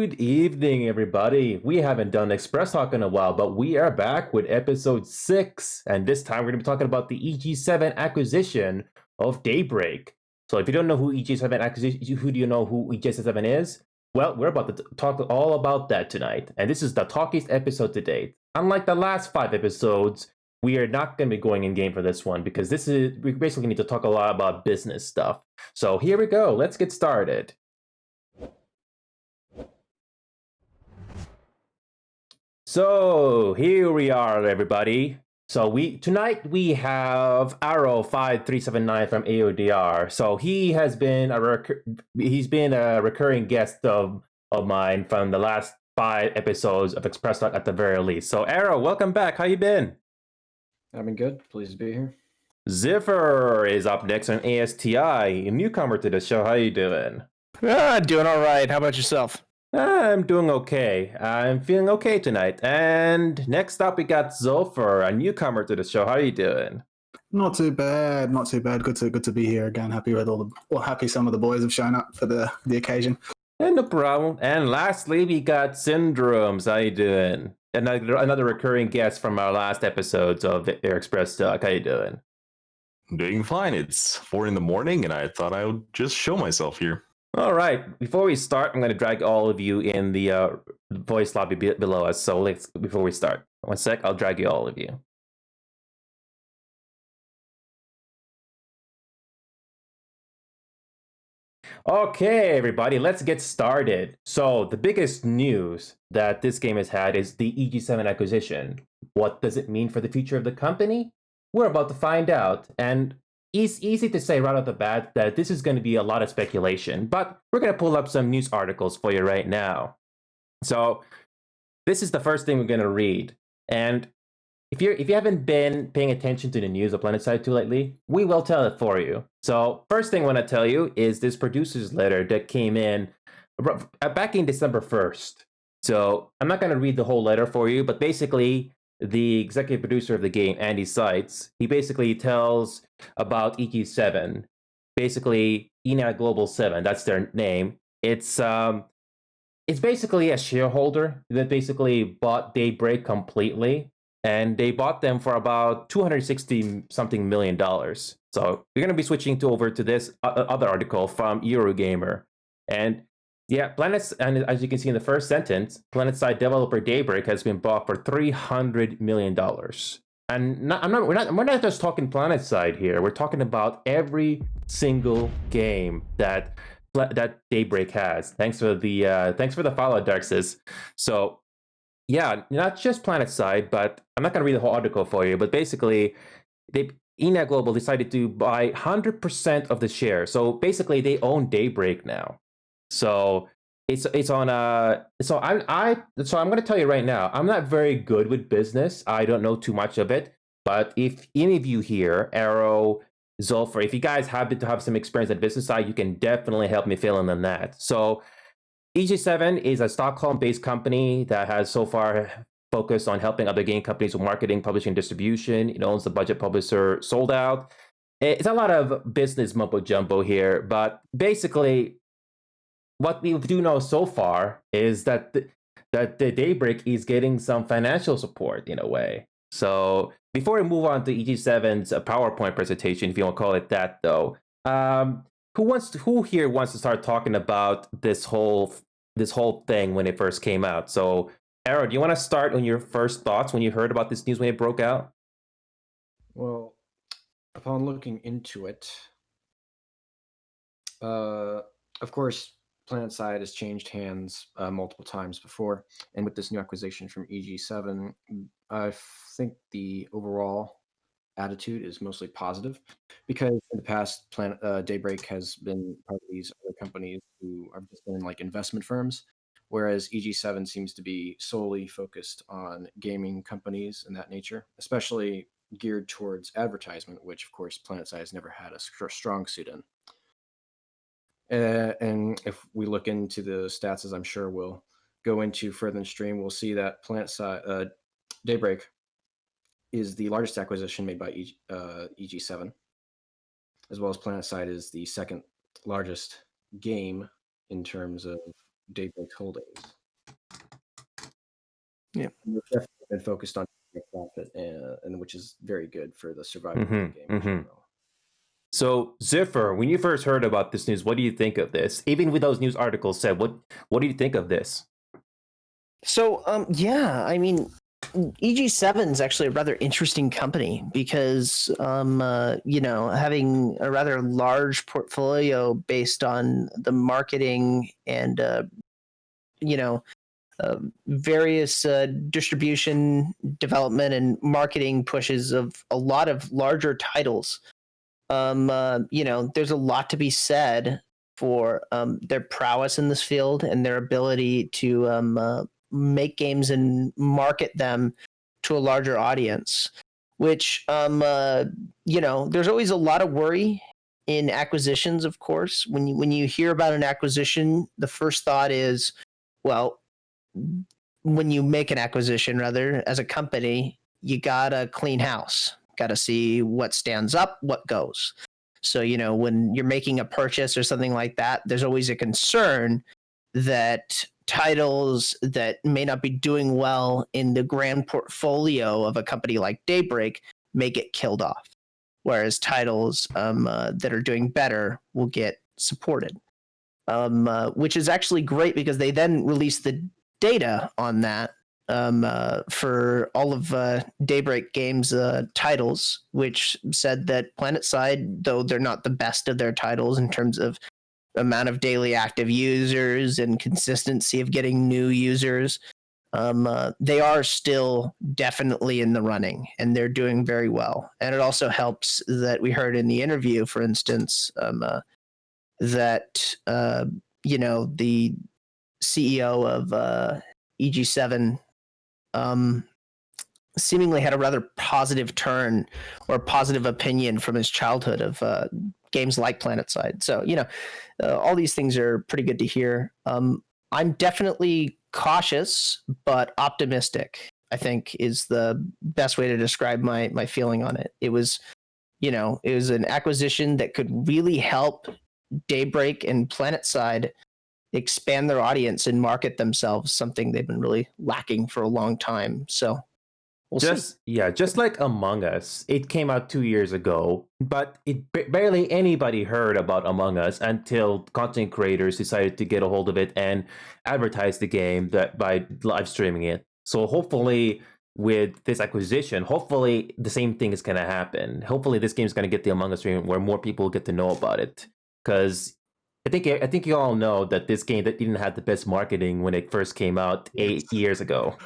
Good evening, everybody. We haven't done Express Talk in a while, but we are back with episode 6. And this time we're going to be talking about the EG7 acquisition of Daybreak. So if you don't know who EG7 acquisition, who do you know who EG7 is? Well, we're about to talk all about that tonight. And this is the talkiest episode to date. Unlike the last 5 episodes, we are not going to be going in game for this one because we basically need to talk a lot about business stuff. So here we go. Let's get started. So here we are, everybody. So tonight we have Arrow 5379 from AODR. So he has been he's been a recurring guest of mine from the last 5 episodes of Express Talk at the very least. So Arrow, welcome back. How you been? I've been good. Pleased to be here. Ziffer is up next on ASTI, a newcomer to the show. How you doing? Doing all right. How about yourself? I'm doing okay. I'm feeling okay tonight. And next up, we got Zolfer, a newcomer to the show. How are you doing? Not too bad. Not too bad. Good to be here again. Happy with happy some of the boys have shown up for the occasion. And no problem. And lastly, we got Syndromes. How you doing? Another recurring guest from our last episodes of Air Express Talk. How you doing? I'm doing fine. It's 4 a.m, and I thought I would just show myself here. All right. Before we start, I'm going to drag all of you in the voice lobby below us. So before we start, 1 sec, I'll drag you all of you. Okay, everybody, let's get started. So the biggest news that this game has had is the EG7 acquisition. What does it mean for the future of the company? We're about to find out. And it's easy to say right off the bat that this is going to be a lot of speculation, but we're going to pull up some news articles for you right now. So this is the first thing we're going to read. And if you haven't been paying attention to the news of Planetside too lately, we will tell it for you. So first thing I want to tell you is this producer's letter that came in back in December 1st. So I'm not going to read the whole letter for you, but basically the executive producer of the game, Andy Seitz, he basically tells about EG7, basically ENA Global 7, that's their name. It's basically a shareholder that basically bought Daybreak completely, and they bought them for about $260-something million. So we're going to be switching over to this other article from Eurogamer. And yeah, and as you can see in the first sentence, Planetside developer Daybreak has been bought for $300 million. And we're not just talking Planetside here. We're talking about every single game that Daybreak has. Thanks for the follow, Darksis. So yeah, not just Planetside, but I'm not going to read the whole article for you. But basically, ENA Global decided to buy 100% of the shares. So basically, they own Daybreak now. So it's on so I'm going to tell you right now, I'm not very good with business. I don't know too much of it, but if any of you here, Arrow, Zolfer, if you guys happen to have some experience on the business side, you can definitely help me fill in on that. So EG7 is a Stockholm-based company that has so far focused on helping other game companies with marketing, publishing, distribution. It owns the budget publisher Sold Out. It's a lot of business mumbo jumbo here, but basically, what we do know so far is that the Daybreak is getting some financial support in a way. So before we move on to EG7's PowerPoint presentation, if you want to call it that, though, who here wants to start talking about this whole thing when it first came out? So Arrow, do you want to start on your first thoughts when you heard about this news when it broke out? Well, upon looking into it, of course, Planetside has changed hands multiple times before, and with this new acquisition from EG7, I think the overall attitude is mostly positive, because in the past, Daybreak has been part of these other companies who have just been like investment firms, whereas EG7 seems to be solely focused on gaming companies and that nature, especially geared towards advertisement, which of course Planetside has never had a strong suit in. And if we look into the stats, as I'm sure we'll go into further in stream, we'll see that Planetside Daybreak is the largest acquisition made by EG7, as well as Planetside is the second largest game in terms of Daybreak's holdings. Yeah. And they've definitely been focused on profit, and which is very good for the survival of the game in general. So, Ziffer, when you first heard about this news, what do you think of this? Even with those news articles said, what do you think of this? So, yeah, I mean, EG7 is actually a rather interesting company because, having a rather large portfolio based on the marketing and, various distribution, development, and marketing pushes of a lot of larger titles. There's a lot to be said for their prowess in this field and their ability to make games and market them to a larger audience. Which, there's always a lot of worry in acquisitions. Of course, when you hear about an acquisition, the first thought is, well, when you make an acquisition, rather as a company, you gotta clean house. Got to see what stands up, what goes. So, when you're making a purchase or something like that, there's always a concern that titles that may not be doing well in the grand portfolio of a company like Daybreak may get killed off, whereas titles that are doing better will get supported, which is actually great because they then release the data on that for all of Daybreak Games' titles, which said that Planetside, though they're not the best of their titles in terms of amount of daily active users and consistency of getting new users, they are still definitely in the running and they're doing very well. And it also helps that we heard in the interview, for instance, that the CEO of EG7 seemingly had a rather positive turn or positive opinion from his childhood of games like Planetside. So, all these things are pretty good to hear. I'm definitely cautious, but optimistic, I think is the best way to describe my feeling on it. It was an acquisition that could really help Daybreak and Planetside expand their audience and market themselves, something they've been really lacking for a long time. So we'll see. Just like Among Us, it came out 2 years ago, but barely anybody heard about Among Us until content creators decided to get a hold of it and advertise the game by live streaming it. So hopefully with this acquisition, hopefully the same thing is going to happen. Hopefully this game is going to get the Among Us stream where more people get to know about it, because I think you all know that this game that didn't have the best marketing when it first came out 8 years ago.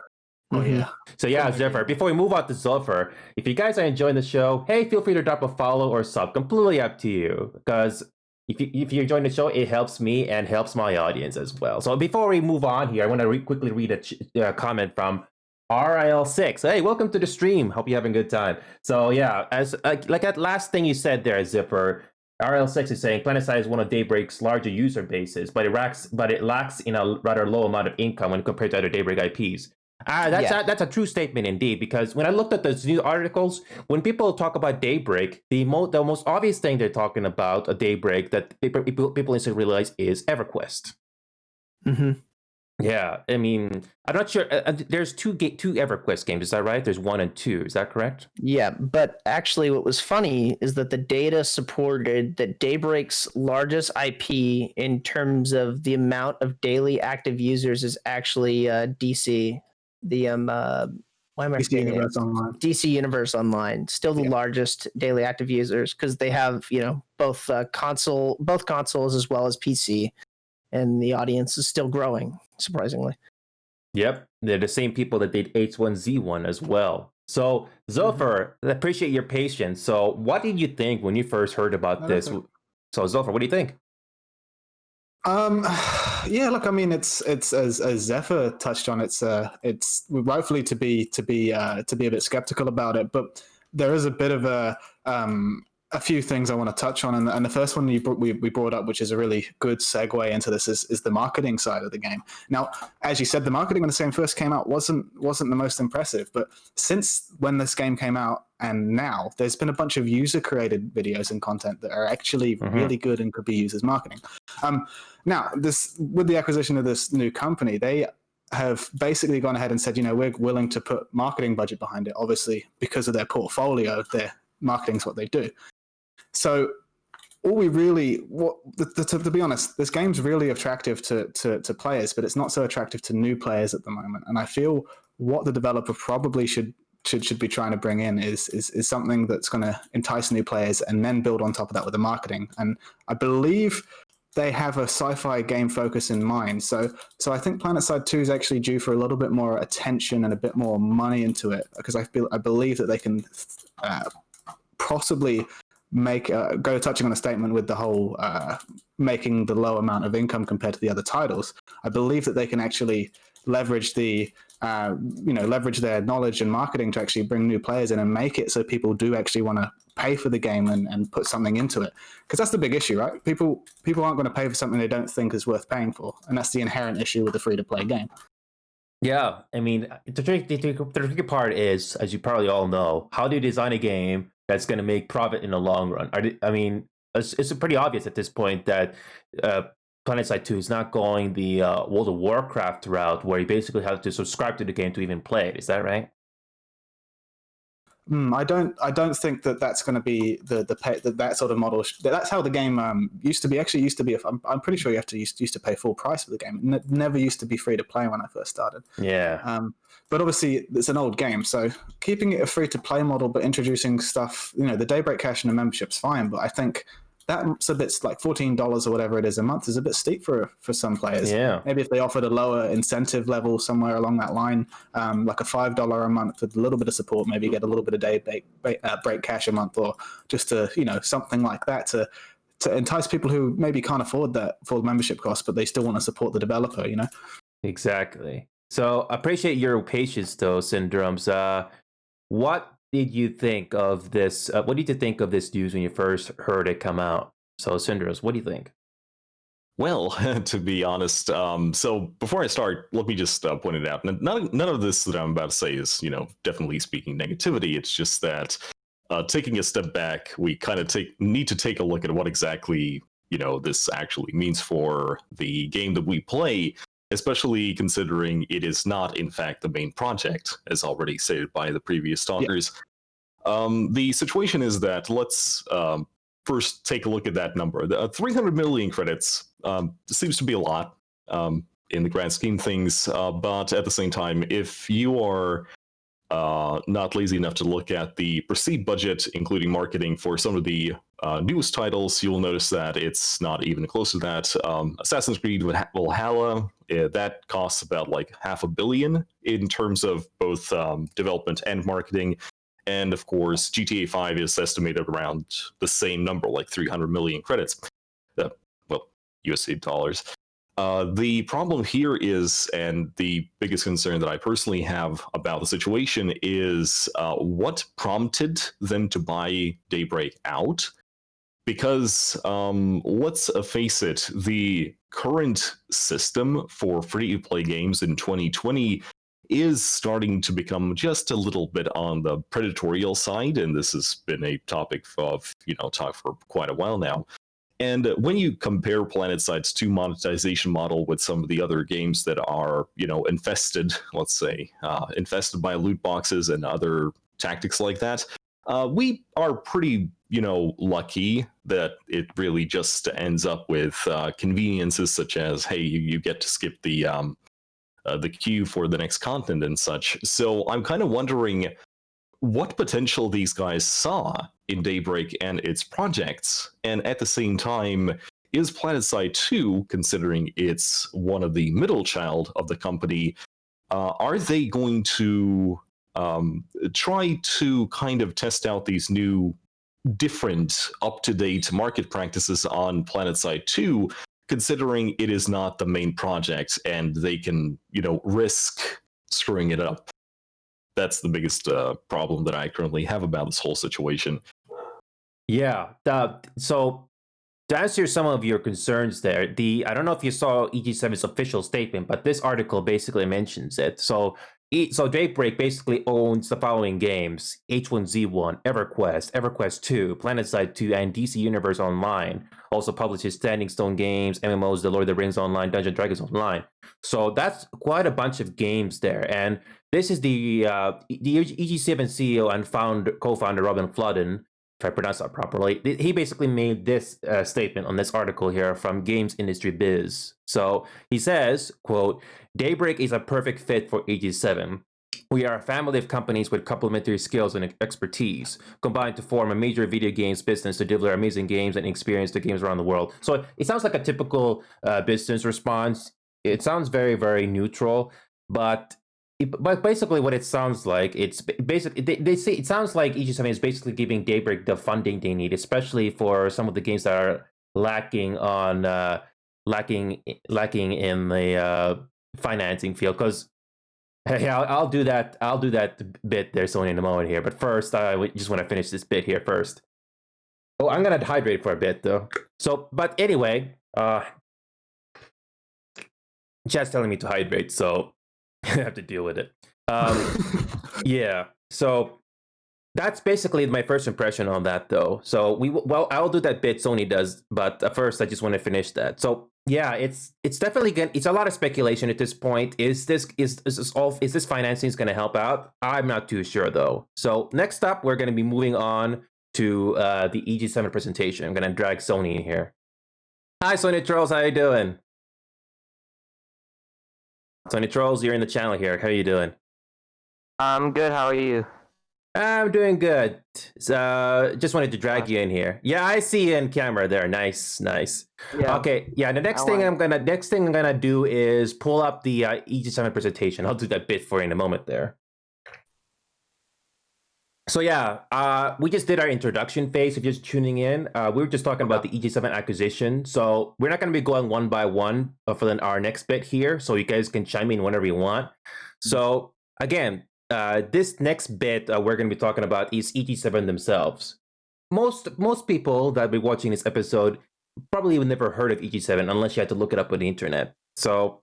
Oh yeah. So yeah, Zephyr, before we move on to Zephyr, if you guys are enjoying the show, hey, feel free to drop a follow or sub. Completely up to you. Because if you're enjoying the show, it helps me and helps my audience as well. So before we move on here, I want to quickly read a comment from RIL6. Hey, welcome to the stream. Hope you're having a good time. So yeah, as like that last thing you said there, Zipper, RL6 is saying Planetside is one of Daybreak's larger user bases, but it lacks in a rather low amount of income when compared to other Daybreak IPs. That's a true statement indeed, because when I looked at those news articles, when people talk about Daybreak, the most obvious thing they're talking about a Daybreak that people instantly realize is EverQuest. Mm-hmm. Yeah, I mean, I'm not sure. There's two EverQuest games, is that right? There's 1 and 2, is that correct? Yeah, but actually what was funny is that the data supported that Daybreak's largest IP in terms of the amount of daily active users is actually DC. The why am I DC saying Universe it? Online. DC Universe Online, still the largest daily active users because they have both consoles as well as PC, and the audience is still growing surprisingly. Yep, they're the same people that did H1Z1 as well. So Zopher, I appreciate your patience. So what did you think when you first heard about this? Okay. So Zopher, what do you think? Yeah, look, I mean, it's as Zephyr touched on, it's rightfully to be a bit skeptical about it, but there is a bit of a a few things I want to touch on, and the first one we brought up, which is a really good segue into this, is the marketing side of the game. Now, as you said, the marketing when this game first came out wasn't the most impressive, but since when this game came out and now, there's been a bunch of user-created videos and content that are actually really good and could be used as marketing. Now, this with the acquisition of this new company, they have basically gone ahead and said, we're willing to put marketing budget behind it, obviously, because of their portfolio. Their marketing's what they do. So all we really, to be honest, this game's really attractive to players, but it's not so attractive to new players at the moment. And I feel what the developer probably should be trying to bring in is something that's going to entice new players and then build on top of that with the marketing. And I believe they have a sci-fi game focus in mind. So I think Planetside 2 is actually due for a little bit more attention and a bit more money into it, because I believe that they can possibly go touching on a statement with the whole making the low amount of income compared to the other titles. I believe that they can actually leverage leverage their knowledge and marketing to actually bring new players in and make it so people do actually want to pay for the game and put something into it, because that's the big issue, right? People aren't going to pay for something they don't think is worth paying for, and that's the inherent issue with the free-to-play game. Yeah, I mean, the tricky part is, as you probably all know, how do you design a game that's going to make profit in the long run? I mean, it's pretty obvious at this point that Planetside 2 is not going the World of Warcraft route, where you basically have to subscribe to the game to even play it. Is that right? I don't think that's going to be that sort of model. That's how the game used to be. Actually, used to be. I'm pretty sure you used to pay full price for the game. It never used to be free to play when I first started. Yeah. But obviously, it's an old game, so keeping it a free to play model, but introducing stuff, the Daybreak Cash and the membership's fine. But I think that's a bit like $14 or whatever it is a month is a bit steep for some players. Yeah. Maybe if they offered a lower incentive level somewhere along that line, like a $5 a month with a little bit of support, maybe get a little bit of Daybreak Cash a month, or just to something like that to entice people who maybe can't afford that full membership cost, but they still want to support the developer. Exactly. So appreciate your patience, though, Syndromes. What did you think of this? What did you think of this news when you first heard it come out? So, Syndromes, what do you think? Well, to be honest, so before I start, let me just point it out. None of this that I'm about to say is, definitely speaking negativity. It's just that taking a step back, we kind of need to take a look at what exactly, this actually means for the game that we play, especially considering it is not, in fact, the main project, as already stated by the previous talkers. Yeah. The situation is that let's first take a look at that number. The 300 million credits seems to be a lot in the grand scheme of things, but at the same time, if you are not lazy enough to look at the perceived budget, including marketing for some of the newest titles, you will notice that it's not even close to that. Assassin's Creed Valhalla, that costs about like $500 million in terms of both development and marketing. And of course, GTA 5 is estimated around the same number, like 300 million credits. USD dollars. The problem here is, and the biggest concern that I personally have about the situation is what prompted them to buy Daybreak out? Because let's face it, the current system for free-to-play games in 2020 is starting to become just a little bit on the predatorial side, and this has been a topic of talk for quite a while now. And when you compare Planetside's 2 monetization model with some of the other games that are, infested, let's say, infested by loot boxes and other tactics like that, we are pretty, lucky that it really just ends up with conveniences such as, hey, you get to skip the queue for the next content and such. So I'm kind of wondering what potential these guys saw in Daybreak and its projects, and at the same time, is Planetside 2, considering it's one of the middle child of the company, are they going to try to kind of test out these new, different, up-to-date market practices on Planetside 2, considering it is not the main project and they can, risk screwing it up? That's the biggest problem that I currently have about this whole situation. Yeah. So to answer some of your concerns there, I don't know if you saw EG7's official statement, but this article basically mentions it. So Daybreak basically owns the following games: H1Z1, EverQuest, EverQuest 2, Planetside 2, and DC Universe Online. Also publishes Standing Stone games, MMOs, The Lord of the Rings Online, Dungeons and Dragons Online. So that's quite a bunch of games there. And this is the EG7 CEO and co-founder Robin Flodden, if I pronounce that properly. He basically made this statement on this article here from Games Industry Biz. So he says, quote, Daybreak is a perfect fit for EG7. We are a family of companies with complementary skills and expertise combined to form a major video games business to deliver amazing games and experience to games around the world. So it sounds like a typical business response. It sounds very, very neutral, but basically what it sounds like, it's basically they say it sounds like EG7 is basically giving Daybreak the funding they need, especially for some of the games that are lacking in the financing field. Because hey, I'll do that bit there, Sony, in a moment here. But first, I just want to finish this bit here first. Oh, I'm gonna hydrate for a bit though. So, but anyway, chat's telling me to hydrate, so I have to deal with it. Yeah. So that's basically my first impression on that, though. So I'll do that bit Sony does, but first I just want to finish that. So yeah, it's definitely it's a lot of speculation at this point. Is this financing is going to help out? I'm not too sure though. So next up, we're going to be moving on to the EG7 presentation. I'm going to drag Sony in here. Hi, Sony Trolls. How you doing? Sony Trolls, you're in the channel here. How are you doing? I'm good. How are you? I'm doing good. Just wanted to drag you in here. Yeah, I see you in camera there. Nice. Yeah. Okay. Yeah. The next thing I'm gonna do is pull up the EG7 presentation. I'll do that bit for you in a moment there. So yeah, we just did our introduction phase. If you're just tuning in, we were just talking about the EG7 acquisition. So we're not going to be going one by one for our next bit here. So you guys can chime in whenever you want. So again, this next bit we're going to be talking about is EG7 themselves. Most people that be watching this episode probably have never heard of EG7 unless you had to look it up on the internet. So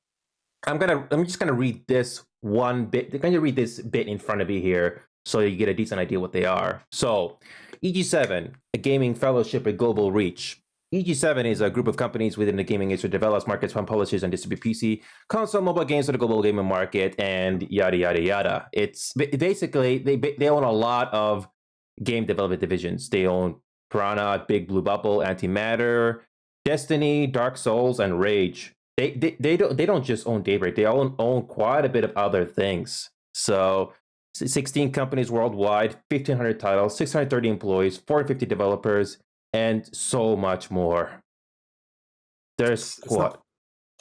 I'm just gonna read this one bit. I'm going to read this bit in front of you here, so you get a decent idea what they are. So, EG7, a gaming fellowship with global reach. EG7 is a group of companies within the gaming industry that develops, markets, fund, publishes, and distribute PC, console, mobile games for the global gaming market, and yada yada yada. It's basically they own a lot of game development divisions. They own Piranha, Big Blue Bubble, Antimatter, Destiny, Dark Souls, and Rage. They don't just own Daybreak. They own quite a bit of other things. So 16 companies worldwide, 1,500 titles, 630 employees, 450 developers, and so much more. There's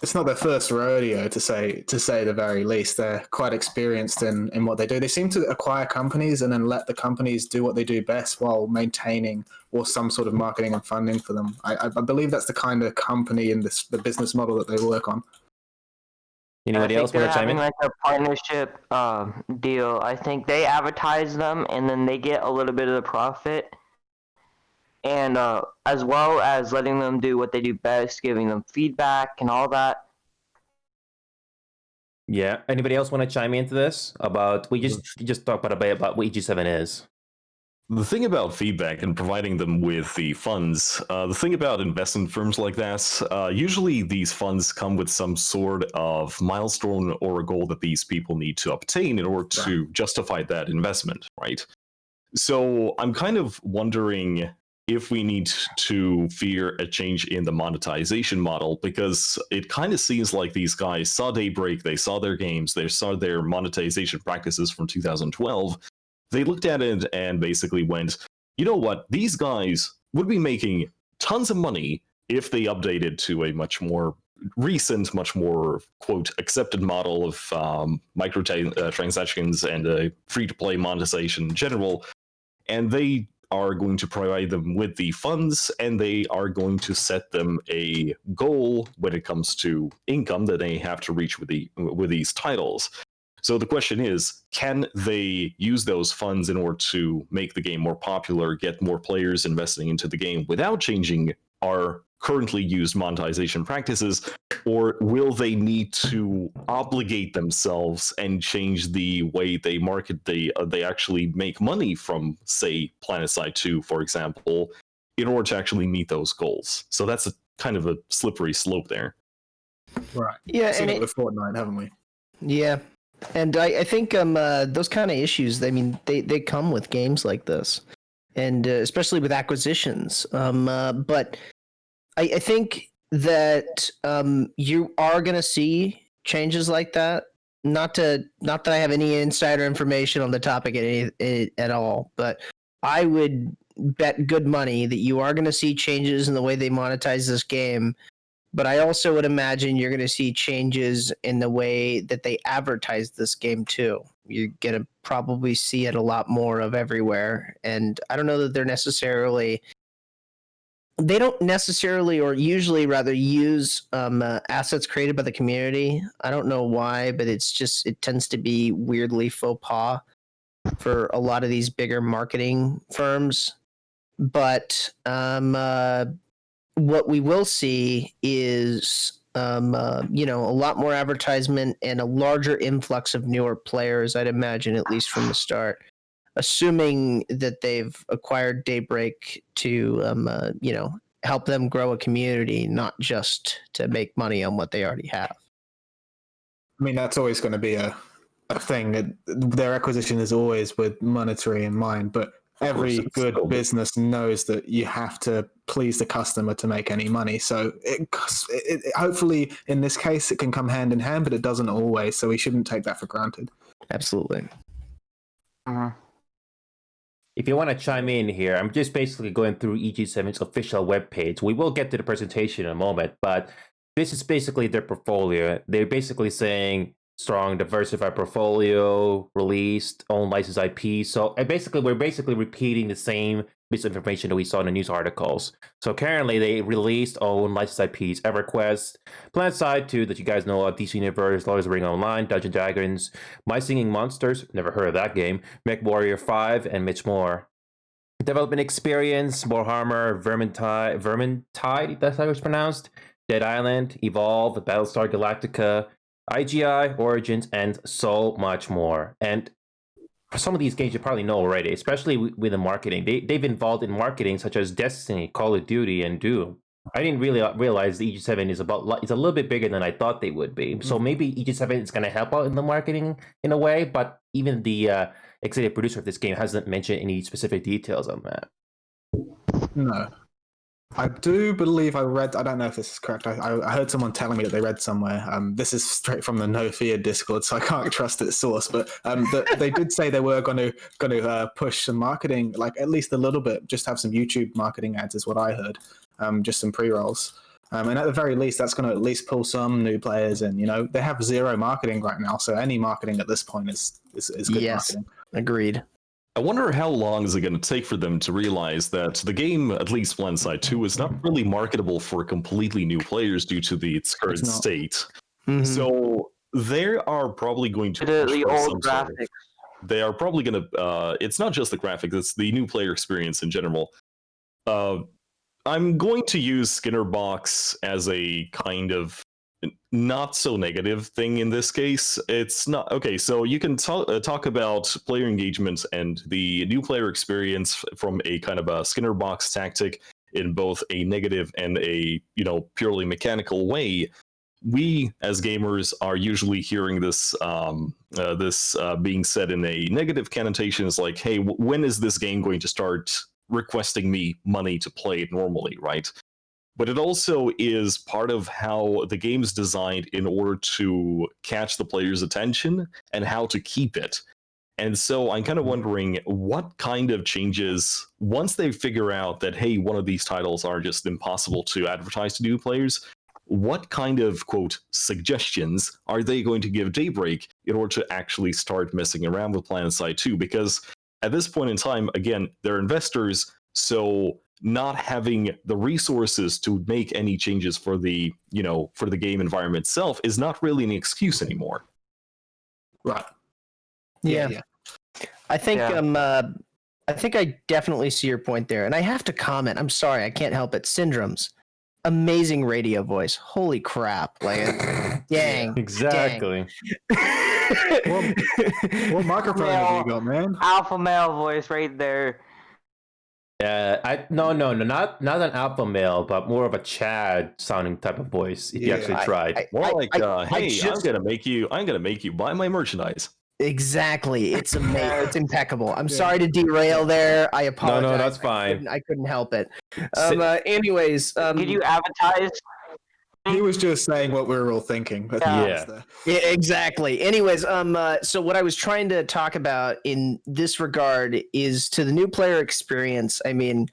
It's not their first rodeo, to say the very least. They're quite experienced in what they do. They seem to acquire companies and then let the companies do what they do best while maintaining or some sort of marketing and funding for them. I believe that's the kind of company and the business model that they work on. Anybody else want to chime in? Like a partnership deal. I think they advertise them, and then they get a little bit of the profit, and as well as letting them do what they do best, giving them feedback and all that. Yeah. Anybody else want to chime into this? We just talked about what EG7 is. The thing about feedback and providing them with the funds, the thing about investment firms like that, usually these funds come with some sort of milestone or a goal that these people need to obtain in order to justify that investment, right? So I'm kind of wondering if we need to fear a change in the monetization model, because it kind of seems like these guys saw Daybreak, they saw their games, they saw their monetization practices from 2012. They looked at it and basically went, you know what, these guys would be making tons of money if they updated to a much more recent, much more, quote, accepted model of microtransactions and free-to-play monetization in general. And they are going to provide them with the funds, and they are going to set them a goal when it comes to income that they have to reach with these titles. So the question is, can they use those funds in order to make the game more popular, get more players investing into the game without changing our currently used monetization practices, or will they need to obligate themselves and change the way they market they actually make money from, say, Planetside 2, for example, in order to actually meet those goals? So that's a kind of a slippery slope there. Right. Yeah, Seen and it with Fortnite, haven't we? yeah, and I think those kind of issues. I mean, they come with games like this, and especially with acquisitions. But I think that you are going to see changes like that. Not that I have any insider information on the topic at all, but I would bet good money that you are going to see changes in the way they monetize this game. But I also would imagine you're going to see changes in the way that they advertise this game too. You're going to probably see it a lot more of everywhere. And I don't know that they don't necessarily, or usually rather, use assets created by the community. I don't know why, but it tends to be weirdly faux pas for a lot of these bigger marketing firms. But what we will see is a lot more advertisement and a larger influx of newer players, I'd imagine, at least from the start, assuming that they've acquired Daybreak to help them grow a community, not just to make money on what they already have. I mean, that's always going to be a thing. Their acquisition is always with monetary in mind, but every good business knows that you have to please the customer to make any money. So hopefully in this case it can come hand in hand, but it doesn't always. So we shouldn't take that for granted. Absolutely. If you want to chime in here, I'm just basically going through EG7's official webpage. We will get to the presentation in a moment, but this is basically their portfolio. They're basically saying strong, diversified portfolio, released, own licensed IP. So we're basically repeating the same bits of information that we saw in the news articles. So currently, they released own licensed IPs: EverQuest, Planetside 2, that you guys know of, DC Universe, Lord of the Ring Online, Dungeons & Dragons, My Singing Monsters, never heard of that game, Mech Warrior 5, and much more. Development experience: Warhammer, Vermintide, that's how it's pronounced, Dead Island, Evolve, Battlestar Galactica, IGI, Origins, and so much more. And for some of these games you probably know already, especially with the marketing. They've involved in marketing such as Destiny, Call of Duty, and Doom. I didn't really realize the EG7 is it's a little bit bigger than I thought they would be. So maybe EG7 is going to help out in the marketing in a way, but even the executive producer of this game hasn't mentioned any specific details on that. No. I do believe I read, I don't know if this is correct, I heard someone telling me that they read somewhere, this is straight from the No Fear Discord, so I can't trust its source, but they did say they were going to push some marketing, like at least a little bit, just have some YouTube marketing ads is what I heard, just some pre-rolls. And at the very least, that's going to at least pull some new players in. They have zero marketing right now, so any marketing at this point is good marketing. Agreed. I wonder how long is it going to take for them to realize that the game, at least Planetside 2, is not really marketable for completely new players due to its current state. Mm-hmm. So they are probably going to the old graphics. They are probably going to. It's not just the graphics; it's the new player experience in general. I'm going to use Skinnerbox as a kind of not so negative thing in this case. It's not okay. So you can talk about player engagement and the new player experience from a kind of a Skinnerbox tactic in both a negative and a purely mechanical way. We as gamers are usually hearing this being said in a negative connotation. Is like, hey, when is this game going to start requesting me money to play it normally, right? But it also is part of how the game's designed in order to catch the player's attention and how to keep it. And so I'm kind of wondering what kind of changes, once they figure out that, hey, one of these titles are just impossible to advertise to new players, what kind of, quote, suggestions are they going to give Daybreak in order to actually start messing around with Planetside 2? Because at this point in time, again, they're investors, so not having the resources to make any changes for the game environment itself is not really an excuse anymore. Right. Yeah. I think Yeah. I think I definitely see your point there, and I have to comment. I'm sorry, I can't help it. Syndromes, amazing radio voice. Holy crap! Like, dang, Exactly. What microphone have you got, man? Alpha male voice right there. No, not an alpha male, but more of a Chad sounding type of voice. If you Yeah. actually tried. More like, hey, just- I'm gonna make you buy my merchandise. Exactly, it's amazing. It's impeccable. I'm sorry to derail there. I apologize. No, that's fine. I couldn't help it. Si- Anyways, Could you advertise? He was just saying what we were all thinking. Let's be Yeah. honest there. yeah, exactly. Anyways, so what I was trying to talk about in this regard is to the new player experience. I mean,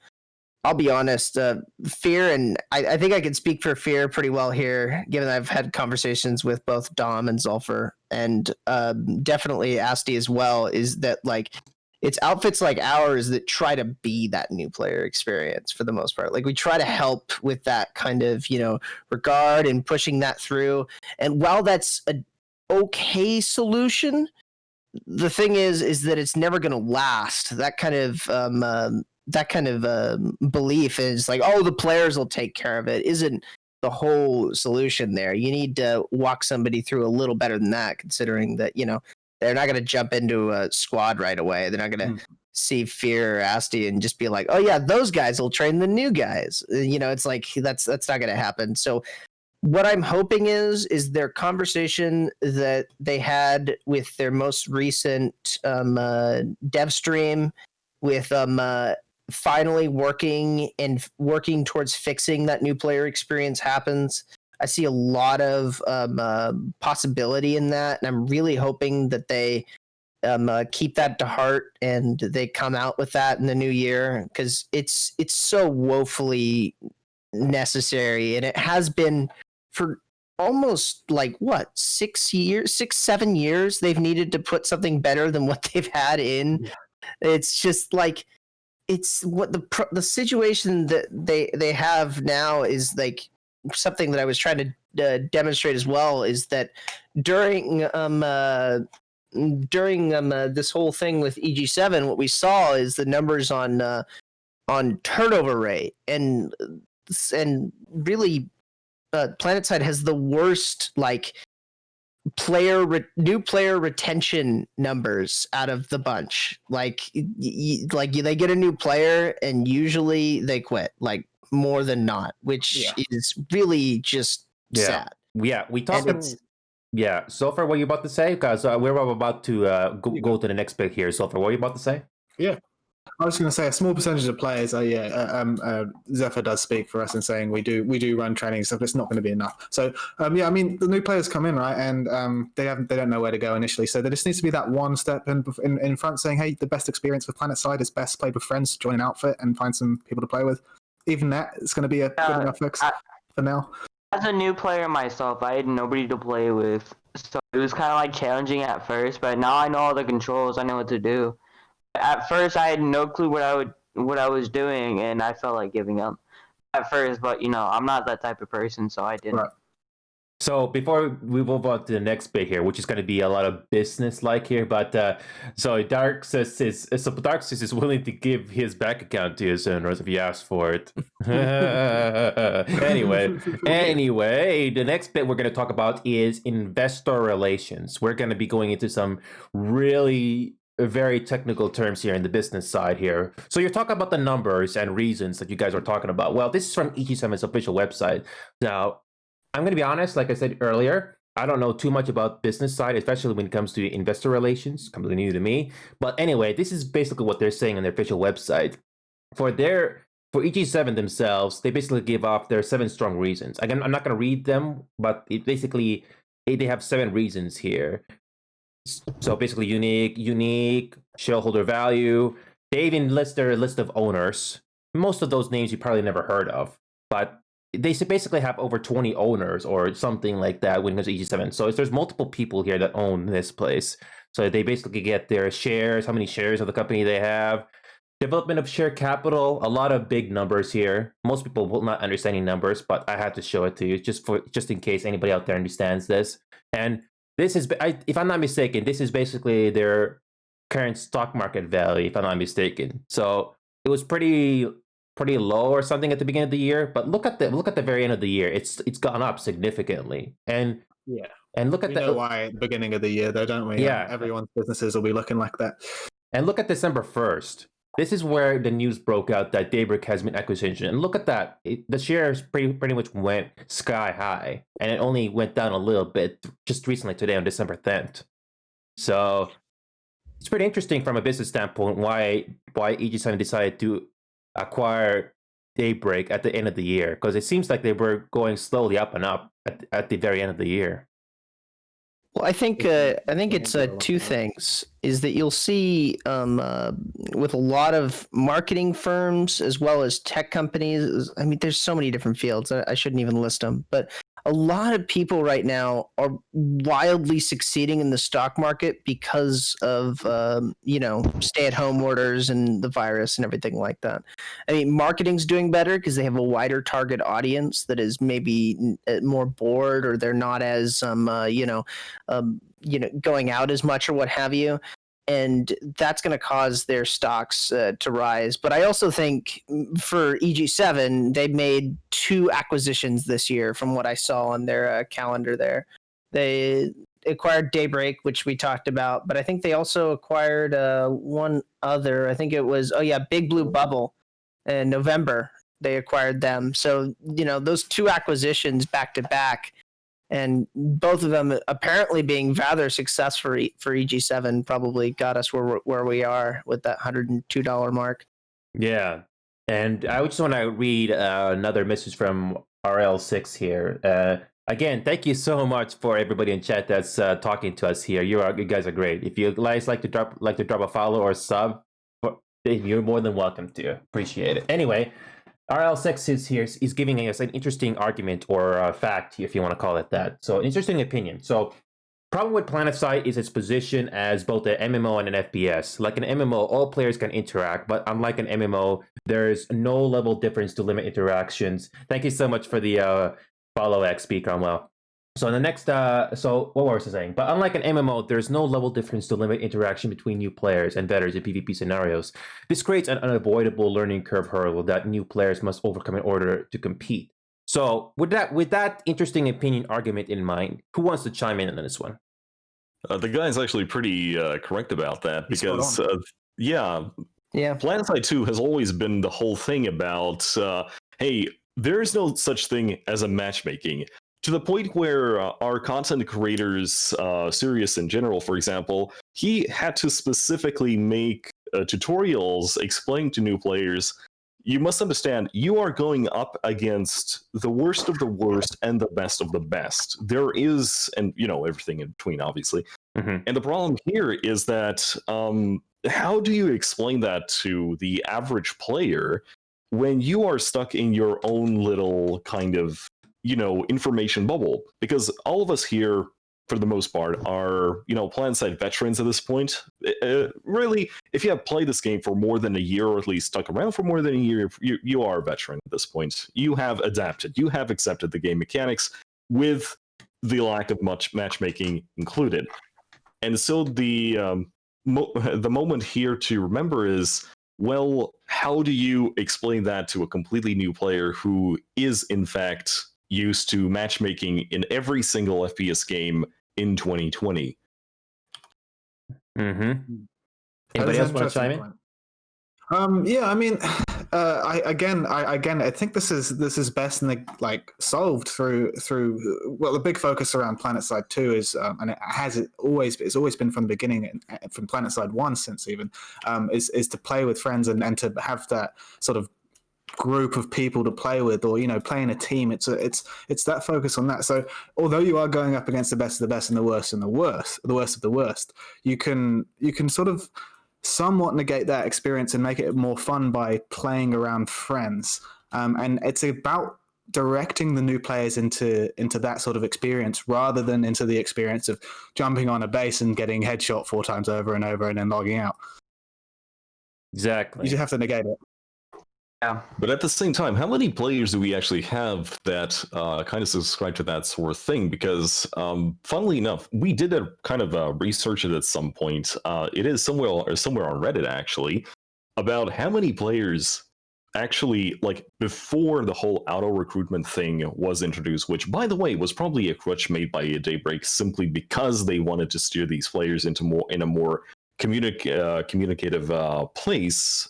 I'll be honest, Fear, and I think I can speak for Fear pretty well here, given that I've had conversations with both Dom and Zulfer, and definitely Asti as well, is that like it's outfits like ours that try to be that new player experience for the most part. Like we try to help with that kind of, regard and pushing that through. And while that's a okay solution, the thing is that it's never going to last. That kind of belief is like, oh, the players will take care of it, isn't the whole solution there. You need to walk somebody through a little better than that, considering that, they're not going to jump into a squad right away. They're not going to see Fear or Asti and just be like, oh yeah, those guys will train the new guys. It's like, that's not going to happen. So what I'm hoping is their conversation that they had with their most recent dev stream with finally working towards fixing that new player experience happens. I see a lot of possibility in that, and I'm really hoping that they keep that to heart and they come out with that in the new year, because it's so woefully necessary, and it has been for almost like 7 years they've needed to put something better than what they've had in. Yeah. It's just like, it's what the situation that they have now is like something that I was trying to demonstrate as well, is that during this whole thing with EG7, what we saw is the numbers on turnover rate, and really Planetside has the worst like new player retention numbers out of the bunch. Like they get a new player and usually they quit, like more than not, which is really just sad. Yeah, we talked. Yeah, Sulfur, what are you about to say? Because we're about to go to the next bit here. Sulfur, what are you about to say? Yeah. I was going to say a small percentage of players. Zephyr does speak for us in saying we do run training stuff, but it's not going to be enough. So I mean, the new players come in, right, and they don't know where to go initially. So there just needs to be that one step in front, saying, hey, the best experience with Planetside is best play with friends, join an outfit, and find some people to play with. Even that is going to be a good enough fix for now. As a new player myself, I had nobody to play with, so it was kind of like challenging at first. But now I know all the controls. I know what to do. At first, I had no clue what I was doing, and I felt like giving up at first. But I'm not that type of person, so I didn't. Right. So before we move on to the next bit here, which is going to be a lot of business-like here, but so Darksis is willing to give his bank account to his owners if he asks for it. Anyway, the next bit we're going to talk about is investor relations. We're going to be going into some really very technical terms here in the business side here. So you're talking about the numbers and reasons that you guys are talking about. Well, this is from EG7's official website. Now, I'm going to be honest, like I said earlier, I don't know too much about business side, especially when it comes to investor relations, completely new to me. But anyway, this is basically what they're saying on their official website. For EG7 themselves, they basically give off their 7 strong reasons. Again, I'm not going to read them, but they have 7 reasons here. So basically unique, shareholder value. They even list their list of owners. Most of those names you probably never heard of, but they basically have over 20 owners or something like that when it comes to EG7. So there's multiple people here that own this place. So they basically get their shares, how many shares of the company they have, development of share capital, a lot of big numbers here. Most people will not understand any numbers, but I had to show it to you just in case anybody out there understands this. And this is, if I'm not mistaken, this is basically their current stock market value, if I'm not mistaken. So it was pretty low or something at the beginning of the year, but look at the very end of the year. It's gone up significantly, and Yeah. look at We the know why at the beginning of the year, though, don't we? Yeah. Everyone's businesses will be looking like that. And look at December 1st. This is where the news broke out that Daybreak has been acquisition. And look at that. The shares pretty much went sky high. And it only went down a little bit just recently today on December 10th. So it's pretty interesting from a business standpoint why EG7 decided to acquire Daybreak at the end of the year. Because it seems like they were going slowly up and up at the very end of the year. Well, I think it's two things. Is that you'll see with a lot of marketing firms as well as tech companies. I mean, there's so many different fields. I shouldn't even list them, but a lot of people right now are wildly succeeding in the stock market because of stay-at-home orders and the virus and everything like that. I mean, marketing's doing better because they have a wider target audience that is maybe more bored, or they're not as going out as much or what have you. And that's going to cause their stocks to rise. But I also think for EG7, they made 2 acquisitions this year from what I saw on their calendar there. They acquired Daybreak, which we talked about, but I think they also acquired one other. I think it was, Big Blue Bubble in November. They acquired them. So, those 2 acquisitions back to back, and both of them apparently being rather successful for EG7 probably got us where we are with that $102 mark. Yeah. And I just want to read another message from RL6 here. Again, thank you so much for everybody in chat that's talking to us here. You guys are great. If you guys like to drop a follow or sub, you're more than welcome to. Appreciate it. Anyway, RL6 is here. He's giving us an interesting argument or fact, if you want to call it that. So, interesting opinion. So, problem with Planetside is its position as both an MMO and an FPS. Like an MMO, all players can interact, but unlike an MMO, there's no level difference to limit interactions. Thank you so much for the follow XP, Cromwell. So in the next, so what was I saying? But unlike an MMO, there's no level difference to limit interaction between new players and veterans in PvP scenarios. This creates an unavoidable learning curve hurdle that new players must overcome in order to compete. So with that interesting opinion argument in mind, who wants to chime in on this one? The guy's actually pretty correct about that because, Planetside 2 has always been the whole thing about, hey, there is no such thing as a matchmaking. To the point where our content creators, Sirius in general, for example, he had to specifically make tutorials explaining to new players, you must understand, you are going up against the worst of the worst and the best of the best. There is, and everything in between, obviously. Mm-hmm. And the problem here is that how do you explain that to the average player when you are stuck in your own little kind of information bubble? Because all of us here, for the most part, are Planetside veterans at this point. Really, if you have played this game for more than a year, or at least stuck around for more than a year, you are a veteran at this point. You have adapted, you have accepted the game mechanics with the lack of much matchmaking included. And so the moment here to remember is, well, how do you explain that to a completely new player who is in fact used to matchmaking in every single FPS game in 2020? Mm-hmm. Anybody else want to chime in? I mean, I think this is best solved through the big focus around Planetside 2 is, and it's always been from the beginning, from Planetside 1 since even, is to play with friends and to have that sort of group of people to play with, or play in a team. It's that focus on that. So although you are going up against the best of the best and the worst of the worst, you can sort of somewhat negate that experience and make it more fun by playing around friends. And it's about directing the new players into that sort of experience rather than into the experience of jumping on a base and getting headshot 4 times over and over and then logging out. Exactly. You just have to negate it. Yeah. But at the same time, how many players do we actually have that kind of subscribe to that sort of thing? Because, funnily enough, we did a kind of research it at some point. It is somewhere on Reddit actually about how many players actually, like, before the whole auto recruitment thing was introduced, which, by the way, was probably a crutch made by Daybreak simply because they wanted to steer these players into a more communicative place.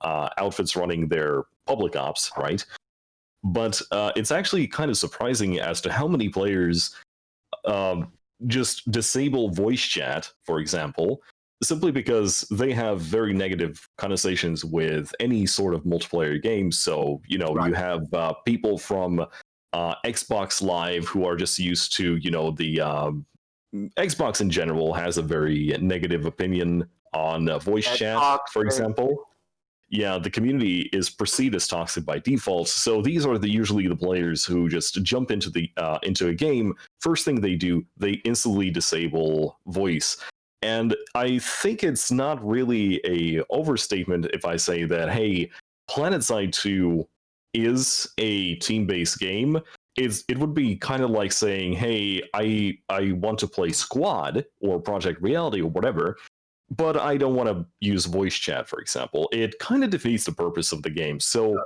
Outfits running their public ops, right? But it's actually kind of surprising as to how many players just disable voice chat, for example, simply because they have very negative connotations with any sort of multiplayer game. So, Right. you have people from Xbox Live who are just used to, the Xbox in general has a very negative opinion on voice That's chat, for toxic. example. Yeah, the community is perceived as toxic by default. So these are usually the players who just jump into a game. First thing they do, they instantly disable voice. And I think it's not really a overstatement if I say that, hey, Planetside 2 is a team-based game. It would be kind of like saying, hey, I want to play Squad or Project Reality or whatever, but I don't want to use voice chat, for example. It kind of defeats the purpose of the game. So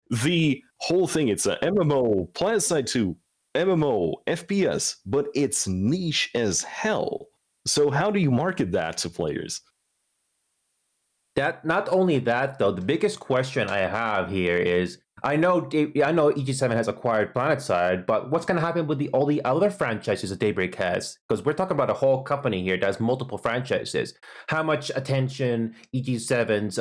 the whole thing, it's a MMO, Planetside 2, MMO, FPS, but it's niche as hell. So how do you market that to players? That not only that though, the biggest question I have here is I know EG7 has acquired Planetside, but what's going to happen with all the other franchises that Daybreak has? Because we're talking about a whole company here that has multiple franchises. How much attention EG7's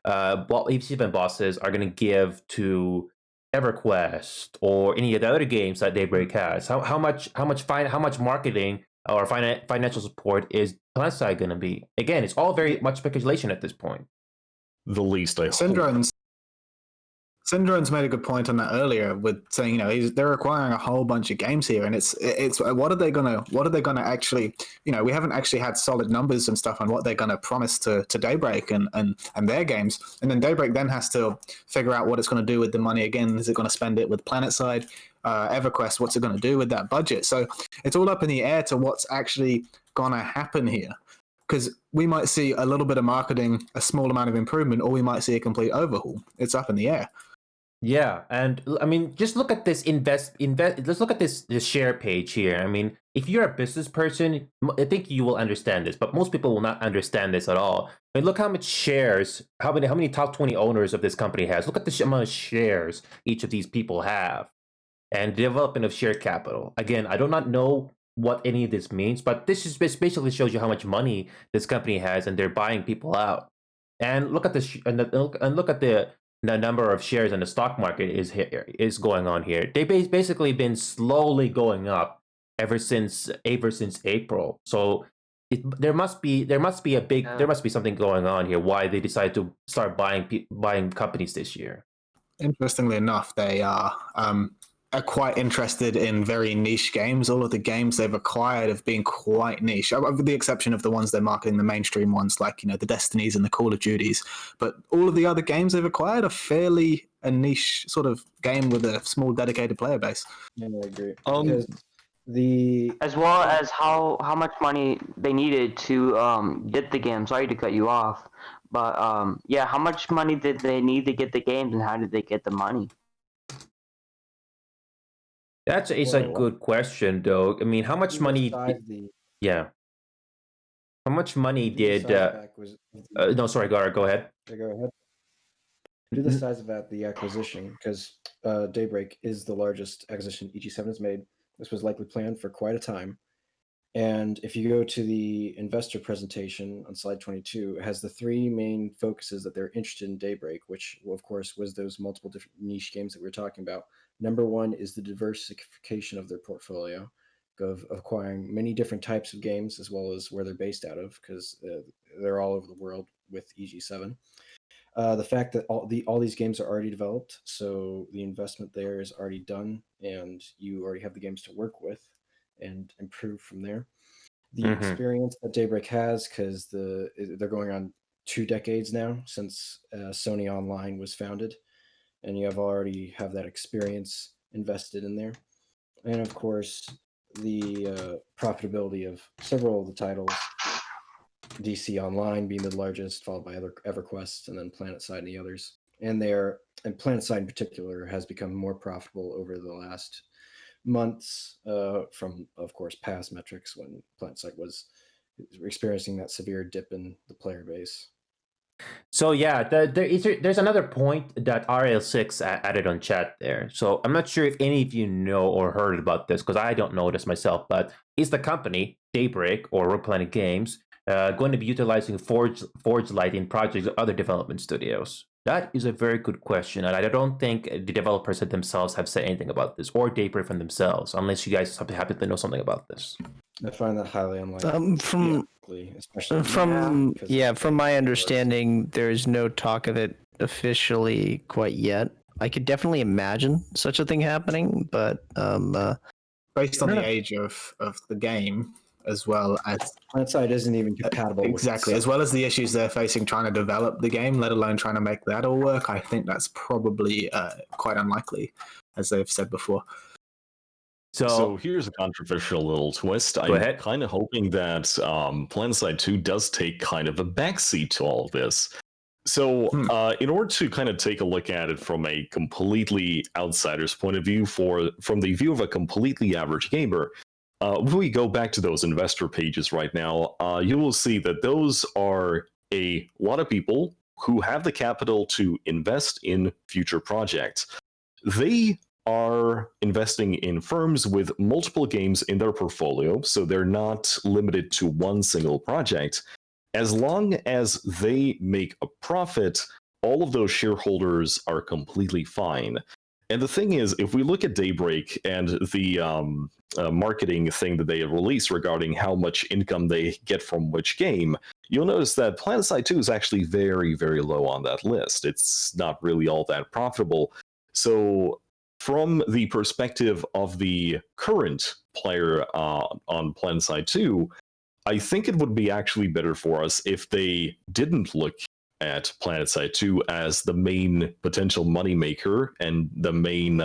EG7 bosses are going to give to EverQuest or any of the other games that Daybreak has? How much marketing or financial support is Planetside going to be? Again, it's all very much speculation at this point. The least I hope. Syndrone's made a good point on that earlier with saying, they're acquiring a whole bunch of games here, and it's what are they gonna actually, we haven't actually had solid numbers and stuff on what they're gonna promise to Daybreak and their games, and then Daybreak then has to figure out what it's gonna do with the money again. Is it gonna spend it with Planetside, EverQuest? What's it gonna do with that budget? So it's all up in the air to what's actually gonna happen here. Because we might see a little bit of marketing, a small amount of improvement, or we might see a complete overhaul. It's up in the air. Yeah, and I mean, just look at this Let's look at this share page here. I mean, if you're a business person, I think you will understand this, but most people will not understand this at all. I mean, look how much shares, how many top 20 owners of this company has. Look at the amount of shares each of these people have, and development of share capital. Again, I do not know what any of this means, but this basically shows you how much money this company has, and they're buying people out. And look at look at the number of shares in the stock market is going on here. They've basically been slowly going up ever since April. So there must be something going on here. Why they decided to start buying companies this year? Interestingly enough, they are quite interested in very niche games. All of the games they've acquired have been quite niche, with the exception of the ones they're marketing, the mainstream ones like the Destinies and the Call of Duties. But all of the other games they've acquired are fairly a niche sort of game with a small dedicated player base. Yeah, I agree. Because as well as how much money they needed to get the game. Sorry to cut you off, but yeah, how much money did they need to get the games, and how did they get the money? That's a good question, though. I mean, how much money? Yeah. How much money did? No, sorry, go ahead. Yeah, go ahead. Due to the size of the acquisition, because Daybreak is the largest acquisition EG7 has made. This was likely planned for quite a time. And if you go to the investor presentation on slide 22, it has the three main focuses that they're interested in Daybreak, which, of course, was those multiple different niche games that we were talking about. Number one is the diversification of their portfolio, of acquiring many different types of games, as well as where they're based out of, because they're all over the world with EG7. The fact that all these games are already developed, so the investment there is already done, and you already have the games to work with and improve from there. The experience that Daybreak has, because they're going on 2 decades now since Sony Online was founded, and you already have that experience invested in there. And of course, the profitability of several of the titles, DC Online being the largest, followed by other EverQuest, and then Planetside and the others. And Planetside in particular has become more profitable over the last months from, of course, past metrics when Planetside was experiencing that severe dip in the player base. So yeah, there's another point that RL6 added on chat there. So I'm not sure if any of you know or heard about this, because I don't know this myself, but is the company, Daybreak or Rogue Planet Games, going to be utilizing Forge Light in projects of other development studios? That is a very good question, and I don't think the developers themselves have said anything about this, or Daybreak from themselves, unless you guys happen to know something about this. I find that highly unlikely. Especially from my understanding, there's no talk of it officially quite yet. I could definitely imagine such a thing happening, but based on the age of the game, as well as Planetside isn't even compatible. Exactly, as well as the issues they're facing trying to develop the game, let alone trying to make that all work. I think that's probably quite unlikely, as they've said before. So here's a controversial little twist. I'm kind of hoping that Planetside 2 does take kind of a backseat to all of this. So in order to kind of take a look at it from a completely outsider's point of view, from the view of a completely average gamer, when we go back to those investor pages right now, you will see that those are a lot of people who have the capital to invest in future projects. They are investing in firms with multiple games in their portfolio, so they're not limited to one single project. As long as they make a profit, all of those shareholders are completely fine. And the thing is, if we look at Daybreak and the marketing thing that they have released regarding how much income they get from which game, you'll notice that Planetside 2 is actually very, very low on that list. It's not really all that profitable. So from the perspective of the current player on Planetside 2, I think it would be actually better for us if they didn't look at Planetside 2 as the main potential moneymaker and the main,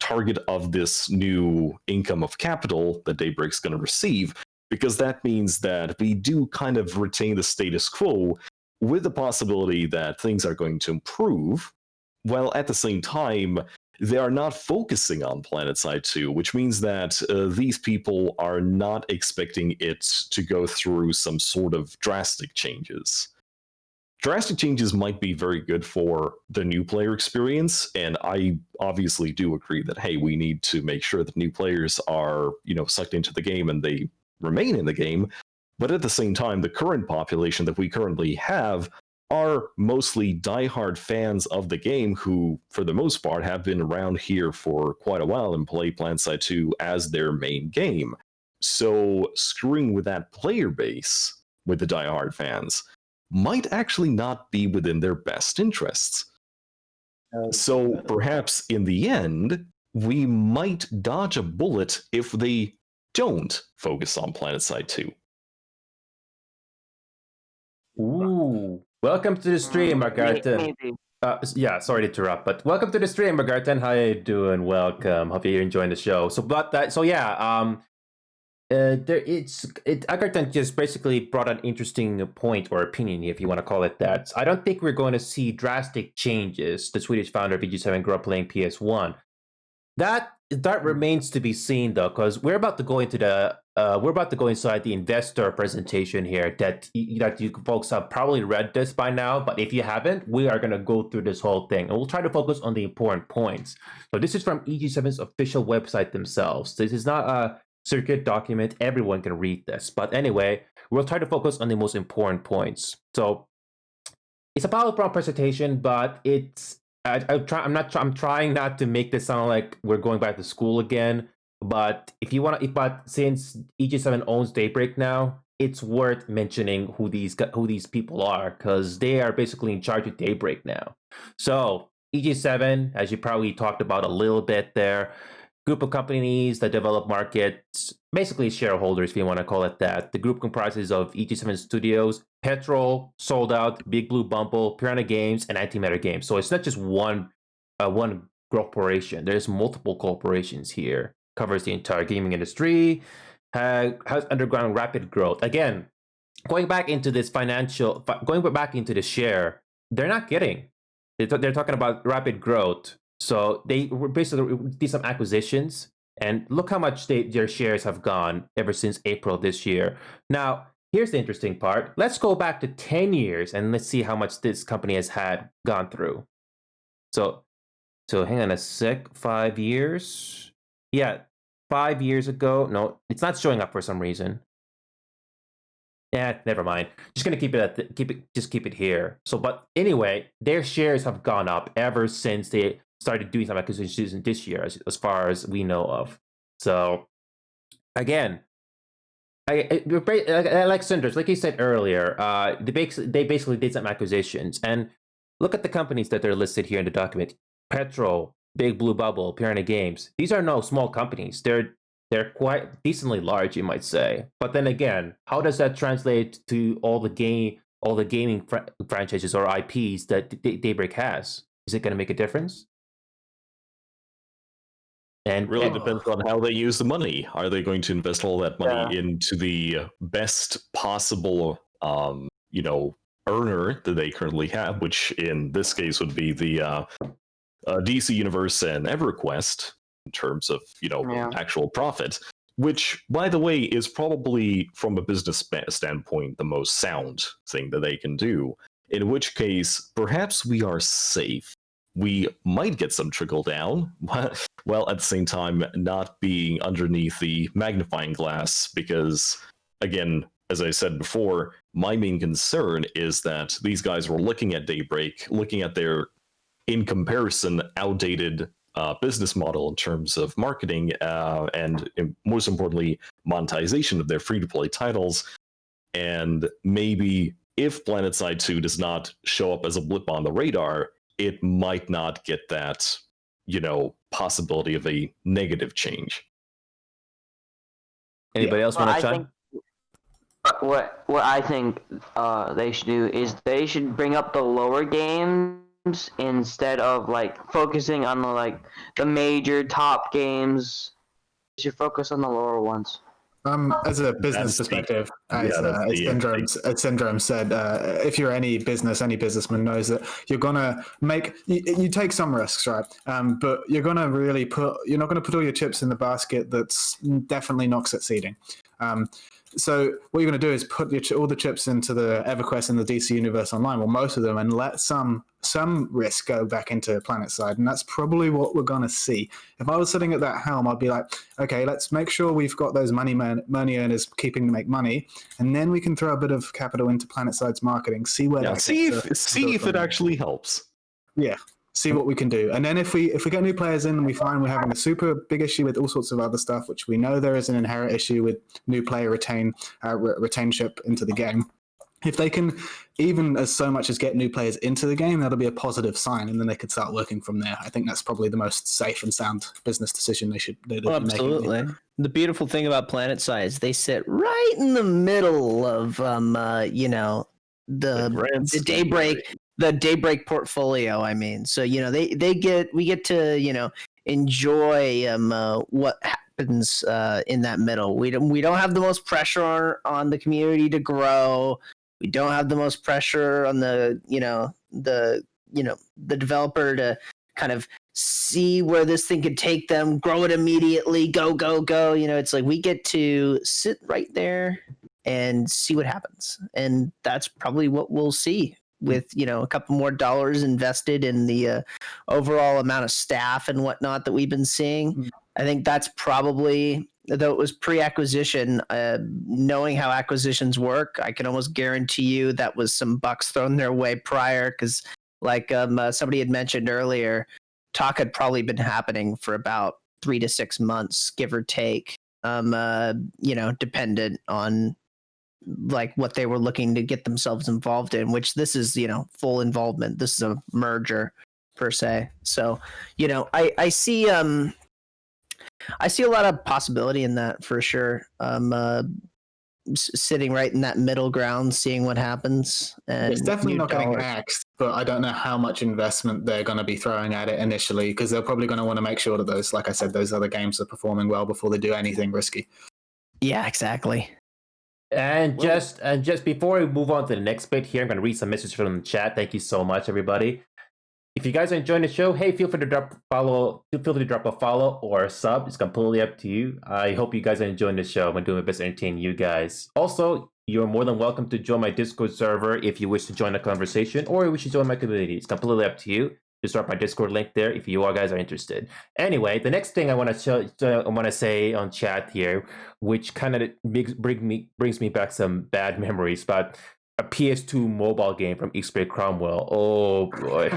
target of this new income of capital that Daybreak's going to receive, because that means that we do kind of retain the status quo with the possibility that things are going to improve, while at the same time, they are not focusing on Planetside 2, which means that these people are not expecting it to go through some sort of drastic changes. Drastic changes might be very good for the new player experience, and I obviously do agree that, hey, we need to make sure that new players are, sucked into the game and they remain in the game. But at the same time, the current population that we currently have are mostly diehard fans of the game who, for the most part, have been around here for quite a while and play Planetside 2 as their main game. So screwing with that player base, with the diehard fans, might actually not be within their best interests. So perhaps in the end, we might dodge a bullet if they don't focus on Planetside 2. Ooh. Welcome to the stream, Margarten. Sorry to interrupt, but welcome to the stream, Margarten. How you doing? Welcome. Hope you're enjoying the show. Margarten just basically brought an interesting point or opinion, if you want to call it that. I don't think we're going to see drastic changes. The Swedish founder of EG7 grew up playing PS1. That remains to be seen, though, because we're about to go inside the investor presentation here. That you folks have probably read this by now, but if you haven't, we are going to go through this whole thing, and we'll try to focus on the important points. So this is from EG7's official website themselves. This is not a circuit document. Everyone can read this, but anyway, we'll try to focus on the most important points. So it's a PowerPoint presentation, but I'm trying not to make this sound like we're going back to school again. But since EG7 owns Daybreak now, it's worth mentioning who these people are, because they are basically in charge of Daybreak now. So EG7, as you probably talked about a little bit there, group of companies that develop markets, basically shareholders, if you want to call it that. The group comprises of EG7 Studios, Petrol, Sold Out, Big Blue Bumble, Piranha Games, and Antimatter Games. So it's not just one corporation. There's multiple corporations here. Covers the entire gaming industry. Has undergone rapid growth. Again, going back into the share, they're not kidding. They're talking about rapid growth. So they basically did some acquisitions, and look how much their shares have gone ever since April this year. Now, here's the interesting part. Let's go back to 10 years and let's see how much this company has gone through. So hang on a sec. 5 years. Yeah, 5 years ago. No, it's not showing up for some reason. Yeah, never mind. Just gonna keep it here. So, but anyway, their shares have gone up ever since they started doing some acquisitions this year, as far as we know of. So, again, like Cinders, like you said earlier, they basically did some acquisitions, and look at the companies that are listed here in the document: Petrol, Big Blue Bubble, Piranha Games. These are no small companies. They're quite decently large, you might say. But then again, how does that translate to all the gaming franchises or IPs that Daybreak has? Is it going to make a difference? And It really depends on how they use the money. Are they going to invest all that money into the best possible, earner that they currently have, which in this case would be the DC Universe and EverQuest, in terms of actual profit, which, by the way, is probably from a business standpoint the most sound thing that they can do, in which case perhaps we are safe. We might get some trickle down, while at the same time not being underneath the magnifying glass, because, again, as I said before, my main concern is that these guys were looking at Daybreak, looking at their, in comparison, outdated business model in terms of marketing and, most importantly, monetization of their free-to-play titles. And maybe if Planetside 2 does not show up as a blip on the radar, it might not get that, possibility of a negative change. Anybody else want to chime? What I think they should do is they should bring up the lower games instead of focusing on the major top games. You should focus on the lower ones. As a business perspective, as Syndrome said, if you're any businessman knows that you're gonna you take some risks, right? But you're not gonna put all your chips in the basket that's definitely not succeeding. So what you're going to do is put all the chips into the EverQuest and the DC Universe Online, well, most of them, and let some risk go back into Planetside, and that's probably what we're going to see. If I was sitting at that helm, I'd be like, okay, let's make sure we've got those money earners keeping to make money, and then we can throw a bit of capital into Planetside's marketing, see where that see if it actually helps. Yeah. See what we can do, and then if we get new players in and we find we're having a super big issue with all sorts of other stuff, which we know there is an inherent issue with new player retainship into the game. If they can even as so much as get new players into the game, that'll be a positive sign, and then they could start working from there. I think that's probably the most safe and sound business decision they should be making. Absolutely. The beautiful thing about Planetside is they sit right in the middle of the Daybreak. The Daybreak portfolio, I mean. So, we get to, enjoy what happens in that middle. We don't have the most pressure on the community to grow. We don't have the most pressure on the developer to kind of see where this thing could take them, grow it immediately, go. It's like we get to sit right there and see what happens. And that's probably what we'll see, with a couple more dollars invested in the overall amount of staff and whatnot that we've been seeing. I think that's probably, though it was pre-acquisition, knowing how acquisitions work, I can almost guarantee you that was some bucks thrown their way prior, because somebody had mentioned earlier, talk had probably been happening for about 3 to 6 months, give or take, dependent on what they were looking to get themselves involved in, which this is, full involvement. This is a merger per se. So, I see, I see a lot of possibility in that for sure. Sitting right in that middle ground, seeing what happens. And It's definitely new not getting dollars. axed, but I don't know how much investment they're going to be throwing at it initially, because they're probably going to want to make sure that those, like I said, those other games are performing well before they do anything risky. Yeah, exactly. And Well- just before we move on to the next bit here, I'm going to read some messages from the chat. Thank you so much, everybody. If you guys are enjoying the show, hey, feel free to drop a follow or a sub. It's completely up to you. I hope you guys are enjoying the show. I'm doing my best to entertain you guys. Also, you're more than welcome to join my Discord server if you wish to join the conversation, or you wish to join my community. It's completely up to you. Just drop my Discord link there if you all guys are interested. Anyway, the next thing I want to say on chat here, which kind of brings me back some bad memories, but a PS2 mobile game from X-Ray Cromwell. Oh boy.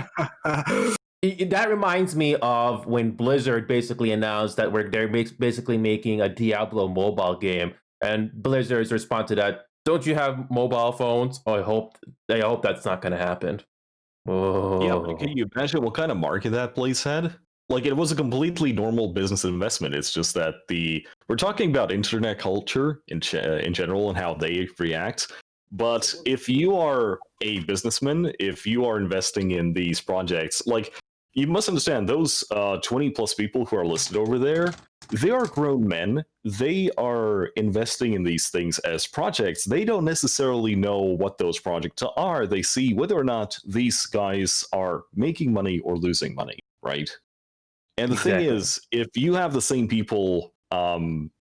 That reminds me of when Blizzard basically announced that they're basically making a Diablo mobile game, and Blizzard's response to that: "Don't you have mobile phones?" Oh, I hope that's not going to happen. Oh. Yeah, but can you imagine what kind of market that place had? Like, it was a completely normal business investment. It's just that we're talking about internet culture in general and how they react. But if you are a businessman, if you are investing in these projects, like, you must understand those 20 plus people who are listed over there, they are grown men. They are investing in these things as projects. They don't necessarily know what those projects are. They see whether or not these guys are making money or losing money, right? And the thing Exactly. is, if you have the same people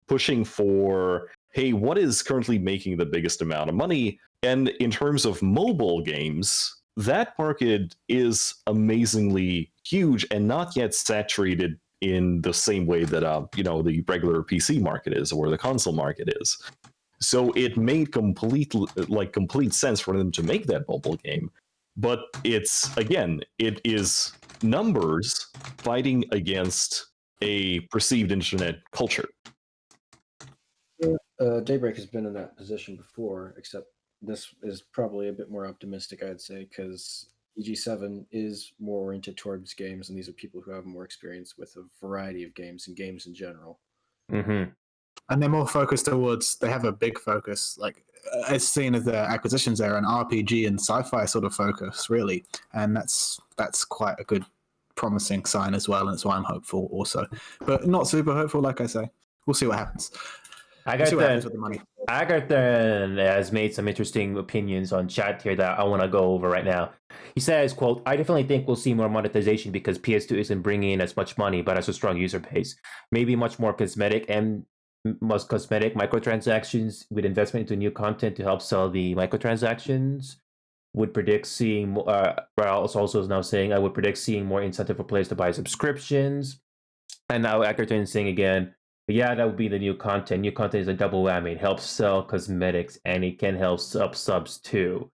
pushing for, hey, what is currently making the biggest amount of money? And in terms of mobile games, that market is amazingly huge and not yet saturated in the same way that the regular PC market is or the console market is. So it made complete sense for them to make that mobile game. But it is numbers fighting against a perceived internet culture. Daybreak has been in that position before, except this is probably a bit more optimistic, I'd say, because EG7 is more oriented towards games, and these are people who have more experience with a variety of games and games in general. Mm-hmm. And they're more focused towards, they have a big focus, like as seen as their acquisitions there, an RPG and sci-fi sort of focus, really. And that's quite a good, promising sign as well, and that's why I'm hopeful also. But not super hopeful, like I say. We'll see what happens. We'll see what happens with the money. Agartha has made some interesting opinions on chat here that I want to go over right now. He says, quote, "I definitely think we'll see more monetization because PS2 isn't bringing in as much money, but has a strong user base. Maybe much more cosmetic microtransactions with investment into new content to help sell the microtransactions. Would predict seeing, also is now saying, I would predict seeing more incentive for players to buy subscriptions." And now Agartha is saying again, yeah, that would be the new content. New content is a double whammy. It helps sell cosmetics and it can help subs too.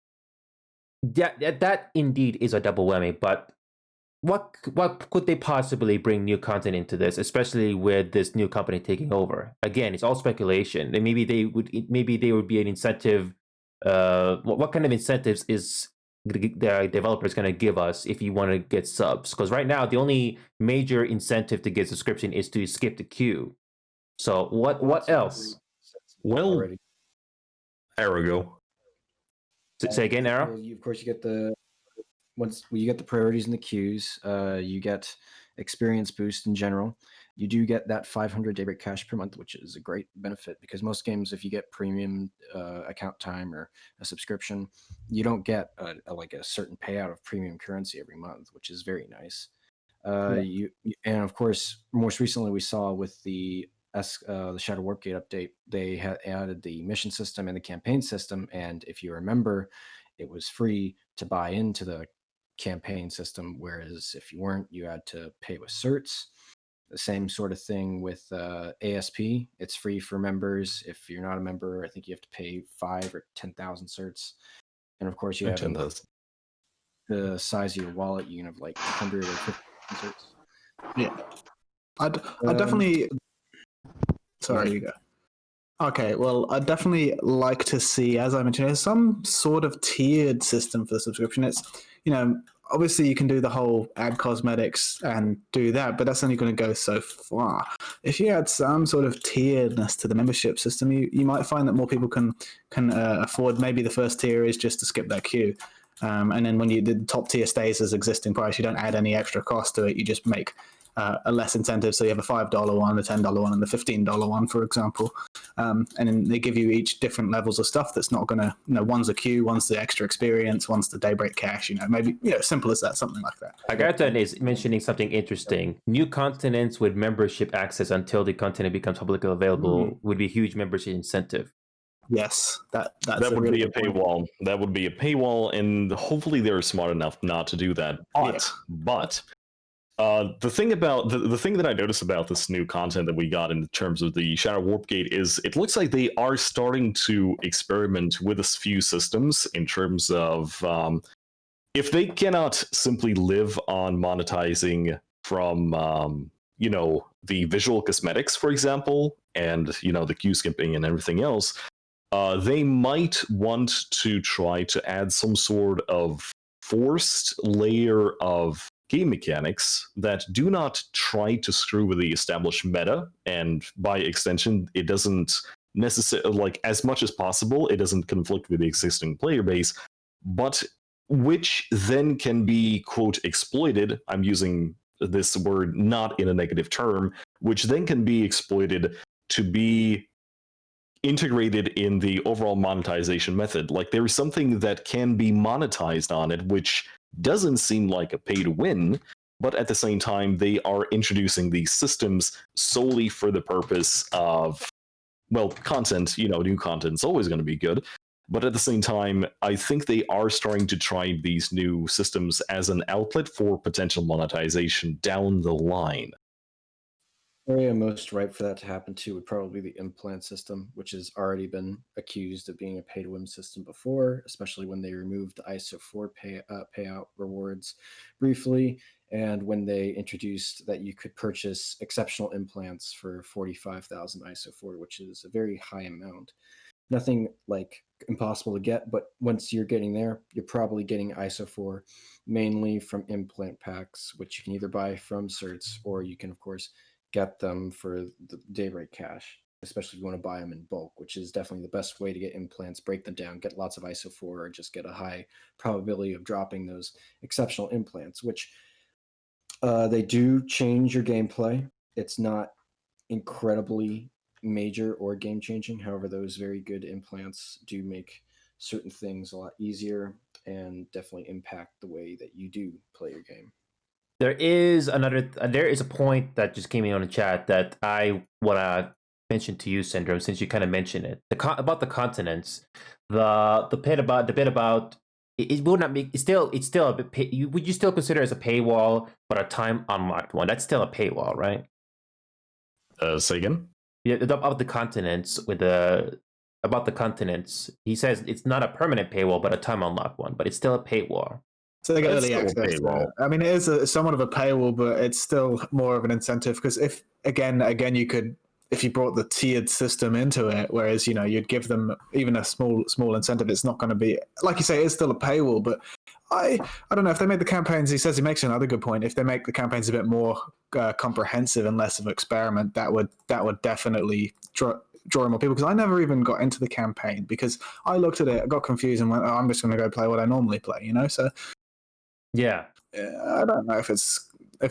That indeed is a double whammy, but what could they possibly bring new content into this, especially with this new company taking over? Again, it's all speculation. And maybe they would be an incentive. What kind of incentives is the developers going to give us if you want to get subs? Because right now the only major incentive to get subscription is to skip the queue. So what else? Well, Already. Arago. Say again, Arrow? Well, of course, you get the priorities in the queues. You get experience boost in general. You do get that 500 daybreak cash per month, which is a great benefit because most games, if you get premium account time or a subscription, you don't get a certain payout of premium currency every month, which is very nice. And of course, most recently we saw with the Shadow Warpgate update, they had added the mission system and the campaign system. And if you remember, it was free to buy into the campaign system, whereas if you weren't, you had to pay with certs. The same sort of thing with ASP. It's free for members. If you're not a member, I think you have to pay 5 or 10,000 certs. And of course, you have the size of your wallet. You can have like 100 or 50 certs. Yeah, I'd definitely. Sorry, you go. Okay, well, I'd definitely like to see, as I mentioned, some sort of tiered system for the subscription. It's, obviously you can do the whole add cosmetics and do that, but that's only going to go so far. If you add some sort of tieredness to the membership system, you might find that more people can afford. Maybe the first tier is just to skip that queue. And then when the top tier stays as existing price, you don't add any extra cost to it. You just make a less incentive. So you have a $5 one, a $10 one, and the $15 one, for example. And then they give you each different levels of stuff that's not going to, one's a queue, one's the extra experience, one's the daybreak cash, maybe, simple as that, something like that. Agartha is mentioning something interesting. New continents with membership access until the continent becomes publicly available would be a huge membership incentive. Yes, that would really be a paywall. That would be a paywall, and hopefully they're smart enough not to do that. But the thing that I noticed about this new content that we got in terms of the Shadow Warp Gate is it looks like they are starting to experiment with a few systems in terms of if they cannot simply live on monetizing from the visual cosmetics, for example, and the queue skipping and everything else. They might want to try to add some sort of forced layer of game mechanics that do not try to screw with the established meta, and by extension, it doesn't necessarily, as much as possible, it doesn't conflict with the existing player base, but which then can be, quote, exploited. I'm using this word not in a negative term, which then can be exploited to be integrated in the overall monetization method. Like there is something that can be monetized on it, which doesn't seem like a pay to win, but at the same time, they are introducing these systems solely for the purpose of, content. New content's always going to be good. But at the same time, I think they are starting to try these new systems as an outlet for potential monetization down the line. Area most ripe for that to happen too would probably be the implant system, which has already been accused of being a pay-to-win system before, especially when they removed the ISO4 payout rewards briefly, and when they introduced that you could purchase exceptional implants for 45,000 ISO4, which is a very high amount. Nothing like impossible to get, but once you're getting there, you're probably getting ISO4 mainly from implant packs, which you can either buy from certs or you can, of course, get them for the daybreak cash, especially if you want to buy them in bulk, which is definitely the best way to get implants, break them down, get lots of ISO4, or just get a high probability of dropping those exceptional implants, which they do change your gameplay. It's not incredibly major or game changing. However, those very good implants do make certain things a lot easier and definitely impact the way that you do play your game. There is a point that just came in on the chat that I want to mention to you, Syndrome, since you kind of mentioned it. About the continents, the bit about it will not be. It's still a bit. Would you still consider it as a paywall, but a time unlocked one? That's still a paywall, right? Say again. Yeah, about the continents about the continents. He says it's not a permanent paywall, but a time unlocked one. But it's still a paywall. So they get early access. I mean, it is somewhat of a paywall, but it's still more of an incentive because if again, you could, if you brought the tiered system into it, whereas you'd give them even a small incentive, it's not going to be, like you say, it's still a paywall. But I don't know if they made the campaigns. He makes another good point. If they make the campaigns a bit more comprehensive and less of an experiment, that would definitely draw more people, because I never even got into the campaign because I looked at it, I got confused and went, I'm just going to go play what I normally play, so. Yeah, I don't know if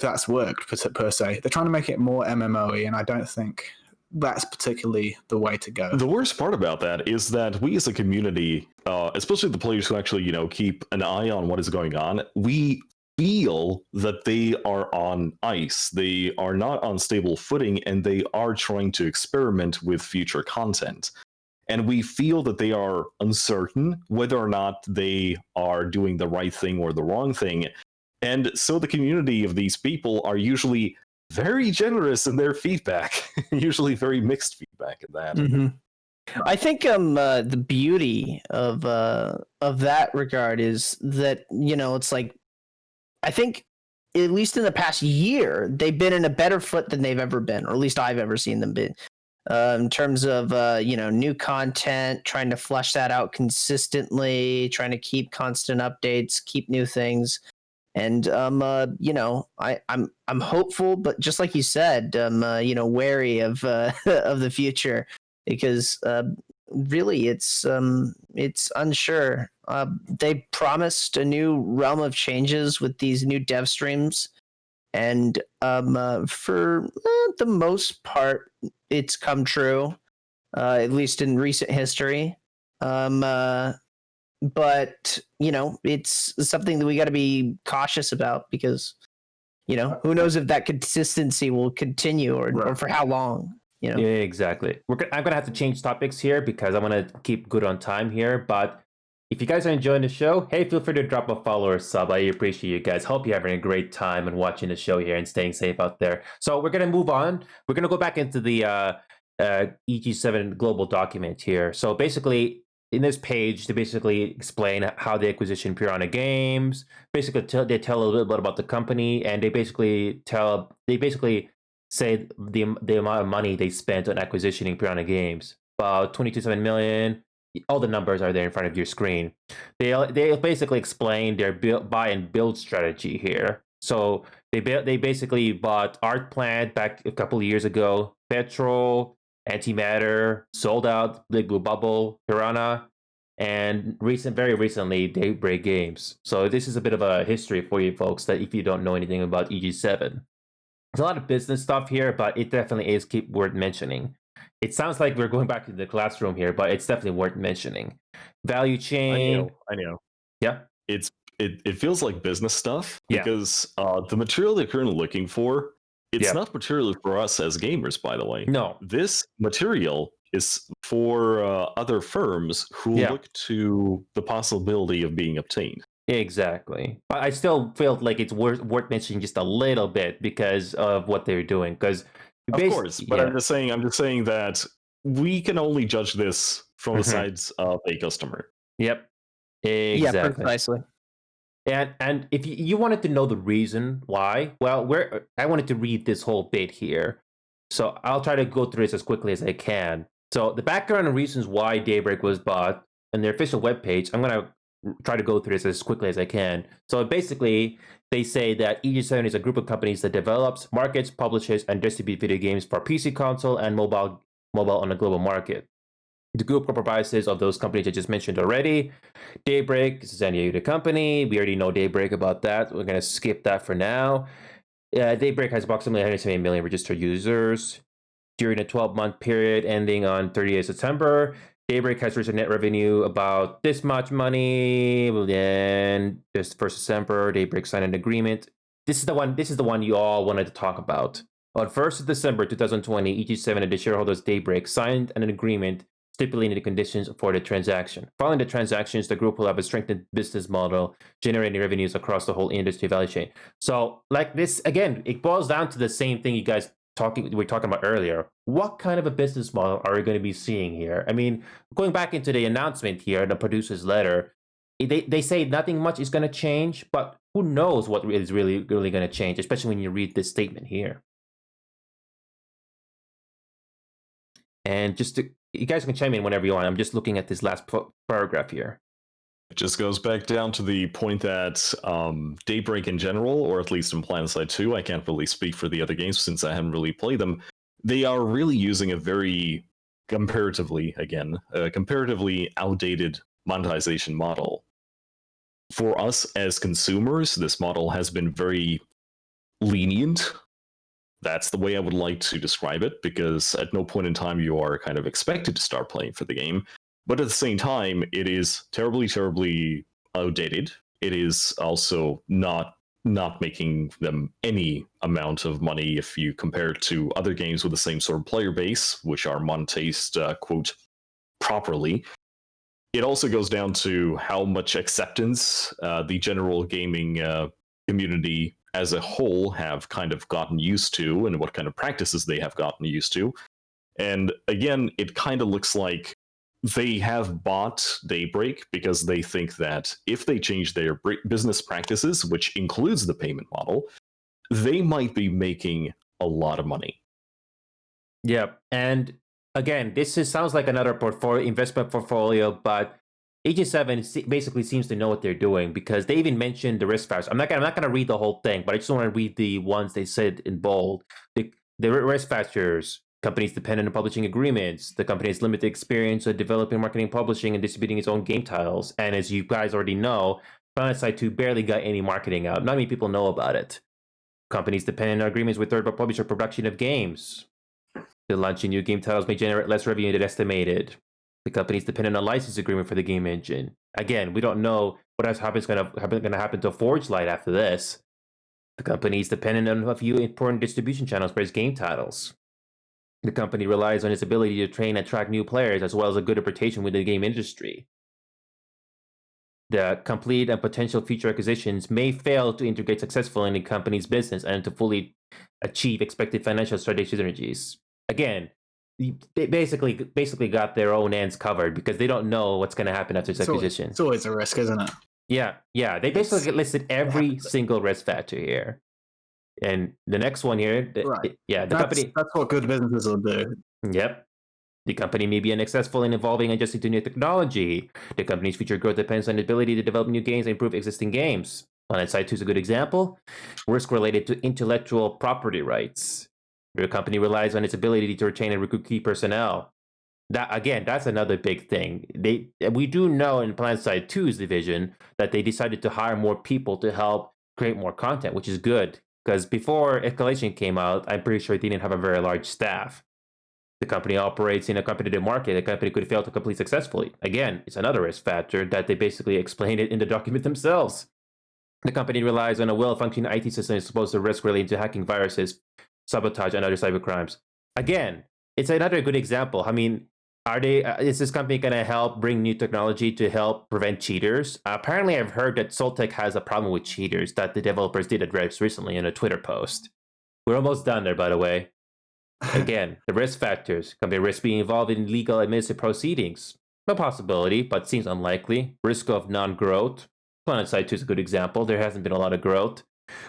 that's worked per se. They're trying to make it more MMO-y, and I don't think that's particularly the way to go. The worst part about that is that we as a community, especially the players who actually keep an eye on what is going on, we feel that they are on ice. They are not on stable footing, and they are trying to experiment with future content. And we feel that they are uncertain whether or not they are doing the right thing or the wrong thing. And so the community of these people are usually very generous in their feedback, usually very mixed feedback in that. Mm-hmm. I think the beauty of that regard is that, it's like, I think at least in the past year, they've been in a better foot than they've ever been, or at least I've ever seen them be. In terms of new content, trying to flesh that out consistently, trying to keep constant updates, keep new things. And I'm hopeful, but just like you said, wary of of the future because really it's unsure. They promised a new realm of changes with these new dev streams, and for the most part, it's come true. At least in recent history. But it's something that we got to be cautious about because who knows if that consistency will continue or for how long. Yeah, exactly. I'm gonna have to change topics here because I want to keep good on time here. But if you guys are enjoying the show, hey, feel free to drop a follow or sub. I appreciate you guys. Hope you're having a great time and watching the show here and staying safe out there. So we're gonna move on. We're gonna go back into the EG7 global document here. So basically, in this page, they basically explain how the acquisition Piranha Games. Basically, they tell a little bit about the company, and they basically say the amount of money they spent on acquisitioning Piranha Games, about 22.7 million. All the numbers are there in front of your screen. They basically explain their buy and build strategy here. So they basically bought Art Plant back a couple of years ago, Petrol, Antimatter, Sold Out, Big Blue Bubble, Piranha, and very recently, Daybreak Games. So this is a bit of a history for you folks that if you don't know anything about EG7. There's a lot of business stuff here, but it definitely is worth mentioning. It sounds like we're going back to the classroom here, but it's definitely worth mentioning. Value chain. I know. Yeah. It feels like business stuff Yeah. because the material they're currently looking for, it's Yeah. not material for us as gamers, by the way. No. This material is for other firms who look to the possibility of being obtained. Exactly. But I still feel like it's worth mentioning just a little bit because of what they're doing. Because of course, but I'm just saying that we can only judge this from the sides of a customer. Yep. Exactly. Yeah, precisely. And if you wanted to know the reason why, well, I wanted to read this whole bit here. So I'll try to go through this as quickly as I can. So the background and reasons why Daybreak was bought on their official webpage, I'm going to try to go through this as quickly as I can. So basically, they say that EG7 is a group of companies that develops, markets, publishes, and distributes video games for PC, console, and mobile on the global market. The group comprises of those companies I just mentioned already. Daybreak is San Diego company. We already know Daybreak about that. We're going to skip that for now. Daybreak has approximately 170 million registered users. During a 12-month period ending on 30th September, Daybreak has reached a net revenue about this much money. And just 1st December, Daybreak signed an agreement. This is the one you all wanted to talk about. On 1st of December 2020, EG7 and the shareholders Daybreak signed an agreement stipulating the conditions for the transaction. Following the transactions, the group will have a strengthened business model, generating revenues across the whole industry value chain. So, like this, again, it boils down to the same thing you guys we were talking about earlier. What kind of a business model are we going to be seeing here? I mean, going back into the announcement here, the producer's letter, they say nothing much is going to change, but who knows what is really going to change, especially when you read this statement here. And you guys can chime in whenever you want. I'm just looking at this last paragraph here. It just goes back down to the point that Daybreak in general, or at least in Planetside 2, I can't really speak for the other games since I haven't really played them, they are really using a very comparatively outdated monetization model. For us as consumers, this model has been very lenient. That's the way I would like to describe it, because at no point in time you are kind of expected to start playing for the game. But at the same time, it is terribly, terribly outdated. It is also not making them any amount of money if you compare it to other games with the same sort of player base, which are monetized, quote, properly. It also goes down to how much acceptance the general gaming community as a whole have kind of gotten used to, and what kind of practices they have gotten used to. And again, it kind of looks like they have bought Daybreak because they think that if they change their business practices, which includes the payment model, they might be making a lot of money. Yep. And again, sounds like another investment portfolio, but EG7 basically seems to know what they're doing because they even mentioned the risk factors. I'm not gonna read the whole thing, but I just want to read the ones they said in bold. The risk factors: companies dependent on publishing agreements. The company has limited experience of developing, marketing, publishing, and distributing its own game titles. And as you guys already know, Planetside 2 barely got any marketing out. Not many people know about it. Companies dependent on agreements with third-party publisher production of games. The launching new game titles may generate less revenue than estimated. The company's dependent on license agreement for the game engine. Again, we don't know what else happens going to happen to Forge Light after this. The company's dependent on a few important distribution channels for its game titles. The company relies on its ability to train and attract new players, as well as a good reputation within the game industry. The complete and potential future acquisitions may fail to integrate successfully in the company's business and to fully achieve expected financial strategic synergies. Again, they basically got their own ends covered because they don't know what's going to happen after this acquisition. It's always a risk, isn't it? Yeah. They basically listed every single risk factor here. And the next one here, Right. company. That's what good businesses will do. Yep. The company may be unsuccessful in evolving and adjusting to new technology. The company's future growth depends on the ability to develop new games and improve existing games. Planetside 2 is a good example. Risk related to intellectual property rights. Your company relies on its ability to retain and recruit key personnel. That's another big thing. We do know in Planetside 2's division that they decided to hire more people to help create more content, which is good. Because before Escalation came out, I'm pretty sure they didn't have a very large staff. The company operates in a competitive market. The company could fail to complete successfully. Again, it's another risk factor that they basically explained it in the document themselves. The company relies on a well-functioning IT system exposed to risk relating to hacking, viruses, sabotage, and other cybercrimes. Again, it's another good example. I mean, is this company going to help bring new technology to help prevent cheaters? Apparently, I've heard that Soltech has a problem with cheaters that the developers did address recently in a Twitter post. We're almost done there, by the way. Again, the risk factors. Company risk being involved in legal administrative proceedings. No possibility, but seems unlikely. Risk of non-growth. Planetside 2 is a good example. There hasn't been a lot of growth.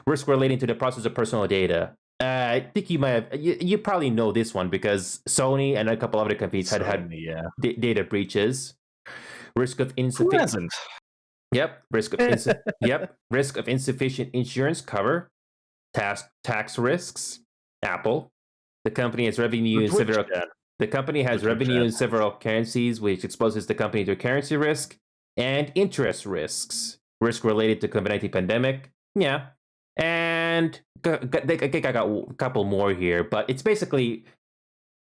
Risk relating to the process of personal data. I think you might have. You probably know this one because Sony and a couple other companies had data breaches. Risk of insufficient. Yep. Risk of insufficient insurance cover. Tax risks. Apple. The company has revenue in several. The company has revenue in several currencies, which exposes the company to currency risk and interest risks. Risk related to COVID-19 pandemic. Yeah. And I think I got a couple more here, but it's basically,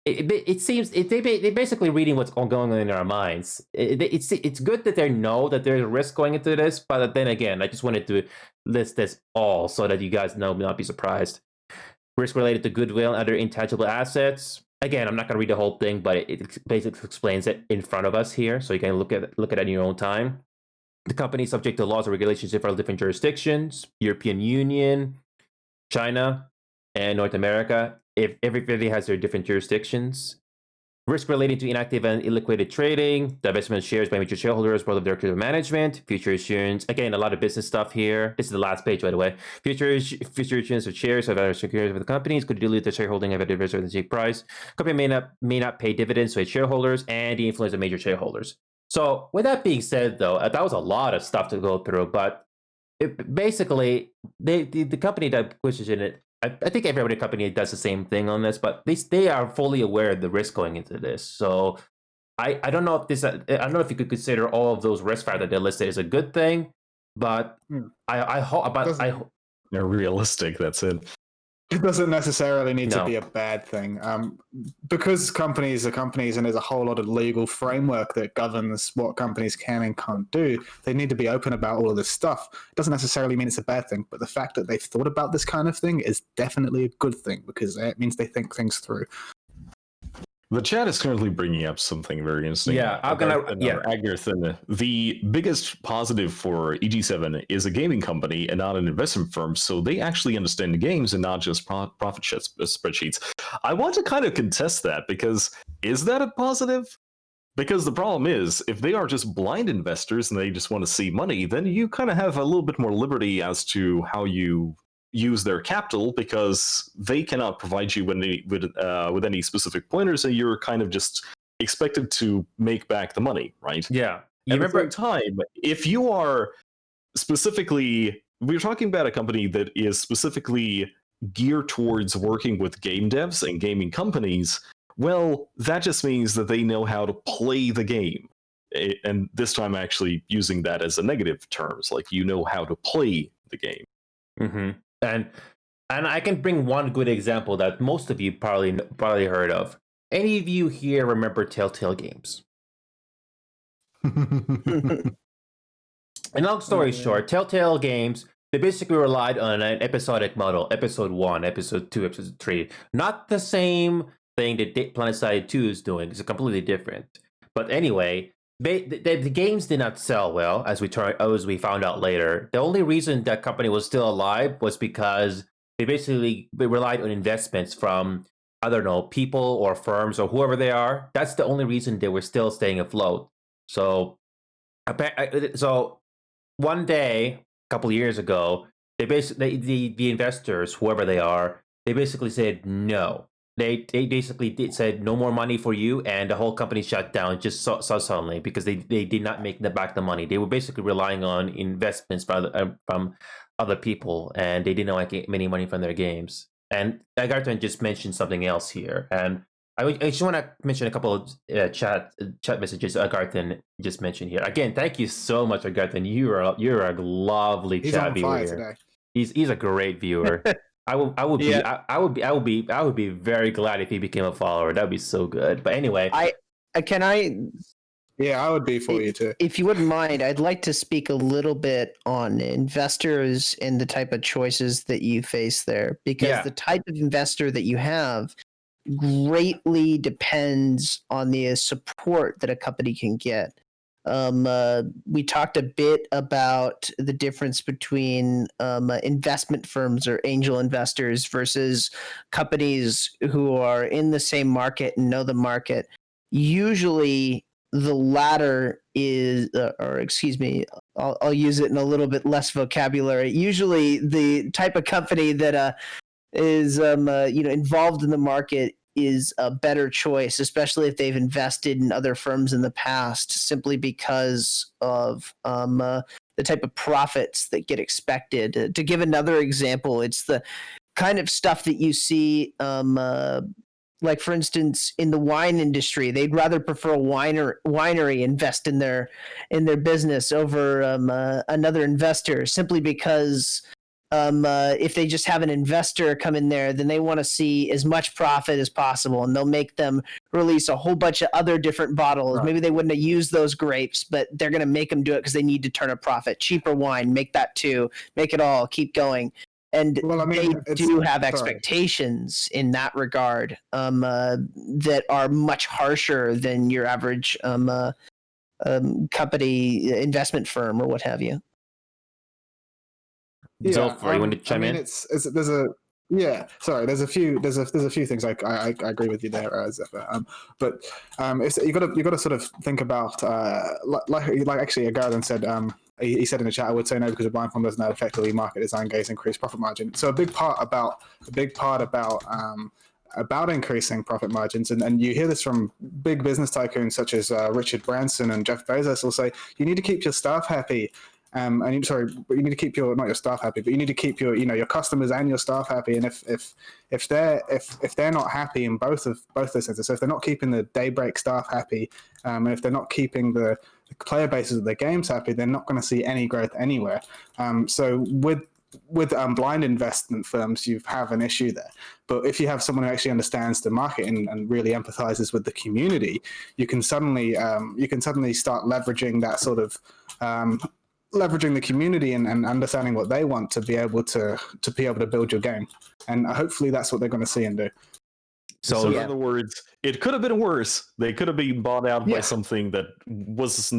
it seems they're basically reading what's going on in our minds. It's good that they know that there's a risk going into this, but then again, I just wanted to list this all so that you guys know, not be surprised. Risk related to goodwill and other intangible assets. Again, I'm not going to read the whole thing, but it basically explains it in front of us here, so you can look at it in your own time. The company is subject to laws and regulations in several different jurisdictions: European Union, China, and North America. If everybody has their different jurisdictions. Risk relating to inactive and illiquid trading, divestment of shares by major shareholders, board of directors of management, future issuance. Again, a lot of business stuff here. This is the last page, by the way. Future issuance of shares of other securities of the companies could dilute the shareholding of a diverse the stake price. Company may not pay dividends to its shareholders and the influence of major shareholders. So, with that being said, though, that was a lot of stuff to go through. But basically, the company that pushes in it. I think every other company does the same thing on this, but they are fully aware of the risk going into this. So I don't know if this. I don't know if you could consider all of those risk factors that they listed as a good thing, but I hope. But they're realistic. That's it. It doesn't necessarily need to be a bad thing, because companies are companies, and there's a whole lot of legal framework that governs what companies can and can't do. They need to be open about all of this stuff. It doesn't necessarily mean it's a bad thing, but the fact that they've thought about this kind of thing is definitely a good thing, because it means they think things through. The chat is currently bringing up something very interesting. Yeah, Agarthan, the biggest positive for EG7 is a gaming company and not an investment firm, so they actually understand the games and not just profit spreadsheets. I want to kind of contest that, because is that a positive? Because the problem is, if they are just blind investors and they just want to see money, then you kind of have a little bit more liberty as to how you use their capital, because they cannot provide you with any specific pointers, and you're kind of just expected to make back the money, right? Yeah. You at the remember? same time, if you are specifically, we're talking about a company that is specifically geared towards working with game devs and gaming companies. Well, that just means that they know how to play the game. And this time, actually using that as a negative terms, like you know how to play the game. Mm-hmm. And I can bring one good example that most of you probably heard of. Any of you here remember Telltale Games? And long story short, Telltale Games, they basically relied on an episodic model, episode 1, episode 2, episode 3. Not the same thing that Planetside 2 is doing. It's completely different. But anyway, the games did not sell well, as we found out later. The only reason that company was still alive was because they relied on investments from, I don't know, people or firms or whoever they are. That's the only reason they were still staying afloat. So one day, a couple of years ago, they basically the investors, whoever they are, they basically said no. They basically said no more money for you, and the whole company shut down just so suddenly because they did not make back the money. They were basically relying on investments from other people, and they did not make any money from their games. And Agartha just mentioned something else here, and I just want to mention a couple of chat messages Agartha just mentioned here. Again, thank you so much, Agartha. You're a lovely He's chat on viewer fire here. today. He's a great viewer. I would be very glad if he became a follower. That'd be so good. But anyway, Yeah, I would be for you too. If you wouldn't mind, I'd like to speak a little bit on investors and the type of choices that you face there, because the type of investor that you have greatly depends on the support that a company can get. We talked a bit about the difference between investment firms or angel investors versus companies who are in the same market and know the market. Usually, the latter is, I'll use it in a little bit less vocabulary. Usually, the type of company that is involved in the market is a better choice, especially if they've invested in other firms in the past, simply because of the type of profits that get expected. To give another example, it's the kind of stuff that you see, like for instance, in the wine industry, they'd rather prefer a winery invest in their business over another investor, simply because if they just have an investor come in there, then they want to see as much profit as possible, and they'll make them release a whole bunch of other different bottles. Right. Maybe they wouldn't have used those grapes, but they're going to make them do it because they need to turn a profit. Cheaper wine, make that too, make it all, keep going. And they do have expectations in that regard that are much harsher than your average company, investment firm, or what have you. Yeah, you want to chime in? There's a few things I agree with you there, Zephyr. But you got to sort of think about like actually Garden said. He said in the chat, I would say no because a blind form does not effectively market design gains increase profit margin. So a big part about increasing profit margins, and you hear this from big business tycoons such as Richard Branson and Jeff Bezos will say, you need to keep your staff happy. You need to keep not your staff happy, but you need to keep your customers and your staff happy. And if they're not happy in both those senses, so if they're not keeping the Daybreak staff happy, and if they're not keeping the player bases of their games happy, they're not going to see any growth anywhere. So with blind investment firms, you have an issue there. But if you have someone who actually understands the market and really empathizes with the community, you can suddenly start leveraging that sort of leveraging the community and understanding what they want to be able to build your game. And hopefully that's what they're going to see and do. So in other words, it could have been worse. They could have been bought out by something that was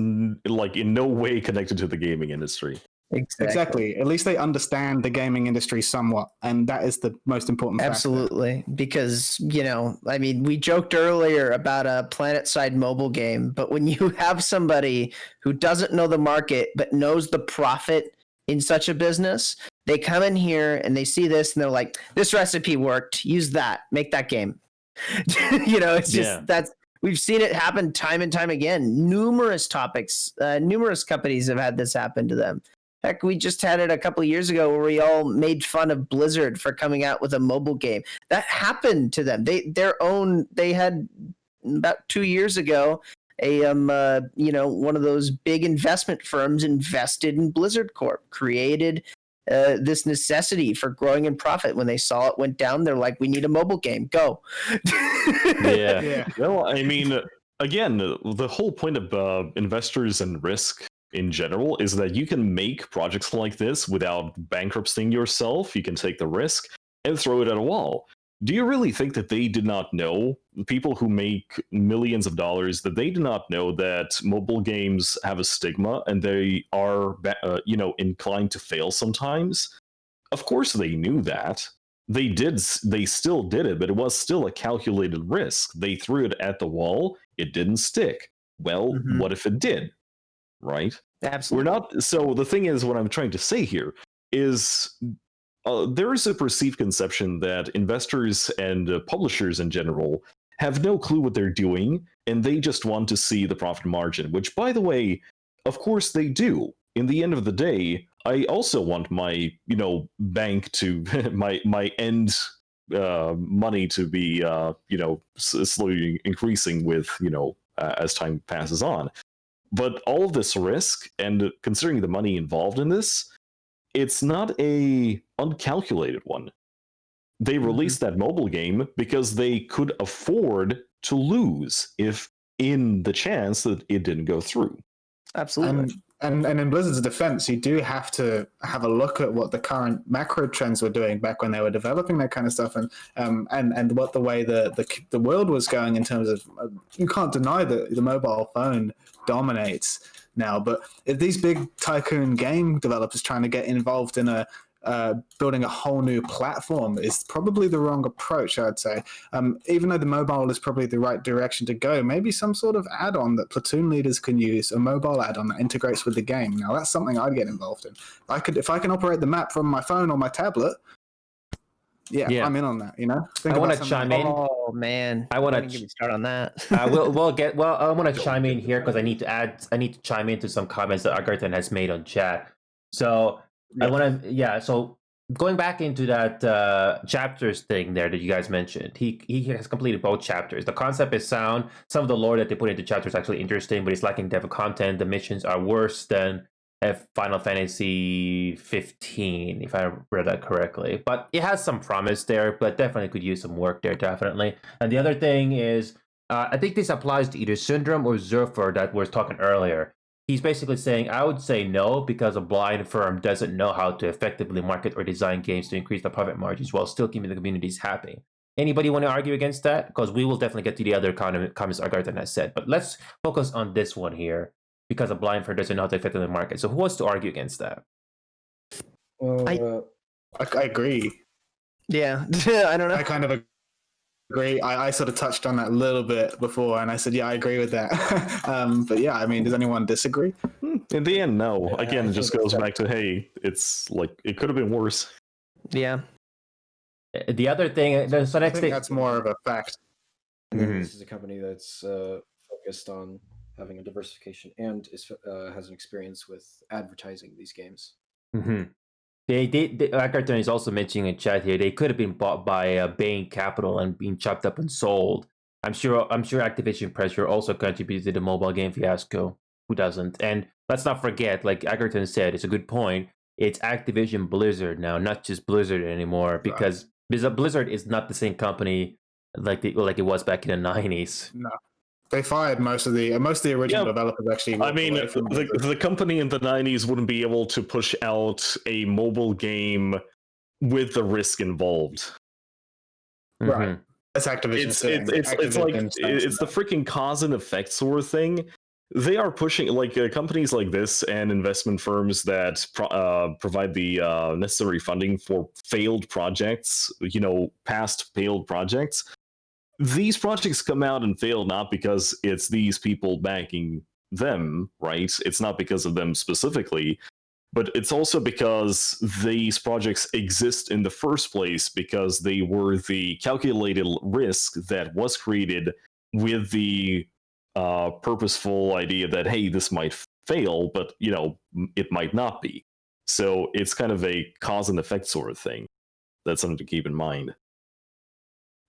like in no way connected to the gaming industry. Exactly. At least they understand the gaming industry somewhat, and that is the most important factor. Absolutely, because we joked earlier about a Planetside mobile game, but when you have somebody who doesn't know the market but knows the profit in such a business, they come in here and they see this and they're like, "This recipe worked. Use that. Make that game." It's just We've seen it happen time and time again. Numerous companies have had this happen to them. Heck, we just had it a couple of years ago where we all made fun of Blizzard for coming out with a mobile game. That happened to them. They had about 2 years ago one of those big investment firms invested in Blizzard Corp, created this necessity for growing in profit. When they saw it went down, they're like, we need a mobile game. Go. Yeah. Well, I mean, again, the whole point of investors and risk in general is that you can make projects like this without bankrupting yourself. You can take the risk and throw it at a wall. Do you really think that they did not know, the people who make millions of dollars, that they do not know that mobile games have a stigma and they are, inclined to fail sometimes? Of course they knew that. They still did it, but it was still a calculated risk. They threw it at the wall, it didn't stick. Well, what if it did? Right? Absolutely. We're not. So the thing is, what I'm trying to say here is there is a perceived conception that investors and publishers in general have no clue what they're doing, and they just want to see the profit margin, which, by the way, of course they do. In the end of the day, I also want my, bank to, my end money to be, slowly increasing with, as time passes on. But all of this risk, and considering the money involved in this, it's not a uncalculated one. They released that mobile game because they could afford to lose if in the chance that it didn't go through. Absolutely. And in Blizzard's defense, you do have to have a look at what the current macro trends were doing back when they were developing that kind of stuff, and what the way the world was going in terms of you can't deny that the mobile phone dominates now. But if these big tycoon game developers trying to get involved in building a whole new platform is probably the wrong approach, I'd say. Even though the mobile is probably the right direction to go, maybe some sort of add-on that platoon leaders can use, a mobile add-on that integrates with the game. Now, that's something I'd get involved in. If I can operate the map from my phone or my tablet, I'm in on that. I want to chime in. Oh man, I want to give you start on that. I want to chime in here because I need to chime into some comments that Agarthan has made on chat. So so going back into that chapters thing there that you guys mentioned, he has completed both chapters. The concept is sound. Some of the lore that they put into chapters is actually interesting, but it's lacking depth of content. The missions are worse than Final Fantasy 15, if I read that correctly. But it has some promise there, but definitely could use some work there, definitely. And the other thing is, I think this applies to either Syndrome or Zerfer that we were talking earlier. He's basically saying, I would say no, because a blind firm doesn't know how to effectively market or design games to increase the profit margins while still keeping the communities happy. Anybody want to argue against that? Because we will definitely get to the other comments Agarthan has said. But let's focus on this one here, because a blind firm doesn't know how to effectively market. So who wants to argue against that? I agree. Yeah, I don't know. I kind of agree. I sort of touched on that a little bit before, and I said, I agree with that. But yeah, I mean, does anyone disagree? In the end, no. Again, it just goes back to, hey, it's like, it could have been worse. Yeah. The other thing, so I next think thing, that's more of a fact. This is a company that's focused on having a diversification and has an experience with advertising these games. Agarthan is also mentioning in chat here, they could have been bought by Bain Capital and being chopped up and sold. I'm sure Activision pressure also contributed to the mobile game fiasco. Who doesn't? And let's not forget, like Agarthan said, it's a good point. It's Activision Blizzard now, not just Blizzard anymore, because Blizzard is not the same company like it was back in the 90s. No. They fired most of the original developers. Actually, I mean, the company in the 90s wouldn't be able to push out a mobile game with the risk involved. Right. That's Activision. It's the freaking cause and effect sort of thing. They are pushing, like, companies like this and investment firms that provide the necessary funding for failed projects, past failed projects. These projects come out and fail not because it's these people backing them, right? It's not because of them specifically, but it's also because these projects exist in the first place because they were the calculated risk that was created with the purposeful idea that, hey, this might fail, but it might not be. So it's kind of a cause and effect sort of thing. That's something to keep in mind.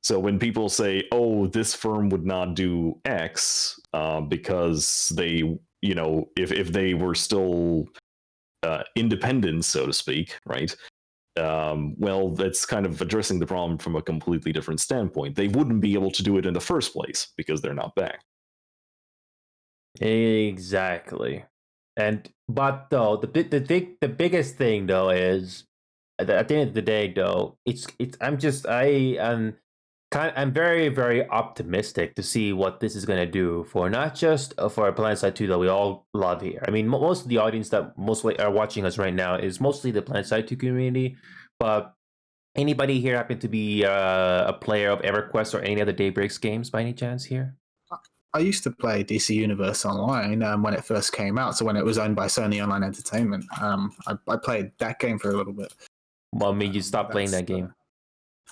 So when people say, "Oh, this firm would not do X because they, if they were still independent, so to speak," right? Well, that's kind of addressing the problem from a completely different standpoint. They wouldn't be able to do it in the first place because they're not backed. Exactly. But though the biggest thing though is at the end of the day though I'm very very optimistic to see what this is going to do for not just for Planetside 2 that we all love here. I mean, most of the audience that mostly are watching us right now is mostly the Planetside 2 community, but anybody here happen to be a player of EverQuest or any other Daybreaks games by any chance here? I used to play DC Universe Online when it first came out, so when it was owned by Sony Online Entertainment. I played that game for a little bit. What made you stop playing that game?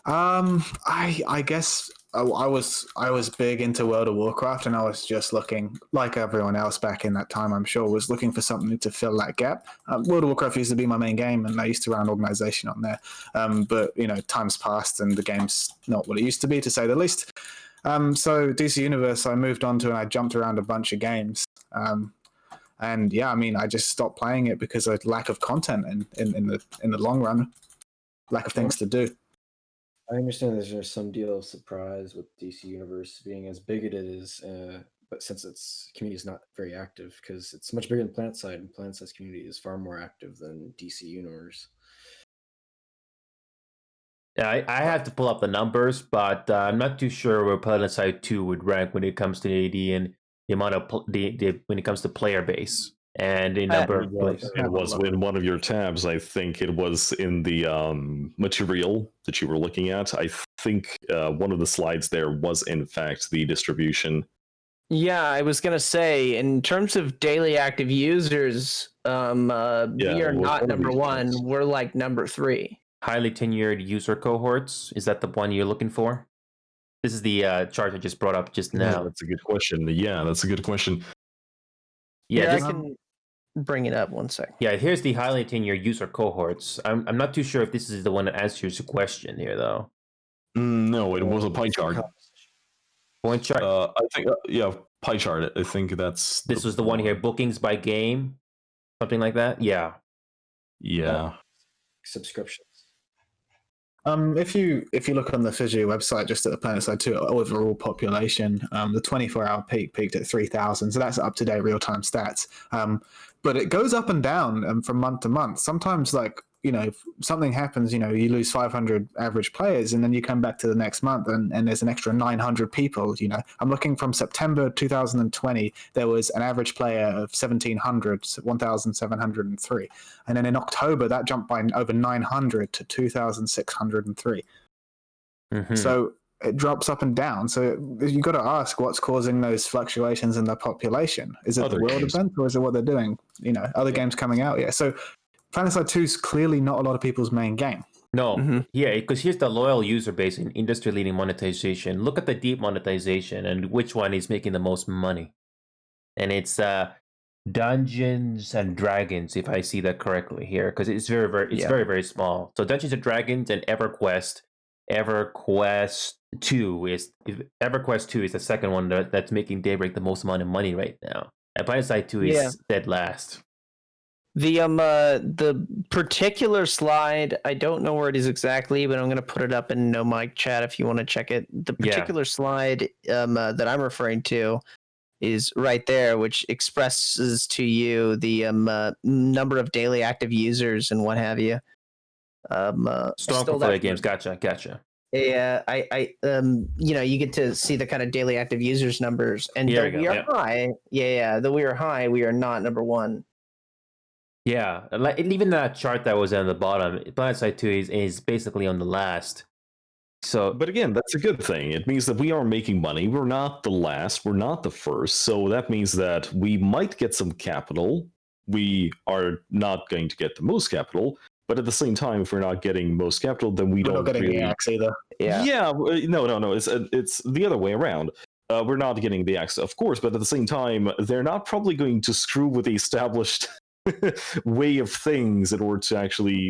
I guess I was big into World of Warcraft, and I was just looking, like everyone else back in that time, I'm sure, was looking for something to fill that gap. World of Warcraft used to be my main game, and I used to run an organization on there. But time's passed, and the game's not what it used to be, to say the least. So DC Universe, I moved on to, and I jumped around a bunch of games. And yeah, I mean, I just stopped playing it because of lack of content, and in the long run, lack of things to do. I understand there's some deal of surprise with DC Universe being as big as it is, but since its community is not very active, because it's much bigger than Planetside, and Planetside community is far more active than DC Universe. Yeah, I have to pull up the numbers, but I'm not too sure where Planetside 2 would rank when it comes to the AD and the amount of when it comes to player base and the number of players. It was in one of your tabs. I think it was in the material that you were looking at. I think one of the slides there was, in fact, the distribution. Yeah, I was gonna say, in terms of daily active users, we are not number one. We're like number 3. Highly tenured user cohorts. Is that the one you're looking for? This is the chart I just brought up just now. Yeah, that's a good question. Yeah, that's a good question. Yeah, I can bring it up 1 second. Yeah, here's the highly tenured user cohorts. I'm not too sure if this is the one that answers your question here, though. No, it was a pie chart. Point chart? I think, pie chart. I think that's... This was the one here, bookings by game? Something like that? Yeah. Yeah. Subscriptions. If you look on the Fiji website, just at the Planetside 2 overall population, the 24-hour peak peaked at 3,000, so that's up-to-date real-time stats. But it goes up and down from month to month. Sometimes, something happens, you lose 500 average players, and then you come back to the next month, and there's an extra 900 people. I'm looking from September 2020, there was an average player of 1,703. And then in October, that jumped by over 900 to 2,603. Mm-hmm. So it drops up and down. So you got to ask what's causing those fluctuations in the population. Is it the world event, or is it what they're doing? Other games coming out? Yeah. So Planetside 2 is clearly not a lot of people's main game. No. Mm-hmm. Yeah, because here's the loyal user base and industry-leading monetization. Look at the deep monetization and which one is making the most money. And it's Dungeons and Dragons, if I see that correctly here, because it's very, very small. So Dungeons and Dragons and EverQuest 2 is the second one that's making Daybreak the most amount of money right now. And Planetside 2 is dead last. The particular slide, I don't know where it is exactly, but I'm going to put it up in No Mic chat if you want to check it. The particular slide that I'm referring to is right there, which expresses to you the number of daily active users and what have you. Strong portfolio games, gotcha. Yeah, you get to see the kind of daily active users numbers, and we are high. Though we are high, we are not number 1. Yeah, like even that chart that was on the bottom, Planetside 2 is basically on the last. So, but again, that's a good thing. It means that we are making money. We're not the last. We're not the first. So that means that we might get some capital. We are not going to get the most capital. But at the same time, if we're not getting most capital, then we're don't not getting really... the axe either. Yeah. No. It's the other way around. we're not getting the access, of course, but at the same time, they're not probably going to screw with the established way of things in order to actually,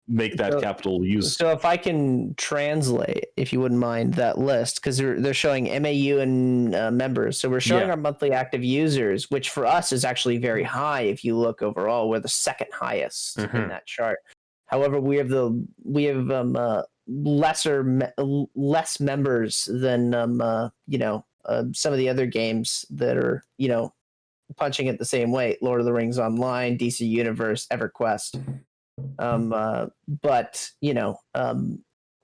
make that capital use. So if I can translate, if you wouldn't mind, that list, because they're showing MAU and members. So we're showing our monthly active users, which for us is actually very high. If you look overall, we're the second highest in that chart. However, we have less members than some of the other games that are punching at the same weight. Lord of the Rings Online, DC Universe, EverQuest. But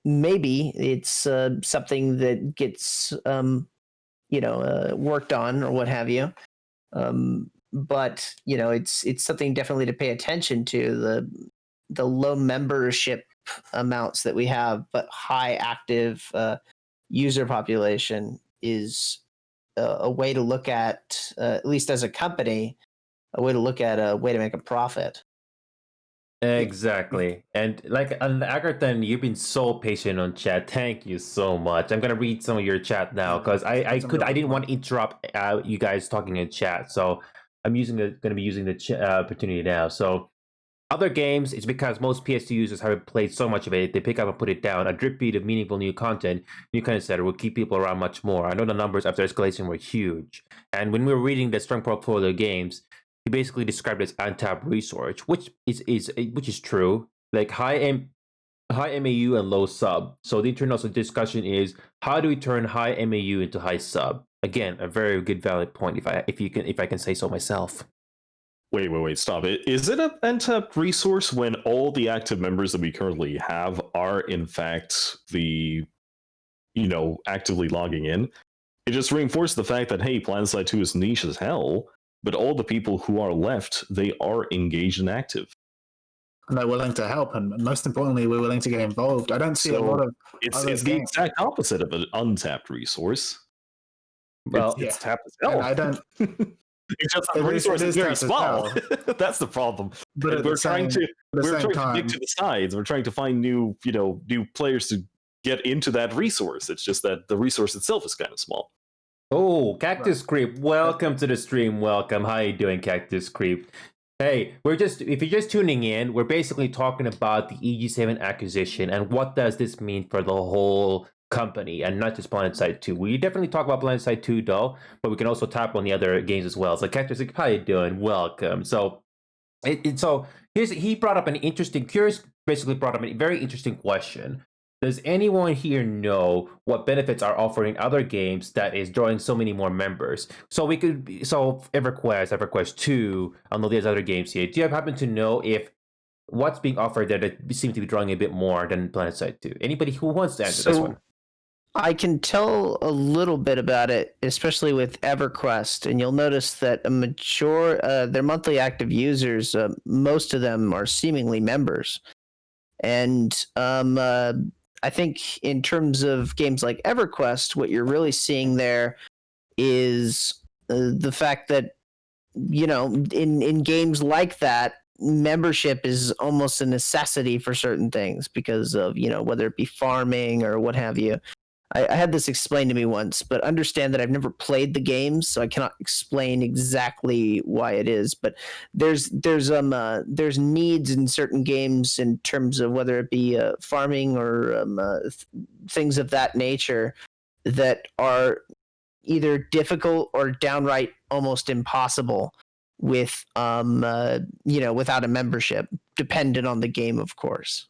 maybe it's something that gets worked on or what have you. But it's something definitely to pay attention to, the low membership amounts that we have, but high active user population is a way to look at least as a company, a way to look at a way to make a profit. Exactly. And Agarthan, you've been so patient on chat. Thank you so much. I'm gonna read some of your chat now because I didn't want to interrupt you guys talking in chat, so I'm gonna be using the opportunity now. So other games, it's because most PS2 users haven't played so much of it, they pick up and put it down. A drip feed of meaningful new content, etc., will keep people around much more. I know the numbers after escalation were huge. And when we were reading the strong portfolio games, he basically described it as untapped resource, which is true. Like high MAU and low sub. So the internal discussion is, how do we turn high MAU into high sub? Again, a very good valid point if I can say so myself. Wait, stop it. Is it an untapped resource when all the active members that we currently have are in fact the actively logging in? It just reinforces the fact that, hey, Planetside 2 is niche as hell, but all the people who are left, they are engaged and active. And they're willing to help, and most importantly, we're willing to get involved. I don't see a lot of it's the exact opposite of an untapped resource. Well, it's tapped as hell. And I don't. It's just the resource is very small. That's the problem. But we're trying to dig to the sides. We're trying to find new players to get into that resource. It's just that the resource itself is kind of small. Oh, Cactus Creep, welcome to the stream. Welcome. How you doing, Cactus Creep? Hey, if you're just tuning in, we're basically talking about the EG7 acquisition and what does this mean for the whole company and not just Planetside 2. We definitely talk about Planetside 2 though, but we can also tap on the other games as well. So Cactus, how you doing? Welcome. So he brought up basically brought up a very interesting question. Does anyone here know what benefits are offered in other games that is drawing so many more members? So EverQuest 2, and all these other games here. Do you happen to know if what's being offered that it seems to be drawing a bit more than Planetside 2? Anybody who wants to answer this one? I can tell a little bit about it, especially with EverQuest, and you'll notice that their monthly active users, most of them are seemingly members. And I think in terms of games like EverQuest, what you're really seeing there is the fact that, in games like that, membership is almost a necessity for certain things because of, whether it be farming or what have you. I had this explained to me once, but understand that I've never played the games, so I cannot explain exactly why it is. But there's needs in certain games in terms of whether it be farming or things of that nature that are either difficult or downright almost impossible with without a membership, dependent on the game, of course.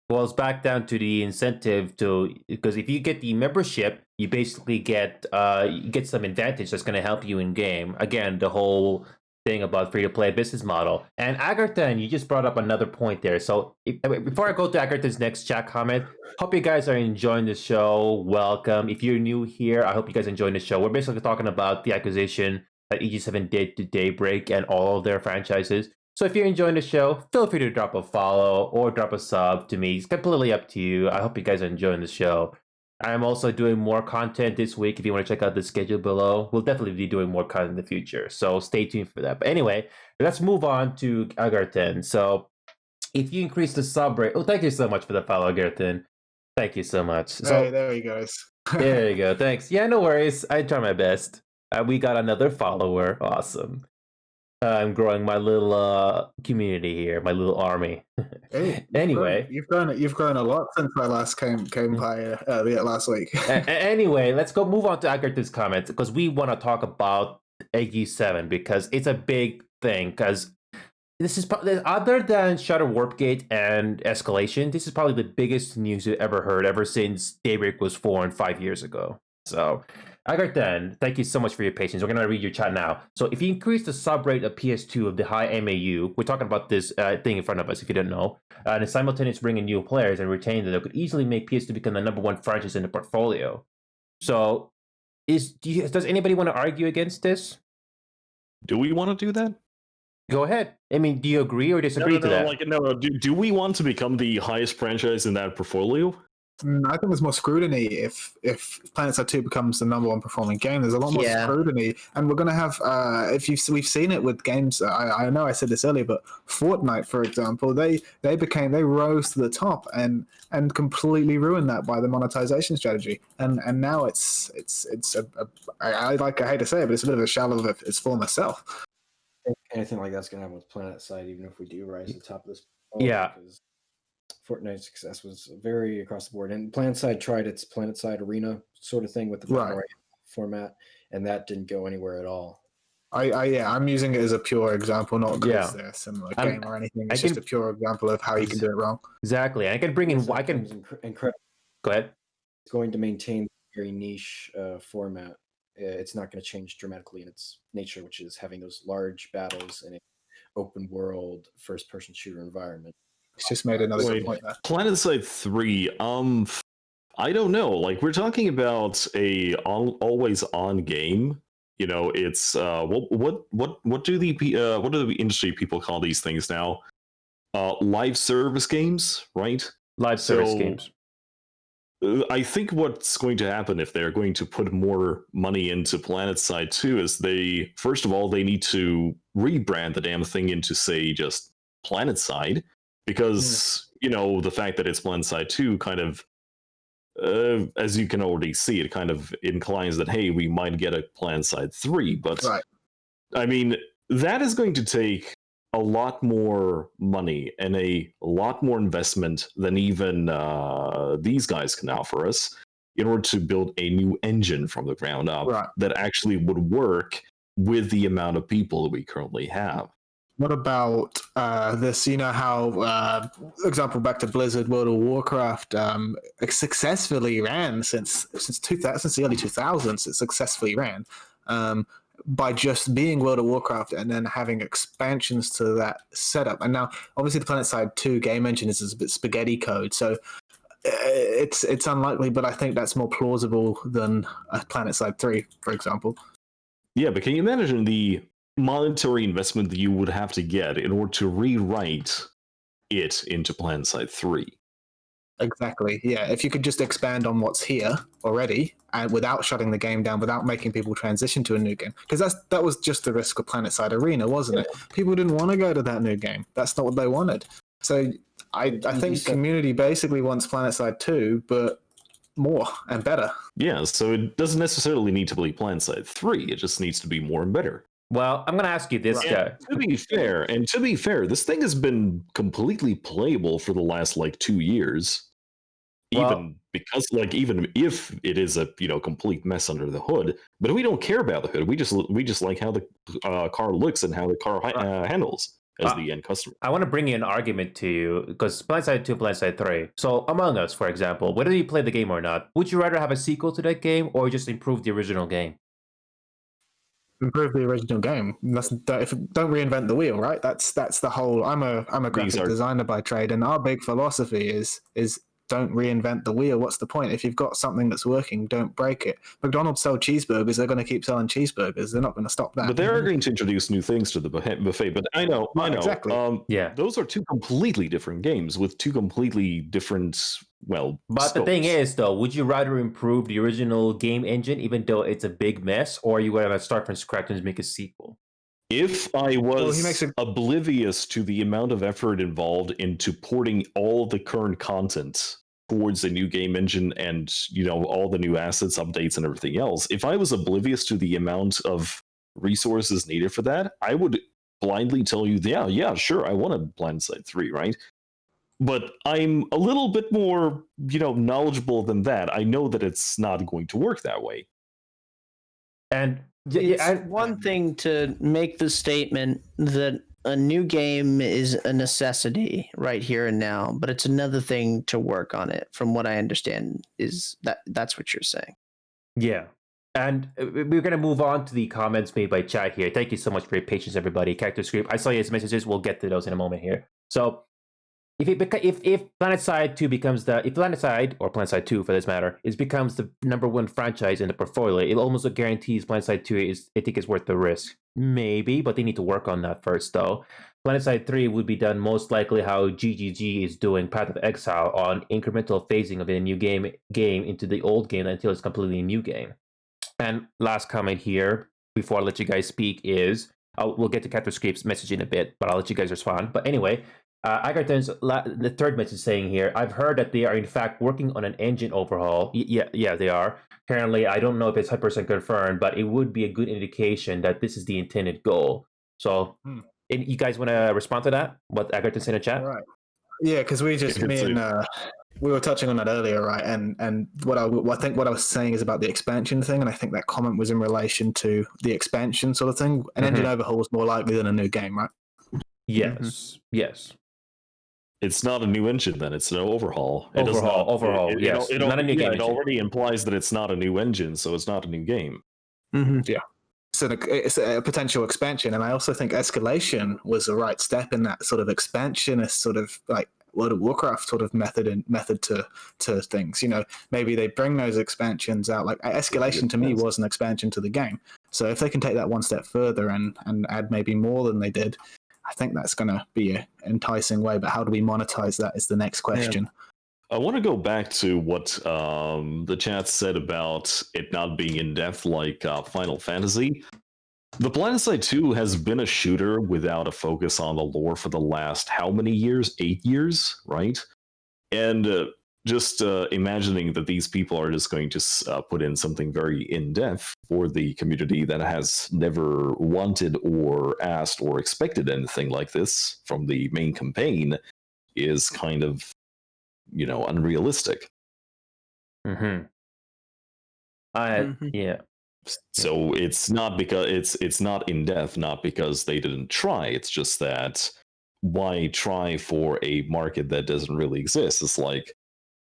Well, it's back down to the incentive because if you get the membership, you basically get some advantage that's going to help you in game. Again, the whole thing about free-to-play business model. And Agarthan, you just brought up another point there. So before I go to Agarthan's next chat comment, hope you guys are enjoying the show. Welcome. If you're new here, I hope you guys are enjoying the show. We're basically talking about the acquisition that EG7 did to Daybreak and all of their franchises. So if you're enjoying the show, feel free to drop a follow or drop a sub to me. It's completely up to you. I hope you guys are enjoying the show. I'm also doing more content this week. If you want to check out the schedule below, we'll definitely be doing more content in the future. So stay tuned for that. But anyway, let's move on to Agarthan. So if you increase the sub rate... Oh, thank you so much for the follow, Agarthan. Thank you so much. So, there he goes. There you go. Thanks. Yeah, no worries. I try my best. We got another follower. Awesome. I'm growing my little community here, my little army. Hey, Anyway, you've grown a lot since I last came by last week. anyway, let's go move on to Agartha's comments because we want to talk about EG7 because it's a big thing. Because this is other than Shutter Warpgate and Escalation, this is probably the biggest news you've ever heard ever since Daybreak was formed 5 years ago. So, Agarthan, thank you so much for your patience. We're going to read your chat now. So, if you increase the sub rate of PS2 of the high MAU, we're talking about this thing in front of us, if you didn't know, and simultaneously bring in new players and retain them, that could easily make PS2 become the number one franchise in the portfolio. So, does anybody want to argue against this? Do we want to do that? Go ahead. I mean, do you agree or disagree to that? Do we want to become the highest franchise in that portfolio? I think there's more scrutiny if Planetside 2 becomes the number one performing game. There's a lot more scrutiny, and we're going to have we've seen it with games. I know I said this earlier, but Fortnite, for example, they rose to the top and completely ruined that by the monetization strategy. And now I hate to say it, but it's a bit of a shell of its former self. Anything like that's going to happen with Planetside, even if we do rise to the top of this. Yeah. Because Fortnite's success was very across the board, and Planetside tried its Planetside Arena sort of thing with the format, and that didn't go anywhere at all. I'm using it as a pure example, not because they're a similar game or anything. It's just a pure example of how you can do it wrong. Exactly. I can bring in. I can. Incredible. Go ahead. It's going to maintain very niche format. It's not going to change dramatically in its nature, which is having those large battles in an open world first-person shooter environment. It's just made another good point there. Planetside 3, I don't know. Like, we're talking about a always on game. You know, it's what do the industry people call these things now? Live service games, right? Live service games. I think what's going to happen if they're going to put more money into Planetside 2 is first of all, they need to rebrand the damn thing into, say, just Planetside. Because, the fact that it's Planetside 2 kind of, as you can already see, it kind of inclines that, hey, we might get a Planetside 3. But, I mean, that is going to take a lot more money and a lot more investment than even these guys can offer us in order to build a new engine from the ground up that actually would work with the amount of people that we currently have. What about this? You know how, example back to Blizzard, World of Warcraft successfully ran since the early 2000s. It successfully ran by just being World of Warcraft and then having expansions to that setup. And now, obviously, the Planetside 2 game engine is a bit spaghetti code, so it's unlikely. But I think that's more plausible than a Planetside 3, for example. Yeah, but can you imagine the monetary investment that you would have to get in order to rewrite it into Planetside 3? Exactly. Yeah. If you could just expand on what's here already and without shutting the game down, without making people transition to a new game, because that was just the risk of Planetside Arena, wasn't it? People didn't want to go to that new game. That's not what they wanted. So I think community basically wants Planetside 2, but more and better. Yeah. So it doesn't necessarily need to be Planetside 3. It just needs to be more and better. Well, I'm going to ask you this guy. To be fair, this thing has been completely playable for the last 2 years. Even if it is a complete mess under the hood, but we don't care about the hood. We just like how the car looks and how the car handles as the end customer. I want to bring you an argument to you because Planetside 2, Planetside 3. So Among Us, for example, whether you play the game or not, would you rather have a sequel to that game or just improve the original game? Improve the original game. Don't reinvent the wheel, right? That's the whole. I'm a graphic designer by trade, and our big philosophy is don't reinvent the wheel. What's the point? If you've got something that's working, don't break it. McDonald's sell cheeseburgers. They're going to keep selling cheeseburgers. They're not going to stop that. But they're going to introduce new things to the buffet. But I know. Exactly. Those are two completely different games with two completely different, but scopes. The thing is, though, would you rather improve the original game engine, even though it's a big mess, or are you going to start from scratch and make a sequel? If I was oblivious to the amount of effort involved into porting all the current content towards a new game engine and all the new assets, updates, and everything else, if I was oblivious to the amount of resources needed for that, I would blindly tell you, yeah, sure, I want a Planetside 3, right? But I'm a little bit more, knowledgeable than that. I know that it's not going to work that way. And It's one thing to make the statement that a new game is a necessity right here and now, but it's another thing to work on it. From what I understand, is that's what you're saying. Yeah. And we're going to move on to the comments made by chat here. Thank you so much for your patience, everybody. Cactus Group, I saw his messages. We'll get to those in a moment here. So if Planetside 2 becomes if Planetside, or Planetside 2 for this matter, becomes the number one franchise in the portfolio, it almost guarantees Planetside 2 I think is worth the risk. Maybe, but they need to work on that first, though. Planetside 3 would be done most likely how GGG is doing Path of Exile, on incremental phasing of a new game into the old game until it's completely a new game. And last comment here, before I let you guys speak, is we'll get to Cactus Script's message in a bit, but I'll let you guys respond. But anyway, Agarton's the third message saying here, I've heard that they are in fact working on an engine overhaul. Yeah, they are. Apparently, I don't know if it's 100% confirmed, but it would be a good indication that this is the intended goal. So, you guys want to respond to that? What Agarton said in chat? Right. Yeah, because we were touching on that earlier, right? And what I think what I was saying is about the expansion thing, and I think that comment was in relation to the expansion sort of thing. An engine overhaul is more likely than a new game, right? Yes. Yes. It's not a new engine, then. It's an overhaul. Overhaul. Yes. Not a new game. It already implies that it's not a new engine, so it's not a new game. Yeah. So it's a potential expansion, and I also think escalation was the right step in that sort of expansionist sort of like World of Warcraft sort of method to things. Maybe they bring those expansions out. Like escalation to me was an expansion to the game. So if they can take that one step further and add maybe more than they did, I think that's going to be an enticing way. But how do we monetize that is the next question. I want to go back to what the chat said about it not being in depth like Final Fantasy. The Planetside 2 has been a shooter without a focus on the lore for the last how many years? 8 years, right? And just imagining that these people are just going to put in something very in-depth for the community that has never wanted or asked or expected anything like this from the main campaign is kind of, unrealistic. Yeah. So it's not because it's not in depth, not because they didn't try. It's just that why try for a market that doesn't really exist? It's like,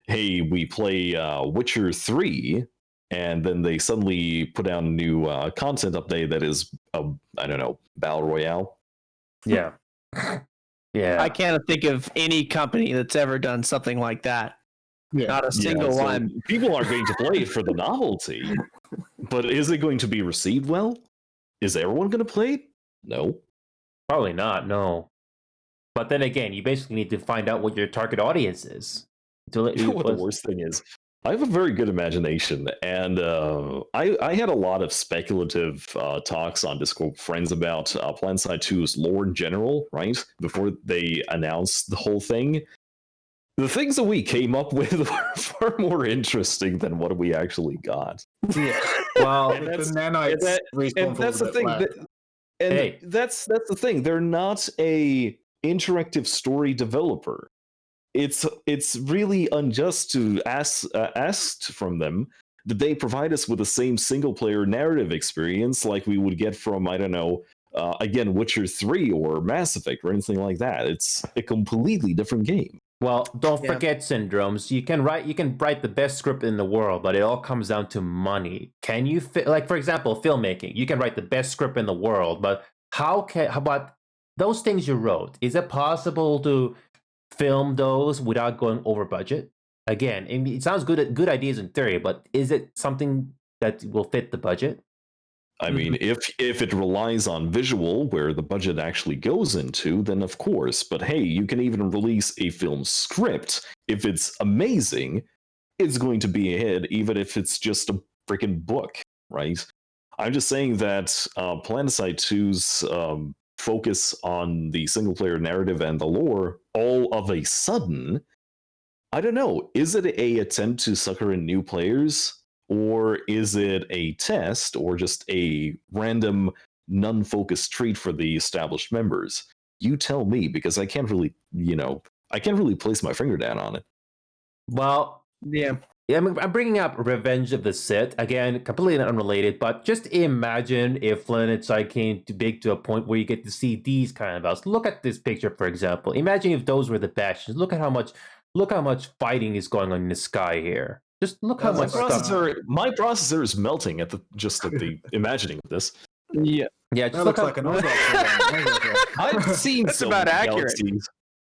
hey, we play Witcher 3, and then they suddenly put out a new content update that is I don't know, Battle Royale. Yeah. Yeah. I can't think of any company that's ever done something like that. Yeah. Not a single one. People are going to play it for the novelty, but is it going to be received well? Is everyone going to play it? No. Probably not, no. But then again, you basically need to find out what your target audience is. You know what the worst thing is? I have a very good imagination, and I had a lot of speculative talks on Discord with friends about Planetside 2's lore in general, right? Before they announced the whole thing. The things that we came up with were far more interesting than what we actually got. Yeah. Well, that's the thing. That's the thing. They're not a interactive story developer. It's really unjust to ask from them that they provide us with the same single player narrative experience like we would get from, I don't know, again, Witcher 3 or Mass Effect or anything like that. It's a completely different game. Well, don't forget Syndromes. You can write the best script in the world, but it all comes down to money. Can you like, for example, filmmaking? You can write the best script in the world, but how about those things you wrote? Is it possible to film those without going over budget? Again, it sounds good ideas in theory, but is it something that will fit the budget? I mean, if it relies on visual, where the budget actually goes into, then of course. But hey, you can even release a film script. If it's amazing, it's going to be a hit, even if it's just a freaking book, right? I'm just saying that Planetside 2's focus on the single-player narrative and the lore, all of a sudden, I don't know. Is it a attempt to sucker in new players, or is it a test, or just a random non-focused treat for the established members? You tell me, because I can't really, I can't really place my finger down on it. Well, Yeah. I'm bringing up Revenge of the Sith again, completely unrelated. But just imagine if Planetside came too big to a point where you get to see these kind of battles. Look at this picture, for example. Imagine if those were the bastions. Look how much fighting is going on in the sky here. Just look how much stuff. My processor is melting at the imagining of this. Yeah. Yeah, That looks like an Oswald. I've seen That's so about many accurate. galaxies.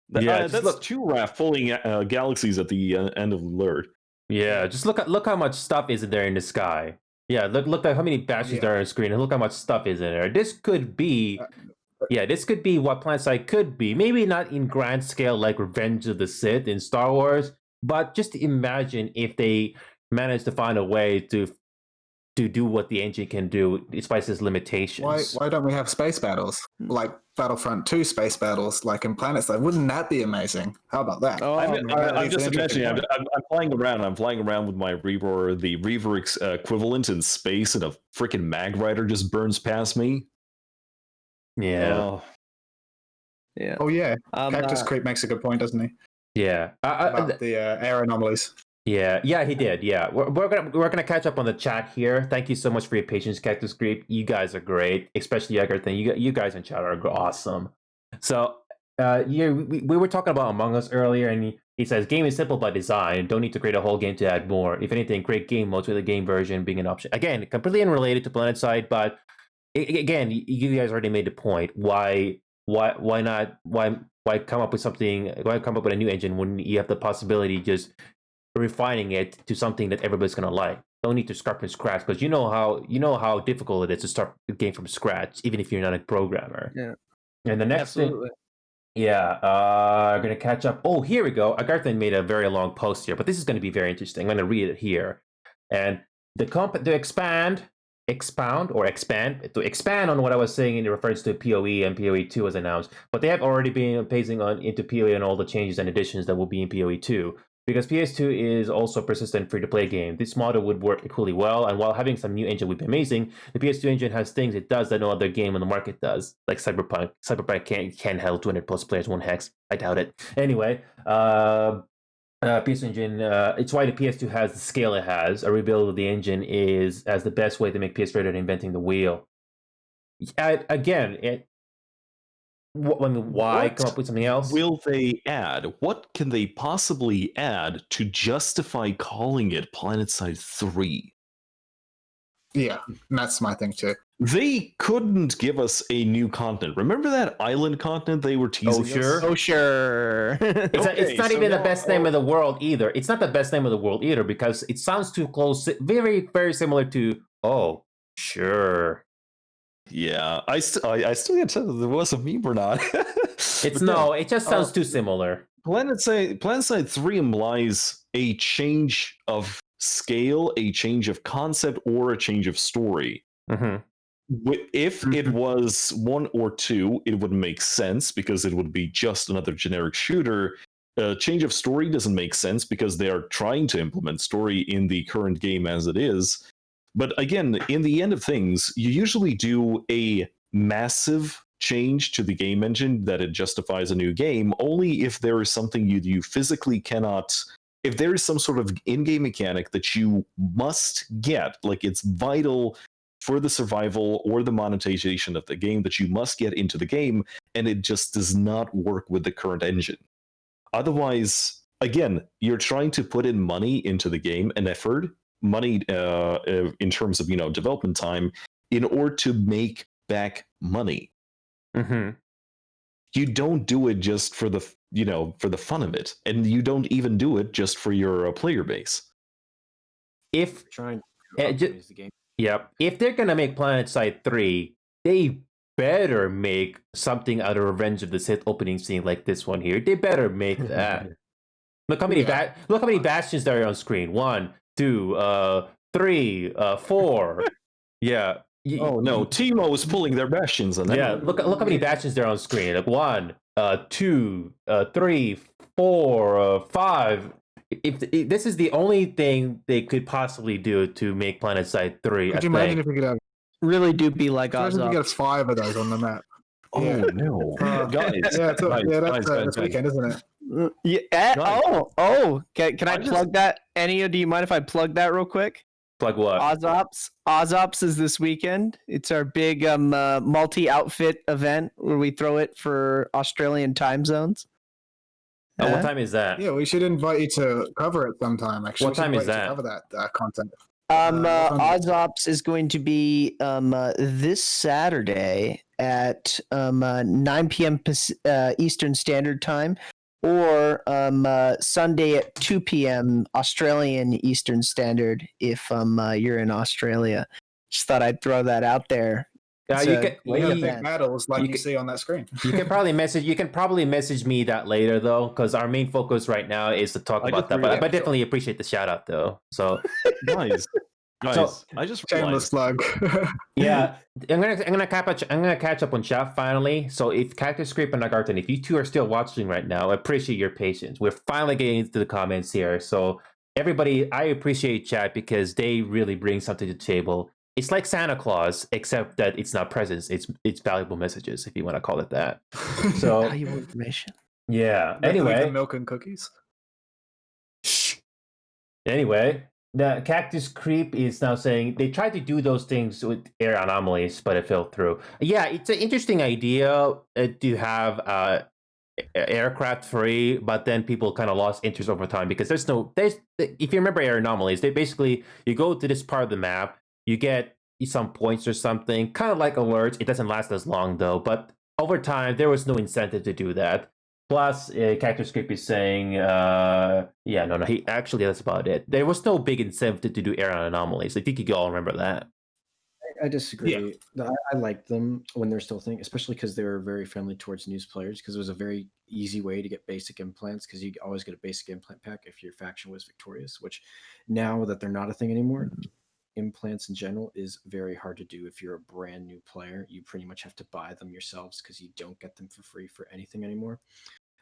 Yeah, That's look. 2 RAF pulling galaxies at the end of the lure. Yeah, just look how much stuff is in there in the sky. Yeah, look at how many bastions there are on the screen, and look how much stuff is in there. This could be, this could be what Planetside could be. Maybe not in grand scale like Revenge of the Sith in Star Wars, but just imagine if they managed to find a way to do what the engine can do despite its limitations. Why don't we have space battles like Battlefront 2 space battles like in Planetside? Wouldn't that be amazing? How about that? Oh, I'm It's just an interesting imagining. point. I'm flying around. I'm flying around with my Reaver, the Reaver equivalent in space, and a freaking Mag Rider just burns past me. Yeah, Oh, yeah. Oh yeah, Um, Cactus Creep makes a good point, doesn't he? yeah. About the air anomalies. Yeah, he did. Yeah, we're gonna catch up on the chat here. Thank you so much for your patience, Cactus Creep. You guys are great, especially Egerton. You guys in chat are awesome. So, we were talking about Among Us earlier, and he says game is simple by design. Don't need to create a whole game to add more. If anything, create game modes with the game version being an option. Again, completely unrelated to Planetside, but again, you guys already made the point. Why not? Why come up with something? Why come up with a new engine when you have the possibility just refining it to something that everybody's gonna like? Don't need to start from scratch, because you know how difficult it is to start the game from scratch, even if you're not a programmer. Yeah. And the next Absolutely. thing, I'm gonna catch up. Oh, here we go. Agartha made a very long post here, but this is gonna be very interesting. I'm gonna read it here. And to expand on what I was saying in reference to PoE, and PoE 2 was announced, but they have already been phasing on into PoE and all the changes and additions that will be in PoE 2. Because PS2 is also a persistent free-to-play game, this model would work equally well, and while having some new engine would be amazing, the PS2 engine has things it does that no other game on the market does, like Cyberpunk. Cyberpunk can't handle 200 plus players, one hex. I doubt it. Anyway, PS engine, it's why the PS2 has the scale it has. A rebuild of the engine is as the best way to make PS better than inventing the wheel. Again, why What come up with something else? will they add? What can they possibly add to justify calling it Planetside 3? Yeah, that's my thing too. They couldn't give us a new continent. Remember that island continent they were teasing us? Oh, sure. It's not so even the now- best name of the world either. It's not the best name of the world either, because it sounds too close, very, very similar to, oh, sure. Yeah, I still can't tell if there was a meme or not. It just sounds too similar. Planetside 3 implies a change of scale, a change of concept, or a change of story. Mm-hmm. If it was 1 or 2, it would make sense because it would be just another generic shooter. Change of story doesn't make sense because they are trying to implement story in the current game as it is. But again, in the end of things, you usually do a massive change to the game engine that it justifies a new game only if there is something you physically cannot. If there is some sort of in-game mechanic that you must get, like it's vital for the survival or the monetization of the game, that you must get into the game, and it just does not work with the current engine. Otherwise, again, you're trying to put in money into the game, and effort, money in terms of development time, in order to make back money. Mm-hmm. You don't do it just for the fun of it, and you don't even do it just for your player base. If Trying to optimize the game. if they're gonna make Planetside 3, they better make something out of Revenge of the Sith opening scene like this one here. They better make that. Look how many bastions there are on screen. 1, 2, 3, 4. Yeah. Oh no, Timo is pulling their bastions on that. Yeah, look how many bastions there are on screen. Like 1, 2, 3, 4, 5. if this is the only thing they could possibly do to make Planetside 3 Could a you imagine thing. if we could have? Really do be like Imagine if we Oz get 5 of those on the map. Oh Yeah. no, Guys, yeah, that's this guys. weekend, isn't it? Yeah. Guys. Can I plug that? Ennio, do you mind if I plug that real quick? Plug what? Ozops is this weekend. It's our big multi-outfit event where we throw it for Australian time zones. What time is that? Yeah, we should invite you to cover it sometime. Actually, What time is that? Cover that content. Ozops is going to be this Saturday at 9 p.m. Eastern Standard Time, or Sunday at 2 p.m. Australian Eastern Standard if you're in Australia. Just thought I'd throw that out there. Big battles like you see on that screen. You can probably message me that later though, because our main focus right now is to talk about that. But I definitely appreciate the shout out though. So guys, I just shameless plug. Yeah, I'm gonna catch up on chat finally. So if Cactus Creep and Nagarton, if you two are still watching right now, I appreciate your patience. We're finally getting into the comments here. So everybody, I appreciate chat because they really bring something to the table. It's like Santa Claus, except that it's not presents. It's valuable messages, if you want to call it that. So valuable information. Yeah. Anyway, milk and cookies. Shh. Anyway, the Cactus Creep is now saying they tried to do those things with air anomalies, but it fell through. Yeah, it's an interesting idea to have aircraft free, but then people kind of lost interest over time because there's if you remember air anomalies, they basically you go to this part of the map. You get some points or something, kind of like alerts. It doesn't last as long though, but over time there was no incentive to do that. Plus, Cactus Creep is saying, that's about it. There was no big incentive to do air anomalies. I think you all remember that. I disagree. Yeah. I like them when they're still thinking, especially because they were very friendly towards news players, because it was a very easy way to get basic implants, because you always get a basic implant pack if your faction was victorious, which now that they're not a thing anymore, implants in general is very hard to do. If you're a brand new player, you pretty much have to buy them yourselves because you don't get them for free for anything anymore.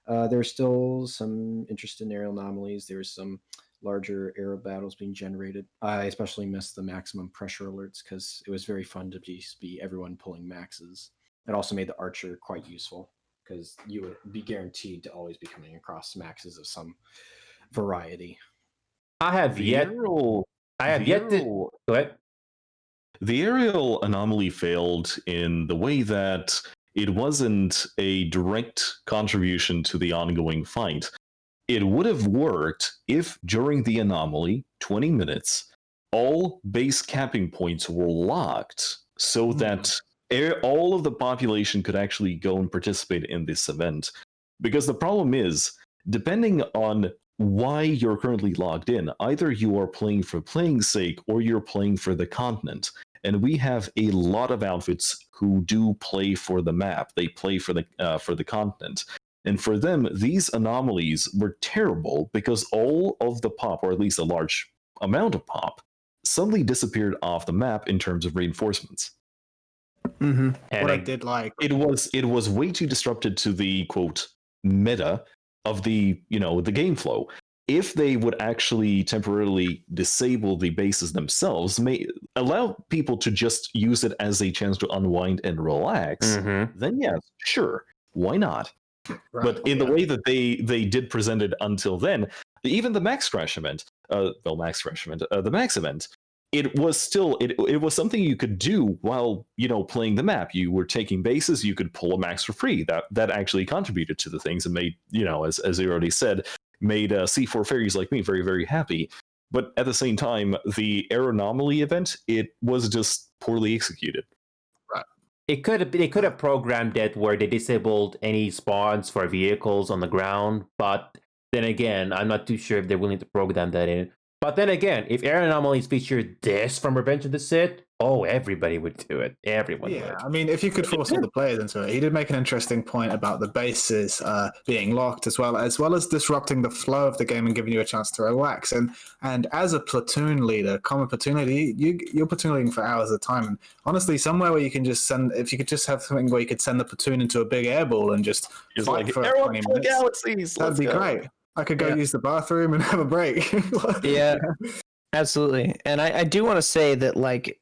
There's still some interest in aerial anomalies. There's some larger aero battles being generated. I especially missed the maximum pressure alerts because it was very fun to be everyone pulling maxes. It also made the archer quite useful because you would be guaranteed to always be coming across maxes of some variety. I have yet to go ahead. The aerial anomaly failed in the way that it wasn't a direct contribution to the ongoing fight. It would have worked if during the anomaly, 20 minutes, all base capping points were locked so that all of the population could actually go and participate in this event. Because the problem is, depending on why you're currently logged in, either you are playing for playing's sake or you're playing for the continent. And we have a lot of outfits who do play for the map. They play for the continent. And for them, these anomalies were terrible because all of the pop, or at least a large amount of pop, suddenly disappeared off the map in terms of reinforcements. Mm-hmm. What I did like it was way too disrupted to the quote meta of the game flow. If they would actually temporarily disable the bases themselves, may allow people to just use it as a chance to unwind and relax, then yes, sure, why not? Right. But in the way that they did present it until then, even the Max Crash event, the Max event, it was still it was something you could do while playing the map. You were taking bases, you could pull a max for free. That actually contributed to the things and made as you already said, made C4 fairies like me very, very happy. But at the same time, the air anomaly event, it was just poorly executed. Right. They could have programmed it where they disabled any spawns for vehicles on the ground, but then again, I'm not too sure if they're willing to program that in. But then again, if air anomalies featured this from Revenge of the Sith, everybody would do it. Everyone would. I mean, if you could force all the players into it. He did make an interesting point about the bases being locked as well as disrupting the flow of the game and giving you a chance to relax. And as a platoon leader, common platoon leader, you're platoon leading for hours at a time. And honestly, somewhere where you can just if you could just have something where you could send the platoon into a big airball and just fight for 20 minutes, galaxies. That'd be great. I could go Yeah. use the bathroom and have a break. Yeah. Absolutely, and I do want to say that like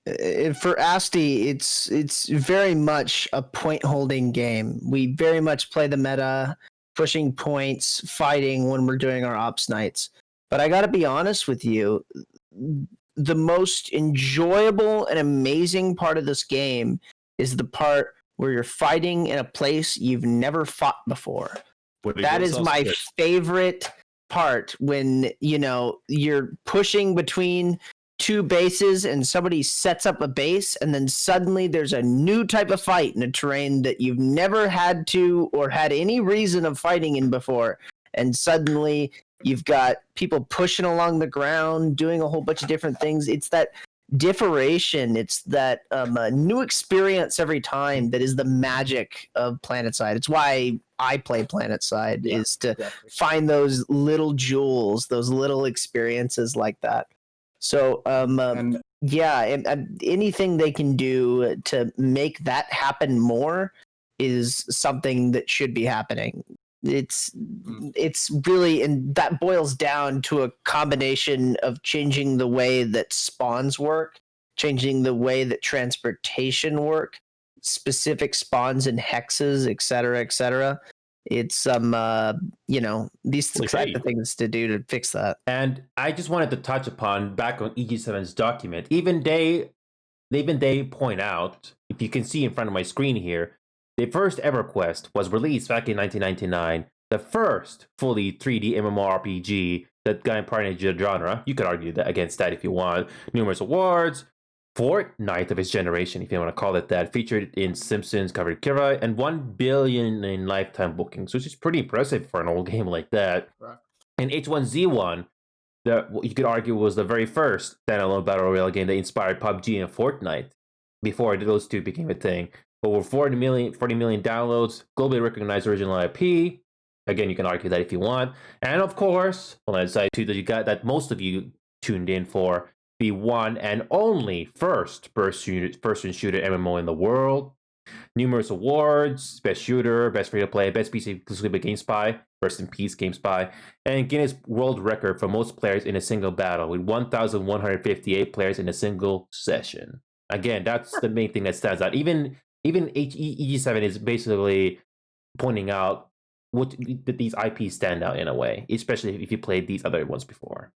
for Asti, it's very much a point holding game. We very much play the meta, pushing points, fighting when we're doing our ops nights. But I got to be honest with you, the most enjoyable and amazing part of this game is the part where you're fighting in a place you've never fought before. That is my favorite part, when you're pushing between two bases and somebody sets up a base, and then suddenly there's a new type of fight in a terrain that you've never had to or had any reason of fighting in before, and suddenly you've got people pushing along the ground doing a whole bunch of different things. It's that differentiation, it's that new experience every time that is the magic of Planetside. It's why I play Planetside, is to find those little jewels, those little experiences like that. So anything they can do to make that happen more is something that should be happening. It's really, and that boils down to a combination of changing the way that spawns work, changing the way that transportation work, specific spawns and hexes, etc., etc. It's these type of things to do to fix that. And I just wanted to touch upon back on EG7's document. Even they point out, if you can see in front of my screen here, the first EverQuest was released back in 1999, the first fully 3D MMORPG that got imparted into the genre. You could argue that against that if you want. Numerous awards, Fortnite of its generation, if you want to call it that, featured in Simpsons, covered Kira, and 1 billion in lifetime bookings, which is pretty impressive for an old game like that. Right. And H1Z1, that you could argue was the very first standalone battle royale game that inspired PUBG and Fortnite before those two became a thing. Over 40 million downloads, globally recognized original IP. Again, you can argue that if you want. And of course, Planetside 2 that you got, that most of you tuned in for, the one and only first-person shooter MMO in the world. Numerous awards, best shooter, best free-to-play, best PC exclusive GameSpy, rest in peace GameSpy, and Guinness World Record for most players in a single battle, with 1,158 players in a single session. Again, that's the main thing that stands out. Even EG7 is basically pointing out that these IPs stand out in a way, especially if you played these other ones before.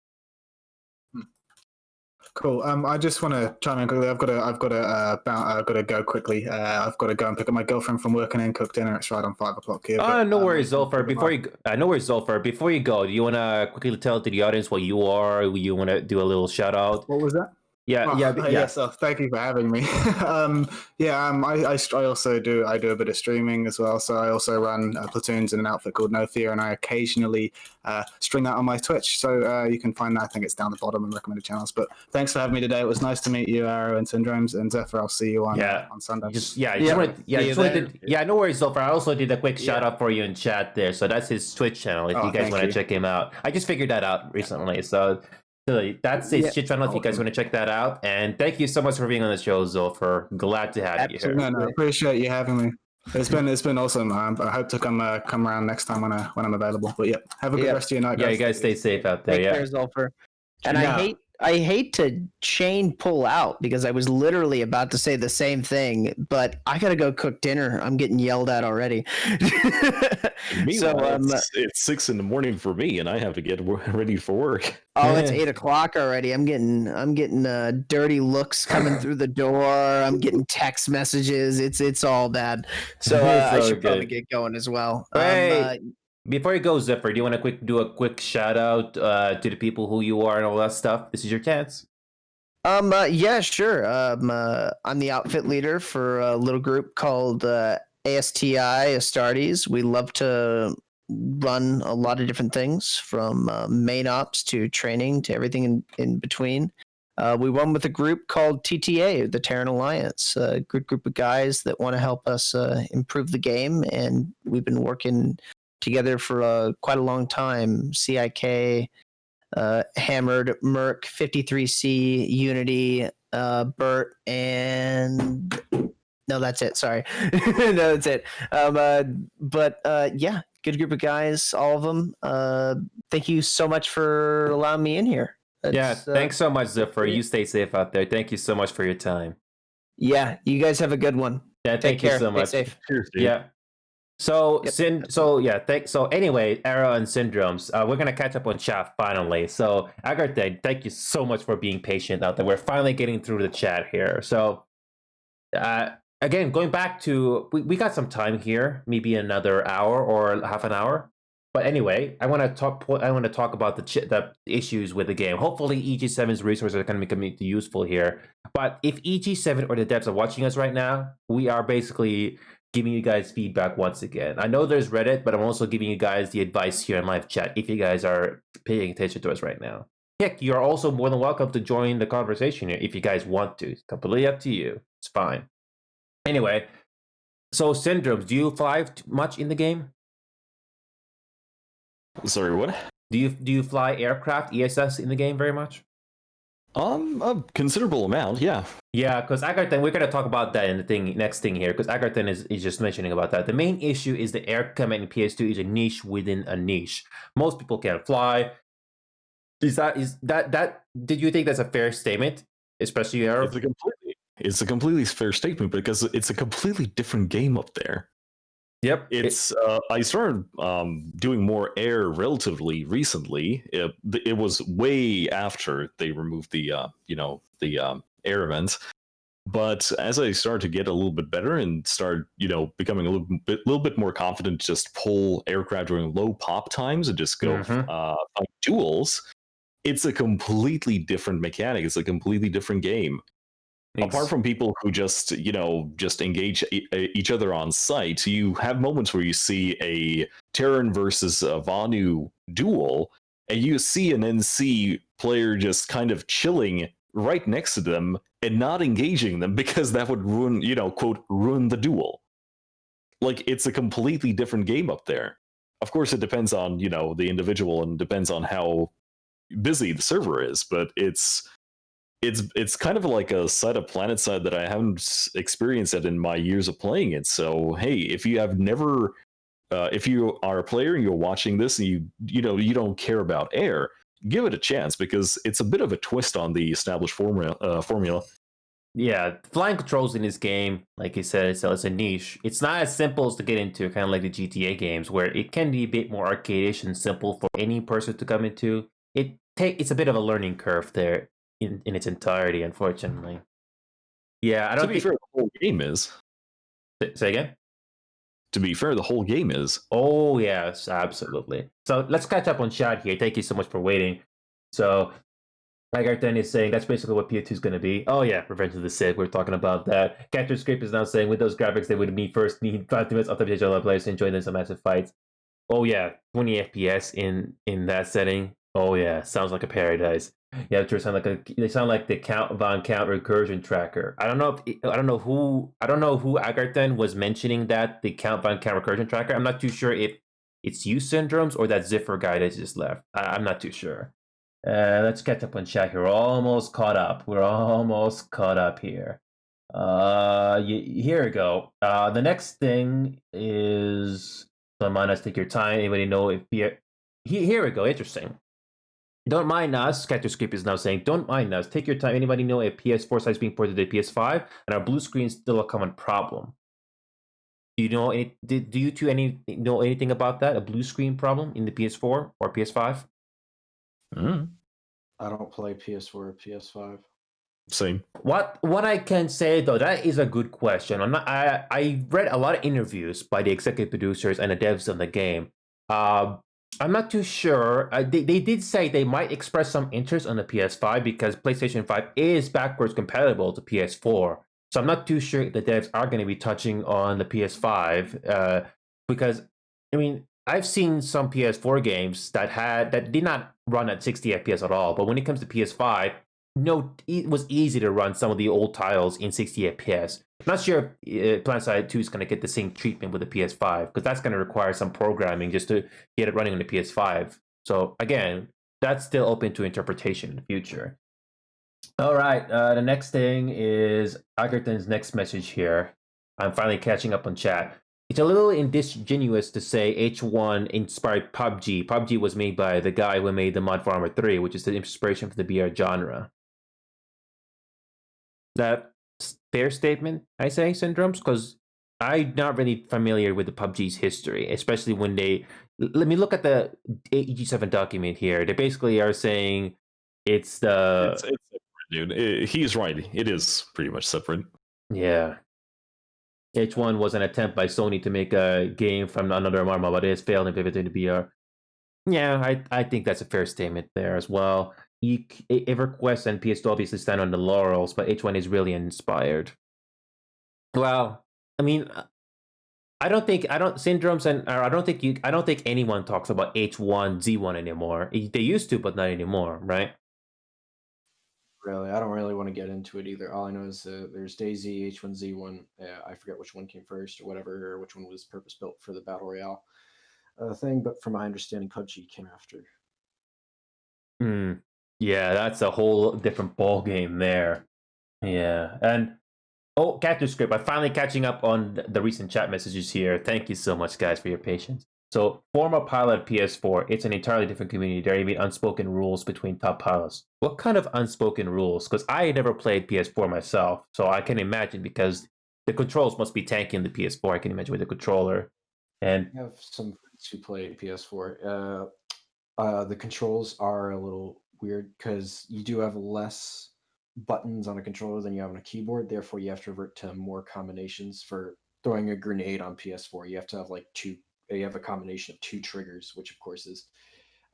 Cool. I just want to chime in quickly. I've got to go quickly. I've got to go and pick up my girlfriend from work and then cook dinner. It's right on 5 o'clock here. No worries, Zolfar. Before you go, do you want to quickly tell to the audience what you are? You want to do a little shout out? What was that? Yes. Thank you for having me. I also do a bit of streaming as well. So I also run platoons in an outfit called No Fear, and I occasionally stream that on my Twitch. So you can find that. I think it's down the bottom in recommended channels. But thanks for having me today. It was nice to meet you, Arrow and Syndromes, and Zephyr. I'll see you on Sunday. No worries, Zolfar. I also did a quick shout out for you in chat there. So that's his Twitch channel. If you guys want to check him out, I just figured that out recently. So that's his shit channel if you guys want to check that out. And thank you so much for being on the show, Zolfar. Glad to have you here. No, appreciate you having me. It's been awesome. I hope to come around next time when I'm available. But have a good rest of your night, guys. Yeah, you guys stay safe out there. Take care, Zolfar. And I hate to chain pull out because I was literally about to say the same thing, but I gotta go cook dinner. I'm getting yelled at already. It's 6 a.m. for me, and I have to get ready for work. Oh, it's 8 o'clock already. I'm getting dirty looks coming through the door. I'm getting text messages. It's all bad. So I should probably get going as well. Before you go, Zephyr, do you want to do a quick shout out to the people who you are and all that stuff? This is your chance. Yeah, sure. I'm the outfit leader for a little group called ASTI Astartes. We love to run a lot of different things, from main ops to training to everything in between. We run with a group called TTA, the Terran Alliance, a good group of guys that want to help us improve the game, and we've been working together for quite a long time. CIK, Hammered, Merc, 53C, Unity, Bert, and no, that's it. Sorry. No, that's it. But good group of guys, all of them. thank you so much for allowing me in here. Thanks so much, Zephyr. You stay safe out there. Thank you so much for your time. Yeah, you guys have a good one. Yeah, Take thank care. you so much. Stay safe. Cheers, dude. Yeah. So Yep. so anyway, Era and Syndromes, we're gonna catch up on chat finally. So Agartha, thank you so much for being patient out there. We're finally getting through the chat here. So again, going back to we got some time here, maybe another hour or half an hour. But anyway, I want to talk about the issues with the game. Hopefully, EG7's resources are going to become useful here. But if EG7 or the devs are watching us right now, we are basically giving you guys feedback once again. I know there's Reddit, but I'm also giving you guys the advice here in live chat if you guys are paying attention to us right now. Heck, you're also more than welcome to join the conversation here if you guys want to. It's completely up to you. It's fine. Anyway, so Syndromes, do you fly much in the game? Sorry, what? Do you fly aircraft ESS in the game very much? A considerable amount, yeah. Yeah, because Agarthan, we're gonna talk about that in the next thing here, because Agarthan is just mentioning about that. The main issue is the air command in PS2 is a niche within a niche. Most people can't fly. Is that did you think that's a fair statement? Especially Air? It's a completely fair statement because it's a completely different game up there. Yep. It's I started doing more air relatively recently. It was way after they removed the air events. But as I started to get a little bit better and start becoming a little bit more confident, just pull aircraft during low pop times and just go fight duels. It's a completely different mechanic. It's a completely different game. Apart from people who just engage each other on sight, you have moments where you see a Terran versus a Vanu duel, and you see an NC player just kind of chilling right next to them and not engaging them because that would ruin, quote, ruin the duel. Like, it's a completely different game up there. Of course, it depends on, the individual and depends on how busy the server is, but it's kind of like a side of Planetside that I haven't experienced it in my years of playing it. So hey, if you have never, if you are a player and you're watching this and you don't care about air, give it a chance because it's a bit of a twist on the established formula. Yeah, flying controls in this game, like you said, it's a niche. It's not as simple as to get into, kind of like the GTA games, where it can be a bit more arcade-ish and simple for any person to come into. It's a bit of a learning curve there. In its entirety, unfortunately. Yeah, I don't think... To be fair, the whole game is. Say again? To be fair, the whole game is. Oh, yes, absolutely. So let's catch up on chat here. Thank you so much for waiting. So, Agarthan is saying that's basically what PS2 is going to be. Oh, yeah, Revenge of the Sith. We're talking about that. Capture Script is now saying with those graphics, they would need 5 minutes of the digital players to enjoy some massive fights. Oh, yeah, 20 FPS in that setting. Oh, yeah, sounds like a paradise. Yeah, they sound like the Count Von Count recursion tracker. I don't know who Agarthan was mentioning that the Count Von Count recursion tracker. I'm not too sure if it's you Syndromes or that Ziffer guy that just left. I'm not too sure. Let's catch up on chat here. We're almost caught up. Here. Here we go. The next thing is don't mind us. Take your time. Anybody know if here we go. Interesting. Don't mind us. Capture Script is now saying, don't mind us. Take your time. Anybody know if PS4 size being ported to PS5 and our blue screen is still a common problem? Do you know do you two know anything about that? A blue screen problem in the PS4 or PS5? I don't play PS4 or PS5. Same. What I can say though, that is a good question. I read a lot of interviews by the executive producers and the devs of the game. I'm not too sure. They did say they might express some interest on the PS5 because PlayStation 5 is backwards compatible to PS4. So I'm not too sure if the devs are going to be touching on the PS5 because, I mean, I've seen some PS4 games that did not run at 60 FPS at all. But when it comes to PS5, it was easy to run some of the old titles in 60 FPS. I'm not sure if Planetside 2 is going to get the same treatment with the PS5 because that's going to require some programming just to get it running on the PS5. So again, that's still open to interpretation in the future. All right, the next thing is Agarthan's next message here. I'm finally catching up on chat. it's a little disingenuous to say H1 inspired PUBG. PUBG was made by the guy who made the mod for Arma 3, which is the inspiration for the BR genre. That fair statement, I say, Syndromes? Because I'm not really familiar with the PUBG's history, especially when they... Let me look at the EG7 document here. They basically are saying it's the... It's separate, dude. He's right. It is pretty much separate. Yeah. H1 was an attempt by Sony to make a game from another Marma, but it has failed and pivoted to BR. Yeah, I think that's a fair statement there as well. EverQuest and PS2 obviously stand on the laurels, but H1 is really inspired. Well, I mean, I don't think anyone talks about H1 Z1 anymore. They used to, but not anymore, right? Really, I don't really want to get into it either. All I know is there's DayZ, H1Z1. I forget which one came first or whatever, or which one was purpose built for the battle royale thing. But from my understanding, PUBG came after. Yeah, that's a whole different ball game there. Yeah, and Cactus Script, I'm finally catching up on the recent chat messages here. Thank you so much, guys, for your patience. So, former pilot PS4, it's an entirely different community. There are even unspoken rules between top pilots. What kind of unspoken rules? Because I never played PS4 myself, so I can imagine, because the controls must be tanky in the PS4. I can imagine with the controller. And I have some friends who play PS4. The controls are a little weird because you do have less buttons on a controller than you have on a keyboard. Therefore, you have to revert to more combinations for throwing a grenade on PS4. You have to have like two. You have a combination of two triggers, which of course is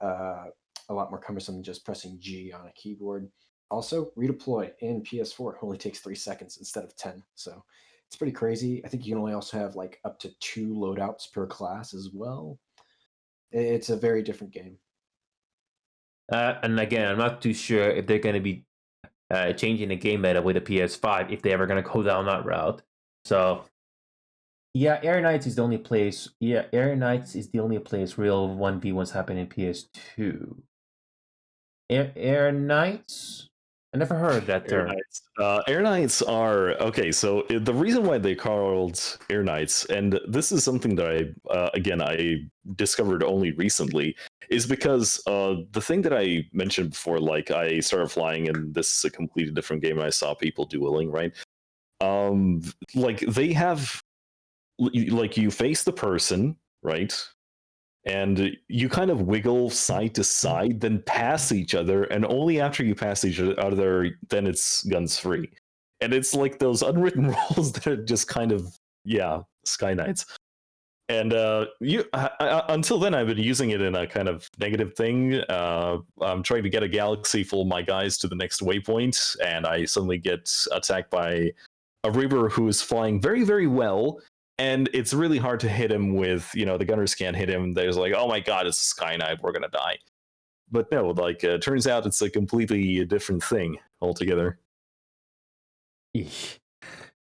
a lot more cumbersome than just pressing G on a keyboard. Also, redeploy in PS4 only takes 3 seconds instead of 10. So it's pretty crazy. I think you can only also have like up to 2 loadouts per class as well. It's a very different game. and again, I'm not too sure if they're going to be changing the game meta with the PS5 if they're ever going to go down that route. So, yeah, Air Knights is the only place. Yeah, Air Knights is the only place real 1v1s happen in PS2. Air Knights? I never heard that term. Air Knights are okay. So the reason why they called Air Knights, and this is something that I discovered only recently, is because the thing that I mentioned before, like I started flying, and this is a completely different game. And I saw people dueling, right? Like they have, like you face the person, right? And you kind of wiggle side to side, then pass each other, and only after you pass each other, then it's guns free. And it's like those unwritten rules that are just kind of, yeah, Sky Knights. And until then, I've been using it in a kind of negative thing. I'm trying to get a galaxy full of my guys to the next waypoint, and I suddenly get attacked by a Reaver who is flying very, very well. And it's really hard to hit him with, the gunners can't hit him. There's like, oh my god, it's a Sky Knight, we're gonna die. But no, like, turns out it's a completely different thing altogether. Now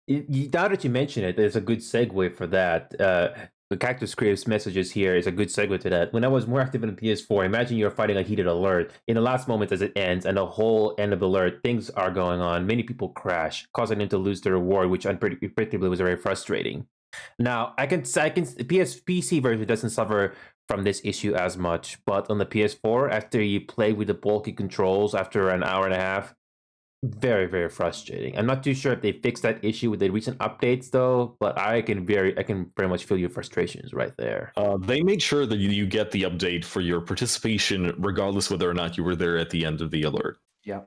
that you mention it, there's a good segue for that. The Cactus Creates messages here is a good segue to that. When I was more active in the PS4, imagine you're fighting a heated alert. In the last moment as it ends, and the whole end of the alert, things are going on. Many people crash, causing them to lose their reward, which unpredictably was very frustrating. Now, the PC version doesn't suffer from this issue as much, but on the PS4, after you play with the bulky controls after an hour and a half, very, very frustrating. I'm not too sure if they fixed that issue with the recent updates, though, but I can very much feel your frustrations right there. They made sure that you get the update for your participation, regardless whether or not you were there at the end of the alert. Yeah.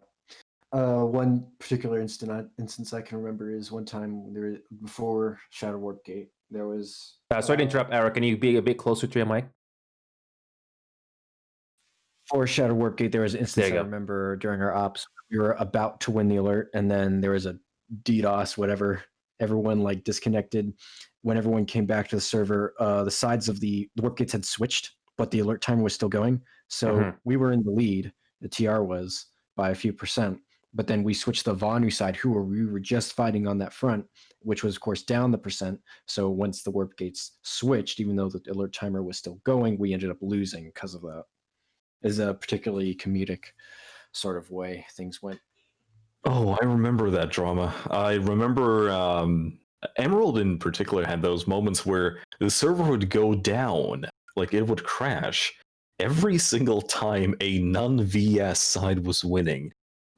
One particular instance I can remember is one time before Shadow Warp Gate, there was. Sorry to interrupt, Eric. Can you be a bit closer to your mic? For Shadow Warp Gate, there was an instance I remember during our ops. We were about to win the alert, and then there was a DDoS, whatever. Everyone like disconnected. When everyone came back to the server, the sides of the warp gates had switched, but the alert timer was still going. So we were in the lead. The TR was by a few percent. But then we switched the Vanu side, we were just fighting on that front, which was, of course, down the percent. So once the warp gates switched, even though the alert timer was still going, we ended up losing because of that. Is a particularly comedic sort of way things went. Oh, I remember that drama. I remember Emerald in particular had those moments where the server would go down, like it would crash every single time a non-VS side was winning.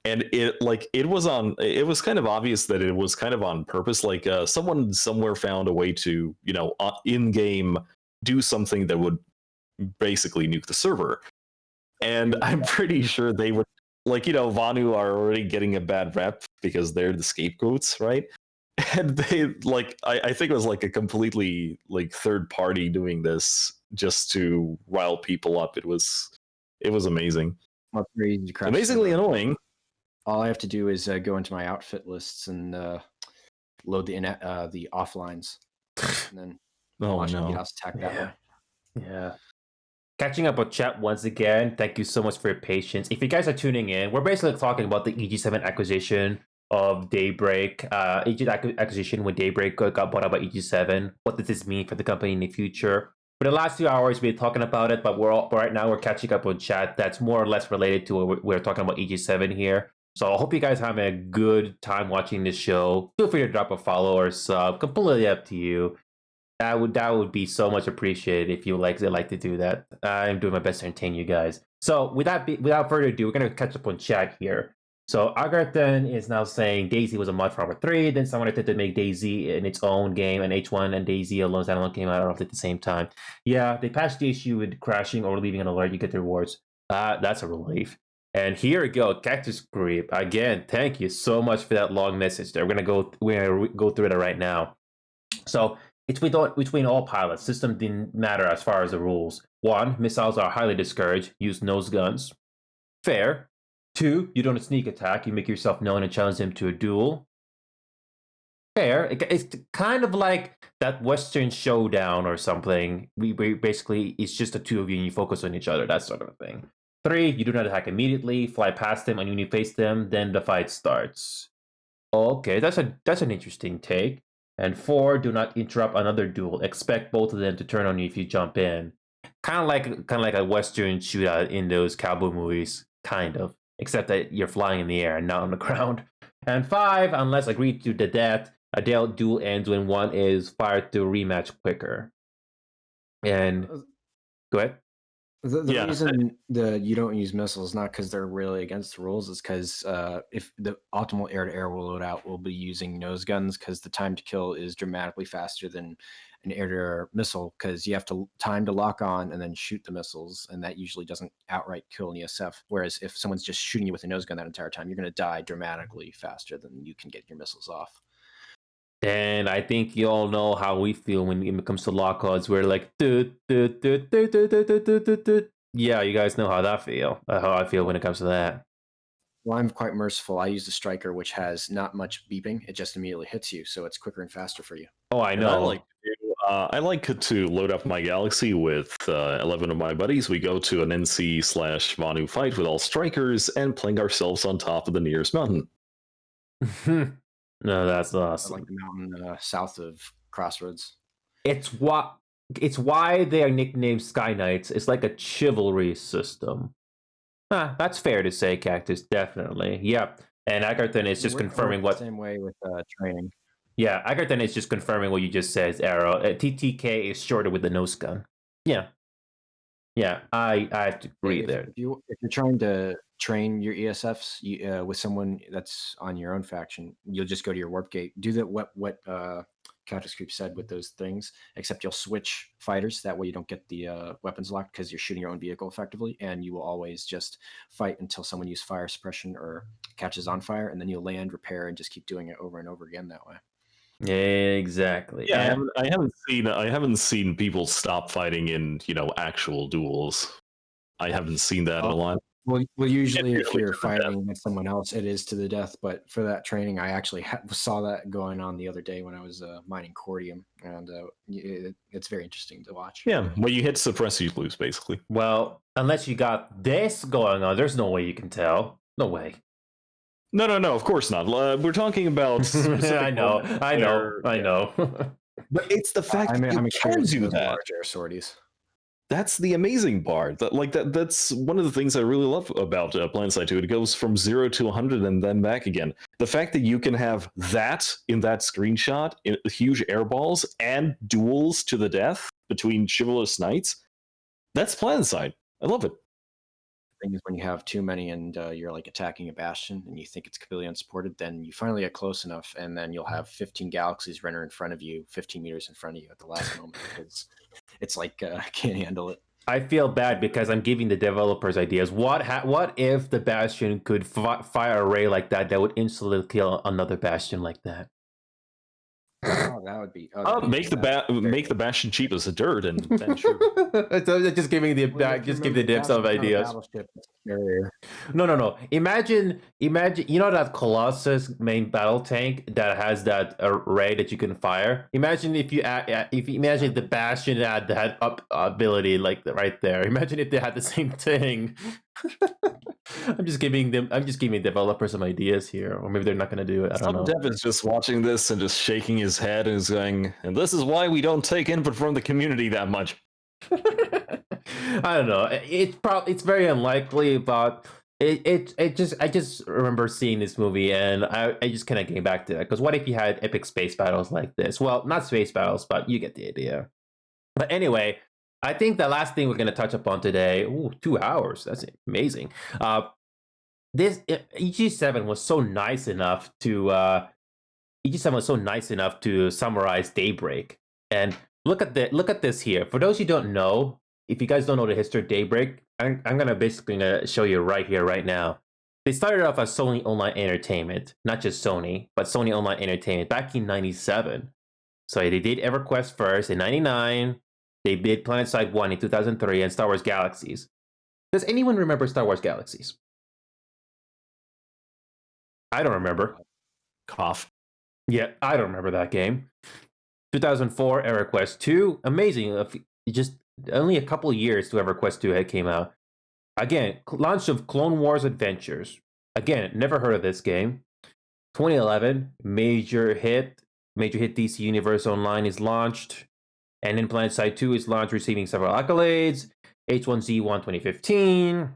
And it was kind of obvious that it was kind of on purpose. Like someone somewhere found a way to, in game do something that would basically nuke the server. And I'm pretty sure they would, Vanu are already getting a bad rep because they're the scapegoats, right? And they I think it was like a completely third party doing this just to rile people up. It was amazing. Well, it's very easy to crash Amazingly server. annoying. All I have to do is go into my outfit lists and load the offlines, and then watch the house attack that way. Yeah. Catching up with chat once again. Thank you so much for your patience. If you guys are tuning in, we're basically talking about the EG7 acquisition of Daybreak. Acquisition when Daybreak got bought out by EG7. What does this mean for the company in the future? For the last 2 hours, we've been talking about it, but right now we're catching up with chat that's more or less related to what we're talking about EG7 here. So I hope you guys have a good time watching this show. Feel free to drop a follow or sub. Completely up to you. That would be so much appreciated if you like to do that. I'm doing my best to entertain you guys. So without further ado, we're gonna catch up on chat here. So Agarthan is now saying Daisy was a mod for Armor 3. Then someone attempted to make Daisy in its own game, and H1 and Daisy alone standalone came out roughly at the same time. Yeah, they patched the issue with crashing or leaving an alert. You get the rewards. That's a relief. And here we go, Cactus Creep. Again, thank you so much for that long message there. We're gonna go through it right now. So it's between all pilots. System didn't matter as far as the rules. 1, missiles are highly discouraged. Use nose guns. Fair. 2, you don't sneak attack. You make yourself known and challenge them to a duel. Fair. It's kind of like that Western Showdown or something. We basically, it's just the two of you and you focus on each other. That sort of a thing. 3, you do not attack immediately. Fly past them, and when you face them, then the fight starts. Okay, that's an interesting take. And 4, do not interrupt another duel. Expect both of them to turn on you if you jump in. Kind of like a Western shootout in those cowboy movies, kind of. Except that you're flying in the air and not on the ground. And 5, unless agreed to the death, a duel ends when one is fired to rematch quicker. And go ahead. The reason you don't use missiles is not because they're really against the rules. It's because if the optimal air-to-air loadout will be using nose guns, because the time to kill is dramatically faster than an air-to-air missile, because you have to time to lock on and then shoot the missiles, and that usually doesn't outright kill an ESF. Whereas if someone's just shooting you with a nose gun that entire time, you're going to die dramatically faster than you can get your missiles off. And I think you all know how we feel when it comes to lock odds. We're like, yeah, you guys know how I feel when it comes to that. Well, I'm quite merciful. I use the striker, which has not much beeping. It just immediately hits you, so it's quicker and faster for you. Oh, I know. I like to load up my Galaxy with 11 of my buddies. We go to an NC/Vanu fight with all strikers and playing ourselves on top of the nearest mountain. No, that's awesome. I like the mountain south of Crossroads. It's why they are nicknamed Sky Knights. It's like a chivalry system. That's fair to say, Cactus. Definitely. Yeah. And Agarthan is just confirming what. Same way with training. Yeah, Agarthan is just confirming what you just said, Arrow. TTK is shorter with the nose gun. Yeah. Yeah, I have to agree there. If you're trying to train your ESFs with someone that's on your own faction, you'll just go to your warp gate. Do that what Cactus Creep said with those things, except you'll switch fighters. That way you don't get the weapons locked because you're shooting your own vehicle effectively, and you will always just fight until someone uses fire suppression or catches on fire, and then you'll land, repair, and just keep doing it over and over again that way. Yeah, exactly. Yeah, I haven't seen people stop fighting in actual duels. I haven't seen that in a lot. Well, usually if you're fighting with someone else, it is to the death. But for that training, I actually saw that going on the other day when I was mining cordium, and it's very interesting to watch. Yeah, when you hit suppress, you lose, basically. Well, unless you got this going on, there's no way you can tell. No way. No, of course not. We're talking about. I know. But it's the fact that you can do that. Large air sorties. that's the amazing part. That's one of the things I really love about Planetside 2. It goes from 0 to 100 and then back again. The fact that you can have that in that screenshot, huge airballs and duels to the death between chivalrous knights, that's Planetside. I love it. Thing is, when you have too many and you're like attacking a bastion and you think it's completely unsupported, then you finally get close enough, and then you'll have 15 galaxies render in front of you, 15 meters in front of you at the last moment, because it's like I can't handle it. I feel bad because I'm giving the developers ideas. What if the Bastion could fire a ray like that would instantly kill another Bastion like that? Oh, that would be. Make the bastion cheap as a dirt, and then sure. So just giving the devs some ideas. No. Imagine. You know that Colossus main battle tank that has that array that you can fire. Imagine if you imagine the Bastion had that ability like right there. Imagine if they had the same thing. I'm just giving developers some ideas here, or maybe they're not going to do it. I don't know. Some dev is just watching this and just shaking his head and is going, and this is why we don't take input from the community that much. I don't know. It's very unlikely, but I just remember seeing this movie and I just kind of came back to it, because what if you had epic space battles like this? Well, not space battles, but you get the idea. But anyway, I think the last thing we're going to touch upon today, 2 hours, that's amazing. This EG7 was so nice enough to summarize Daybreak. And look at this here. For those who don't know, if you guys don't know the history of Daybreak, I'm gonna show you right here, right now. They started off as Sony Online Entertainment, not just Sony, but Sony Online Entertainment back in '97. So they did EverQuest first in '99. They did Planetside 1 in 2003 and Star Wars Galaxies. Does anyone remember Star Wars Galaxies? I don't remember. Cough. Yeah, I don't remember that game. 2004, EverQuest 2. Amazing. Just only a couple of years to EverQuest 2 came out. Again, launch of Clone Wars Adventures. Again, never heard of this game. 2011, major hit DC Universe Online is launched. And then Planetside 2 is launched, receiving several accolades. H1Z1 2015.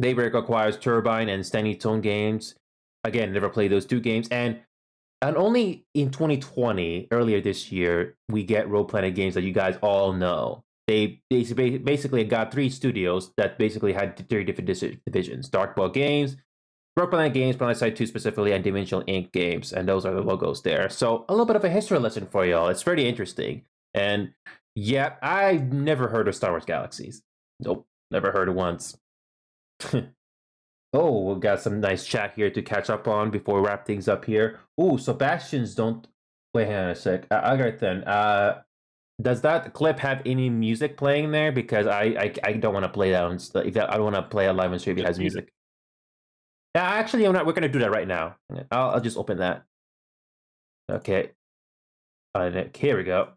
Daybreak acquires Turbine and Stanley Tone Games. Again, never played those two games. And only in 2020, earlier this year, we get Rogue Planet games that you guys all know. They basically got 3 studios that basically had 3 different divisions. Darkball Games, Rogue Planet Games, Planetside 2 specifically, and Dimensional Ink Games. And those are the logos there. So a little bit of a history lesson for y'all. It's pretty interesting. And yeah, I've never heard of Star Wars Galaxies. Nope, never heard it once. Oh, we got some nice chat here to catch up on before we wrap things up here. Oh, so Bastions don't... Wait, hang on a sec. Alright then. Does that clip have any music playing there? Because I don't want to play that on... I don't want to play a live on stream if it has music. Yeah, actually, we're going to do that right now. I'll just open that. Okay. Here we go.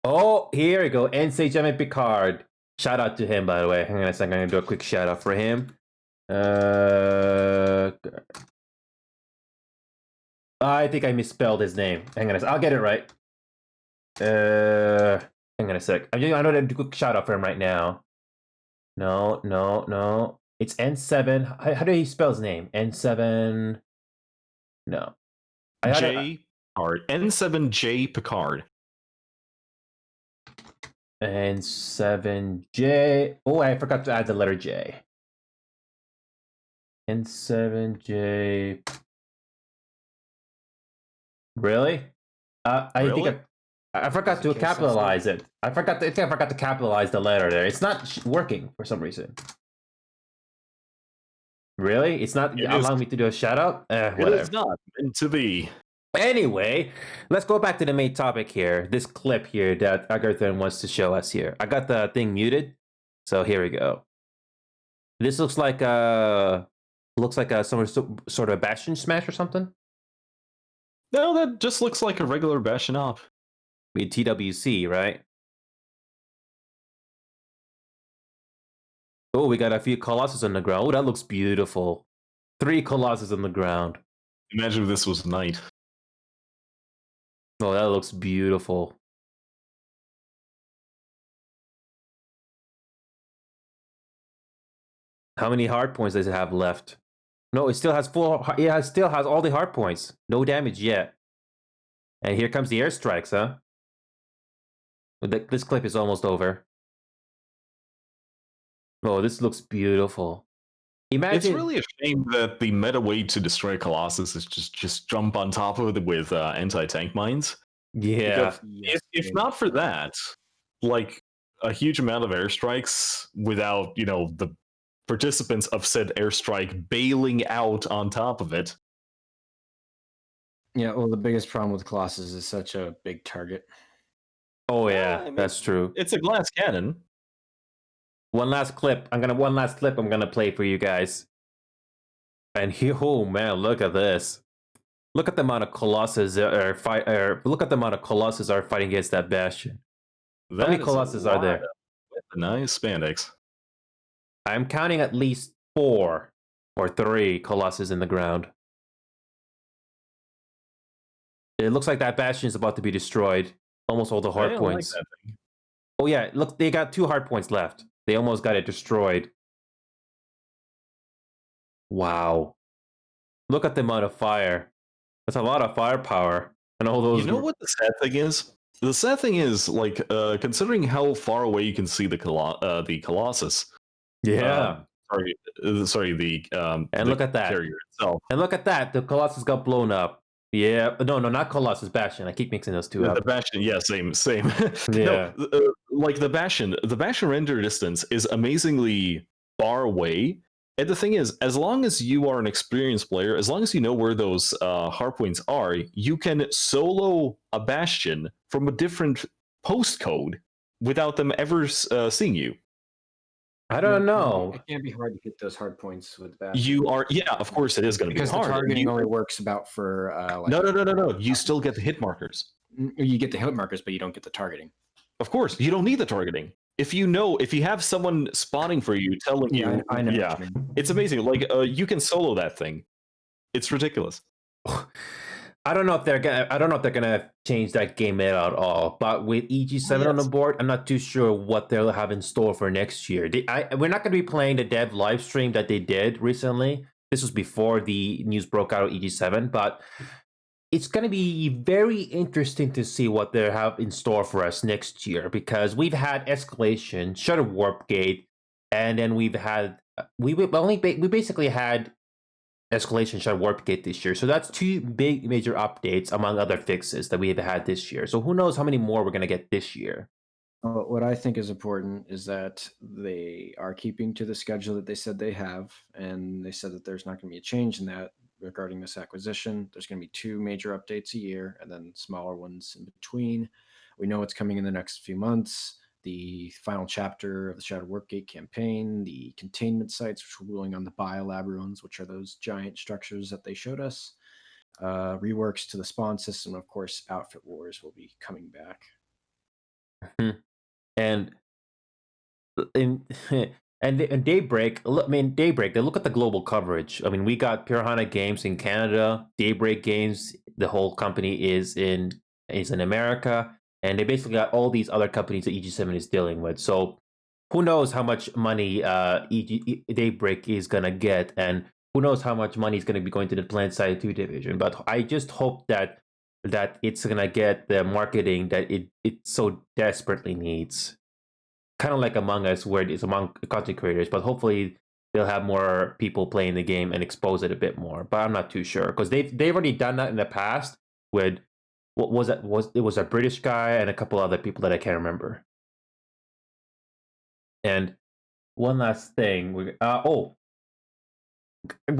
Oh, here we go. N.C.J. Picard. Shout out to him, by the way. Hang on a second. I'm going to do a quick shout out for him. I think I misspelled his name. Hang on a second. I'll get it right. Hang on a sec. I'm going to do a quick shout out for him right now. No. It's N7. How do you spell his name? N7. No. J. Picard. N7J Picard. N7J. Oh, I forgot to add the letter J. N7J. Really? Really? Think I forgot to capitalize it. I forgot to capitalize the letter there. It's not working for some reason. Really? It's not allowing me to do a shout out? Whatever. It is not meant to be. Anyway, let's go back to the main topic here. This clip here that Agarthan wants to show us here. I got the thing muted, so here we go. This looks like some sort of Bastion smash or something. No, that just looks like a regular Bastion op. I mean, TWC, right? Oh, we got a few Colossus on the ground. Oh, that looks beautiful. 3 Colossus on the ground. Imagine if this was night. Oh, that looks beautiful. How many hard points does it have left? No, it still has full. It still has all the hard points. No damage yet. And here comes the airstrikes, huh? This clip is almost over. Oh, this looks beautiful. Imagine. It's really a shame that the meta way to destroy Colossus is just jump on top of it with anti-tank mines. Yeah. Because if not for that, like a huge amount of airstrikes without, the participants of said airstrike bailing out on top of it. Yeah, well, the biggest problem with Colossus is such a big target. Oh yeah, I mean, that's true. It's a glass cannon. One last clip I'm gonna play for you guys. And here, oh man, look at this. Look at the amount of Colossus look at the amount of Colossus are fighting against that Bastion. How many Colossus are there? Nice spandex. I'm counting at least 4 or 3 Colossus in the ground. It looks like that Bastion is about to be destroyed. Almost all the hard points. Like that thing. Oh yeah, look, they got 2 hard points left. They almost got it destroyed. Wow. Look at the amount of fire. That's a lot of firepower. And all those. You know what the sad thing is? The sad thing is, like, considering how far away you can see the Colossus. Yeah. Sorry. The and the look at that. carrier itself. And look at that. The Colossus got blown up. Yeah. No, not Colossus. Bastion. I keep mixing those two up. The Bastion, yeah, same. Yeah. No, like the Bastion render distance is amazingly far away. And the thing is, as long as you are an experienced player, as long as you know where those hardpoints are, you can solo a Bastion from a different postcode without them ever seeing you. I don't know. It can be hard to get those hard points with Bastion. You are, yeah, of course it is going to be because hard. the targeting only works about for No. You still get the hit markers. You get the hit markers, but you don't get the targeting. Of course, you don't need the targeting. If you have someone spawning for you, telling you, I know. Yeah, it's amazing. Like you can solo that thing. It's ridiculous. I don't know if they're gonna change that game meta at all. But with EG7 on the board, I'm not too sure what they'll have in store for next year. We're not gonna be playing the dev live stream that they did recently. This was before the news broke out of EG7, but it's going to be very interesting to see what they have in store for us next year, because we've had Escalation, Shadow Warp Gate, and then we basically had Escalation, Shadow Warp Gate this year. So that's 2 big major updates among other fixes that we've had this year. So who knows how many more we're going to get this year. What I think is important is that they are keeping to the schedule that they said they have, and they said that there's not going to be a change in that regarding this acquisition. There's going to be 2 major updates a year and then smaller ones in between. We know what's coming in the next few months. The final chapter of the Shadow Warpgate campaign, the containment sites, which we're ruling on the Biolab ruins, which are those giant structures that they showed us. Reworks to the spawn system, of course, Outfit Wars will be coming back. And Daybreak, Daybreak, they look at the global coverage. I mean, we got Piranha Games in Canada, Daybreak Games, the whole company is in America, and they basically got all these other companies that EG7 is dealing with. So who knows how much money Daybreak is going to get, and who knows how much money is going to be going to the Planetside 2 division. But I just hope that it's going to get the marketing that it so desperately needs. Kind of like Among Us, where it is among content creators, but hopefully they'll have more people playing the game and expose it a bit more. But I'm not too sure, because they've already done that in the past with it was a British guy and a couple other people that I can't remember. And one last thing, we're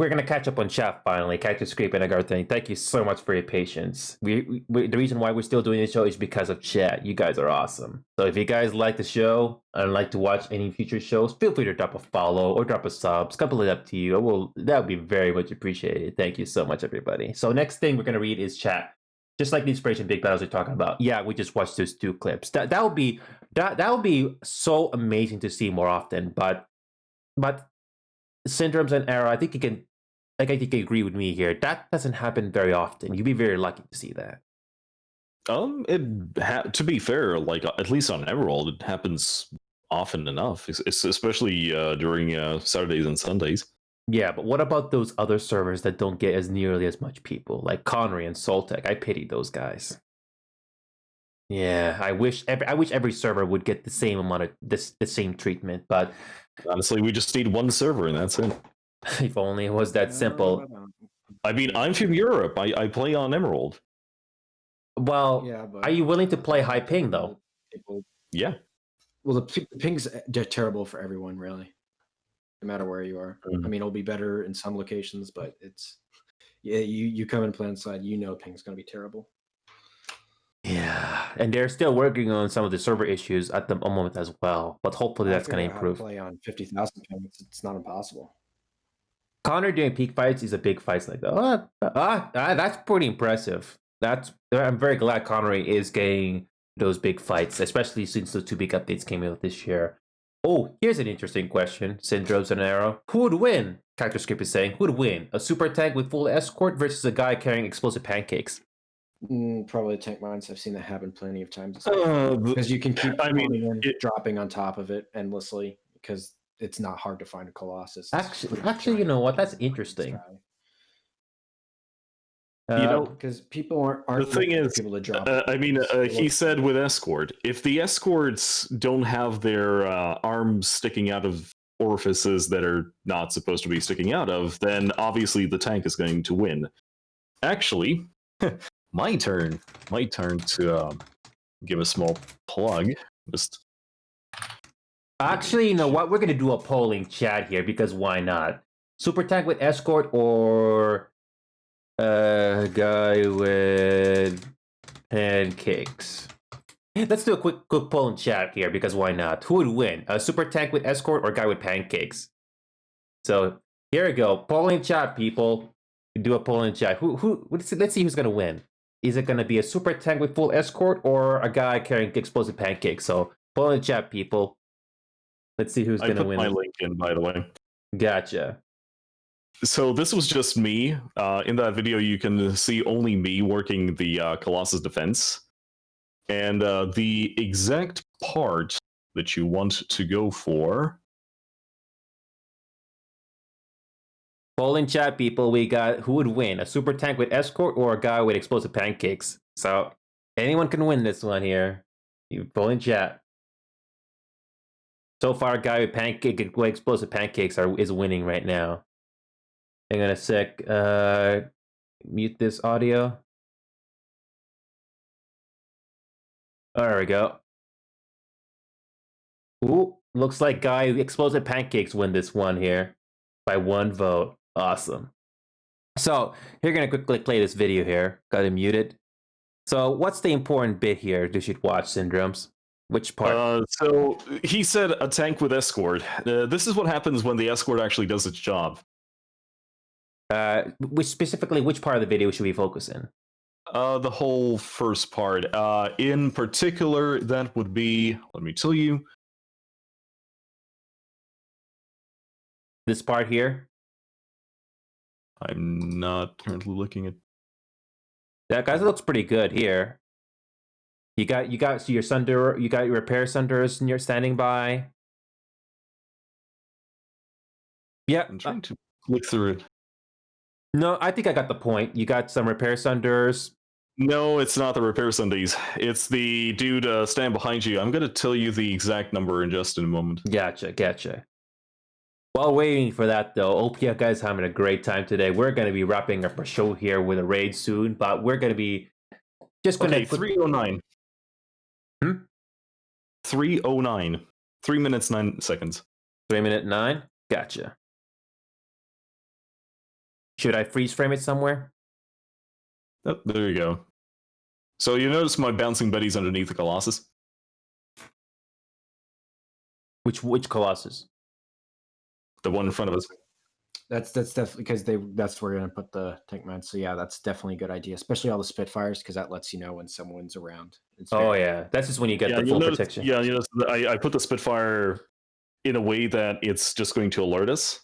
gonna catch up on chat finally. Cactus Scrape and everything. Thank you so much for your patience. We the reason why we're still doing this show is because of chat. You guys are awesome. So if you guys like the show and like to watch any future shows, feel free to drop a follow or drop a sub. It's completely up to you. That would be very much appreciated. Thank you so much, everybody. So next thing we're gonna read is chat. Just like the inspiration big battles we're talking about. Yeah, we just watched those 2 clips. That would be so amazing to see more often. But Syndromes and Arrow, I think you can agree with me here. That doesn't happen very often. You'd be very lucky to see that. To be fair, like at least on Emerald, it happens often enough, especially during Saturdays and Sundays. Yeah, but what about those other servers that don't get as nearly as much people, like Connery and Soltec? I pity those guys. Yeah, I wish every server would get the same amount of the same treatment, but Honestly, we just need one server and that's it. if only it was that simple. I mean, I'm from Europe. I play on Emerald. Well, Yeah, but are you willing to play high ping though? Yeah. Well, the ping's terrible for everyone, really, no matter where you are. I mean, it'll be better in some locations, but it's you come in Planetside, you know, ping's going to be terrible. Yeah, and they're still working on some of the server issues at the moment as well, but hopefully that's going to improve. Play on 50,000 ping, it's not impossible. Connor doing peak fights is a big fight like that. That's pretty impressive. I'm very glad Connery is getting those big fights, especially since the two big updates came out this year. Oh, here's an interesting question. Syndromes and Arrow. Who would win? Character script is saying, who would win? A super tank with full escort versus a guy carrying explosive pancakes? Probably tank mines. I've seen that happen plenty of times. Because you can keep dropping on top of it endlessly because it's not hard to find a Colossus. Actually, you know what? That's interesting. Because people aren't the thing is, people to drop. He said with escort, if the escorts don't have their arms sticking out of orifices that are not supposed to be sticking out of, then obviously the tank is going to win. Actually, my turn to give a small plug. Actually, you know what? We're going to do a polling chat here because why not? Super tank with escort or a guy with pancakes? Let's do a quick poll in chat here because why not? Who would win? A super tank with escort or a guy with pancakes? So here we go. Polling chat, people. Do a poll in chat. Let's see who's going to win. Is it going to be a super tank with full escort or a guy carrying explosive pancakes? So poll in chat, people. Let's see who's going to win. I put my link in, by the way. Gotcha. So this was just me. In that video, you can see only me working the Colossus defense. And the exact part that you want to go for... Poll in chat, people. We got who would win, a super tank with escort or a guy with explosive pancakes. So anyone can win this one here. You poll in chat. So far, a guy with explosive pancakes is winning right now. Hang on a sec. Mute this audio. There we go. Ooh, looks like guy with explosive pancakes win this one here by 1 vote. Awesome. So you're gonna quickly play this video here. Got it muted. So what's the important bit here you should watch, Syndromes? Which part? So he said a tank with escort. This is what happens when the escort actually does its job. Which part of the video should we focus in? The whole first part. In particular, that would be, let me tell you. This part here? I'm not currently looking at. That guys, it looks pretty good here. You got your sunder, you got your repair sunders, and you're standing by. Yeah, I'm trying to look through it. No, I think I got the point. You got some repair sunders. No, it's not the repair sundays. It's the dude stand behind you. I'm going to tell you the exact number in just a moment. Gotcha. While waiting for that, though, hope you guys having a great time today. We're going to be wrapping up our show here with a raid soon, but we're going to be just going to... 309. 309. 3 minutes, 9 seconds. 3 minute 9? Gotcha. Should I freeze frame it somewhere? Oh, there you go. So you notice my bouncing buddies underneath the Colossus? Which Colossus? The one in front of us. That's definitely because that's where we're gonna put the tank mines. So yeah, that's definitely a good idea, especially all the Spitfires, because that lets you know when someone's around. Yeah, that's just when you get the full protection. Yeah, you know, I put the Spitfire in a way that it's just going to alert us.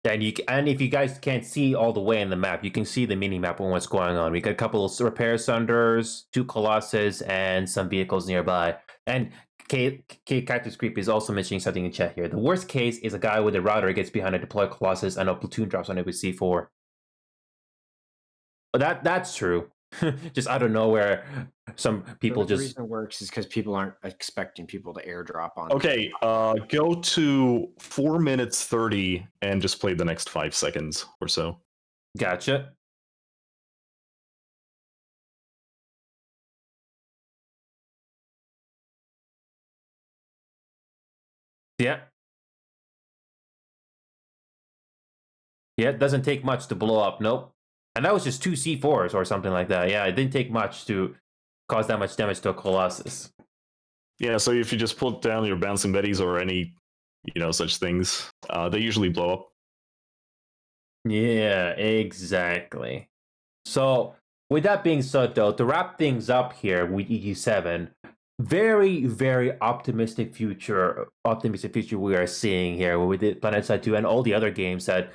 And if you guys can't see all the way in the map, you can see the mini map on what's going on. We got a couple of repair sunders, 2 Colossus, and some vehicles nearby. And Cactus Creep is also mentioning something in chat here. The worst case is a guy with a router gets behind a deployed Colossus and a platoon drops on it with C4. But that's true. Just out of nowhere, some people The just reason it works is because people aren't expecting people to airdrop on. Okay, go to 4 minutes 30 and just play the next 5 seconds or so. gotcha. Yeah. Yeah, it doesn't take much to blow up. Nope. And that was just 2 C4s or something like that. Yeah, it didn't take much to cause that much damage to a Colossus. Yeah, so if you just put down your bouncing betties or any, such things, they usually blow up. Yeah, exactly. So, with that being said, though, to wrap things up here with EG7, very, very optimistic future we are seeing here with the Planetside 2 and all the other games that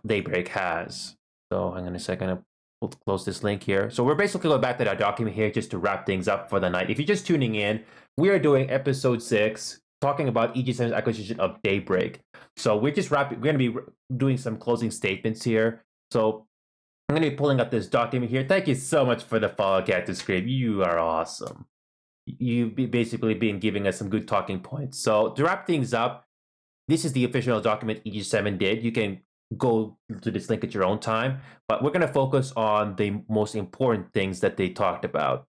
Daybreak has. So, hang on a second. We'll close this link here. So, we're basically going back to that document here just to wrap things up for the night. If you're just tuning in, we are doing episode 6, talking about EG7's acquisition of Daybreak. So, we're going to be doing some closing statements here. So, I'm going to be pulling up this document here. Thank you so much for the follow, Cactus Creep. You are awesome. You've basically been giving us some good talking points. So to wrap things up, this is the official document EG7 did. You can go to this link at your own time, but we're going to focus on the most important things that they talked about.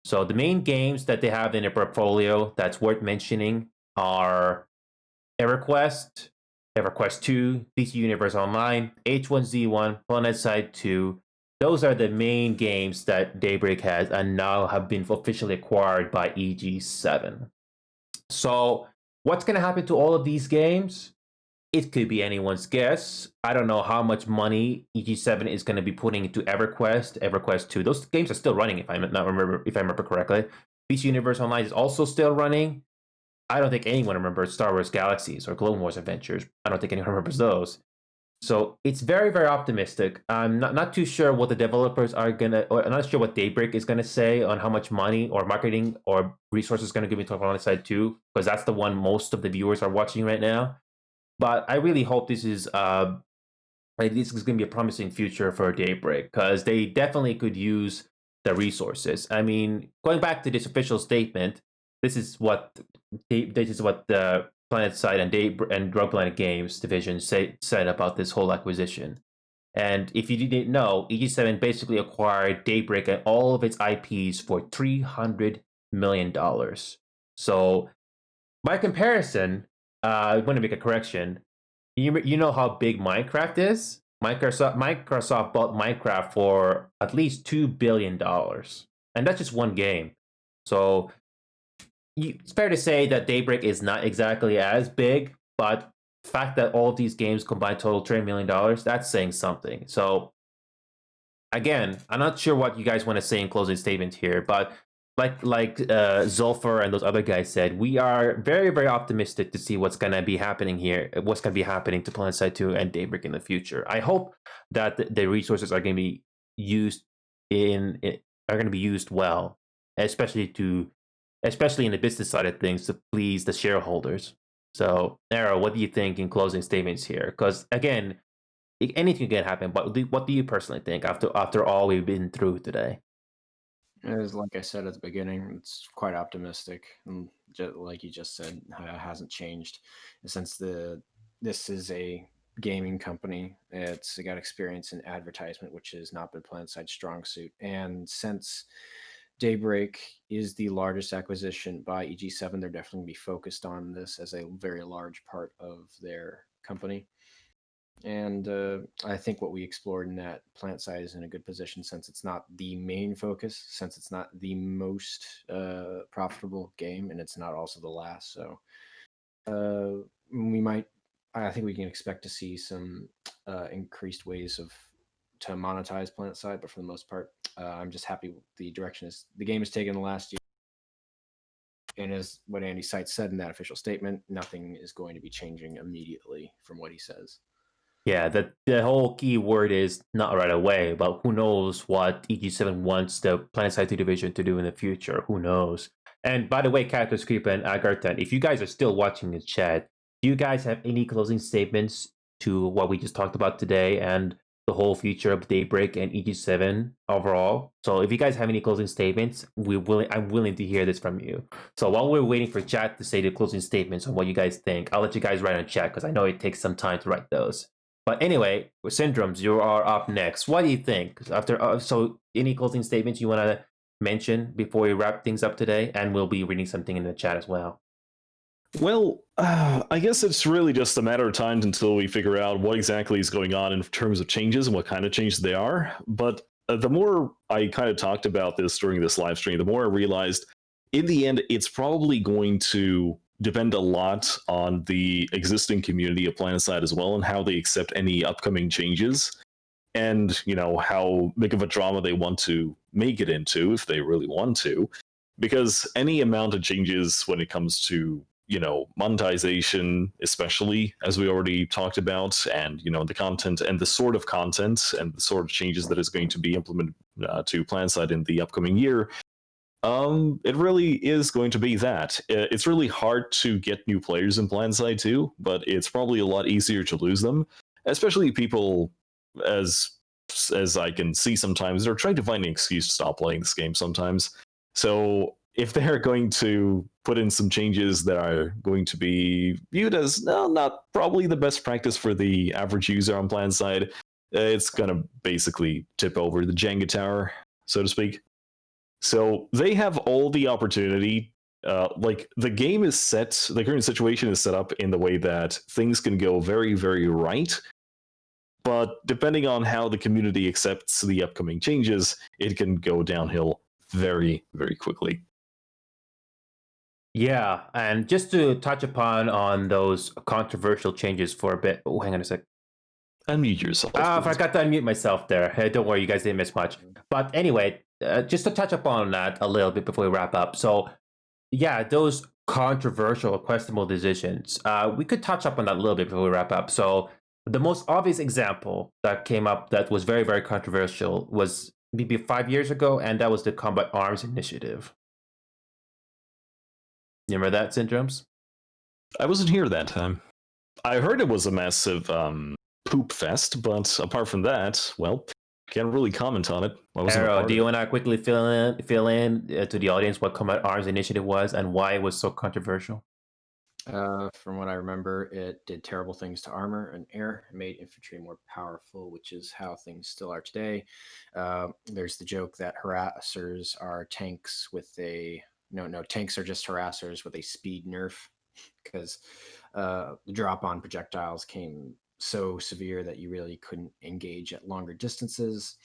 So the main games that they have in their portfolio that's worth mentioning are EverQuest, EverQuest 2, DC Universe Online, H1Z1, Planetside 2. Those are the main games that Daybreak has and now have been officially acquired by EG7. So, what's going to happen to all of these games? It could be anyone's guess. I don't know how much money EG7 is going to be putting into EverQuest, EverQuest 2. Those games are still running, if I remember correctly. DC Universe Online is also still running. I don't think anyone remembers Star Wars Galaxies or Clone Wars Adventures. I don't think anyone remembers those. So it's very, very optimistic. I'm not too sure what the developers are or I'm not sure what Daybreak is gonna say on how much money or marketing or resources gonna give into Planetside 2, because that's the one most of the viewers are watching right now. But I really hope this is gonna be a promising future for Daybreak, because they definitely could use the resources. I mean, going back to this official statement, this is what the Planetside and Rogue Planet Games division said about this whole acquisition. And if you didn't know, EG7 basically acquired Daybreak and all of its IPs for $300 million. So, by comparison, I want to make a correction. You know how big Minecraft is? Microsoft bought Minecraft for at least $2 billion. And that's just one game. So, it's fair to say that Daybreak is not exactly as big, but the fact that all these games combined total $3 million, that's saying something. So, again, I'm not sure what you guys want to say in closing statement here, but like Zulfar and those other guys said, we are very, very optimistic to see what's going to be happening here, what's going to be happening to Planetside 2 and Daybreak in the future. I hope that the resources are going to be used well, especially in the business side of things, to please the shareholders. So, Nara, what do you think in closing statements here? Because again, anything can happen. But what do you personally think after all we've been through today? As like I said at the beginning, it's quite optimistic, and like you just said, it hasn't changed since this is a gaming company. It's got experience in advertisement, which has not been Planetside strong suit, and since Daybreak is the largest acquisition by EG7, they're definitely going to be focused on this as a very large part of their company. And I think what we explored in that Planetside is in a good position, since it's not the main focus, since it's not the most profitable game, and it's not also the last. So I think we can expect to see some increased ways to monetize Planetside, but for the most part, I'm just happy the direction the game has taken the last year. And as what Andy Seitz said in that official statement, nothing is going to be changing immediately from what he says. Yeah, the whole key word is not right away, but who knows what EG7 wants the Planetside 2 division to do in the future? Who knows? And by the way, Characters Creeper and Agarthan, if you guys are still watching the chat, do you guys have any closing statements to what we just talked about today and the whole future of Daybreak and EG7 overall? So if you guys have any closing statements, I'm willing to hear this from you. So while we're waiting for chat to say the closing statements on what you guys think, I'll let you guys write on chat because I know it takes some time to write those. But anyway, with Syndromes, you are up next. What do you think? After so any closing statements you want to mention before we wrap things up today? And we'll be reading something in the chat as well. Well, I guess it's really just a matter of time until we figure out what exactly is going on in terms of changes and what kind of changes they are. But the more I kind of talked about this during this live stream, the more I realized in the end, it's probably going to depend a lot on the existing community of Planetside as well and how they accept any upcoming changes and, you know, how big of a drama they want to make it into if they really want to. Because any amount of changes when it comes to, you know, monetization, especially as we already talked about, and, you know, the content and the sort of content and the sort of changes that is going to be implemented to Planetside in the upcoming year, it really is going to be that. It's really hard to get new players in Planetside too, but it's probably a lot easier to lose them, especially people as I can see sometimes they're trying to find an excuse to stop playing this game sometimes. So if they're going to put in some changes that are going to be viewed as not probably the best practice for the average user on Planetside, it's gonna basically tip over the Jenga tower, so to speak. So they have all the opportunity. Like the game is set, the current situation is set up in the way that things can go very, very right. But depending on how the community accepts the upcoming changes, it can go downhill very, very quickly. Yeah, and just to touch upon on those controversial changes for a bit. Oh, hang on a sec. Unmute yourself. I please. forgot to unmute myself there. Hey, don't worry, you guys didn't miss much. But anyway, just to touch upon that a little bit before we wrap up. So, yeah, those controversial, questionable decisions. We could touch up on that a little bit before we wrap up. So, the most obvious example that came up that was very, very controversial was maybe 5 years ago, and that was the Combat Arms Initiative. You remember that, Syndromes? I wasn't here that time. I heard it was a massive poop fest, but apart from that, well, can't really comment on it. Arrow, do you want to quickly fill in to the audience what Combat Arms Initiative was and why it was so controversial? From what I remember, it did terrible things to armor and air. It made infantry more powerful, which is how things still are today. There's the joke that harassers are tanks with a no, tanks are just harassers with a speed nerf, because the drop on projectiles came so severe that you really couldn't engage at longer distances.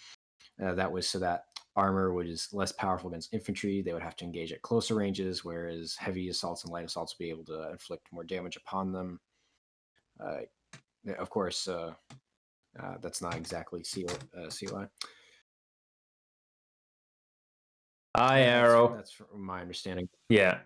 That was so that armor was less powerful against infantry. They would have to engage at closer ranges, whereas heavy assaults and light assaults would be able to inflict more damage upon them. Of course, that's not exactly COI. Hi, Arrow. That's from my understanding. Yeah.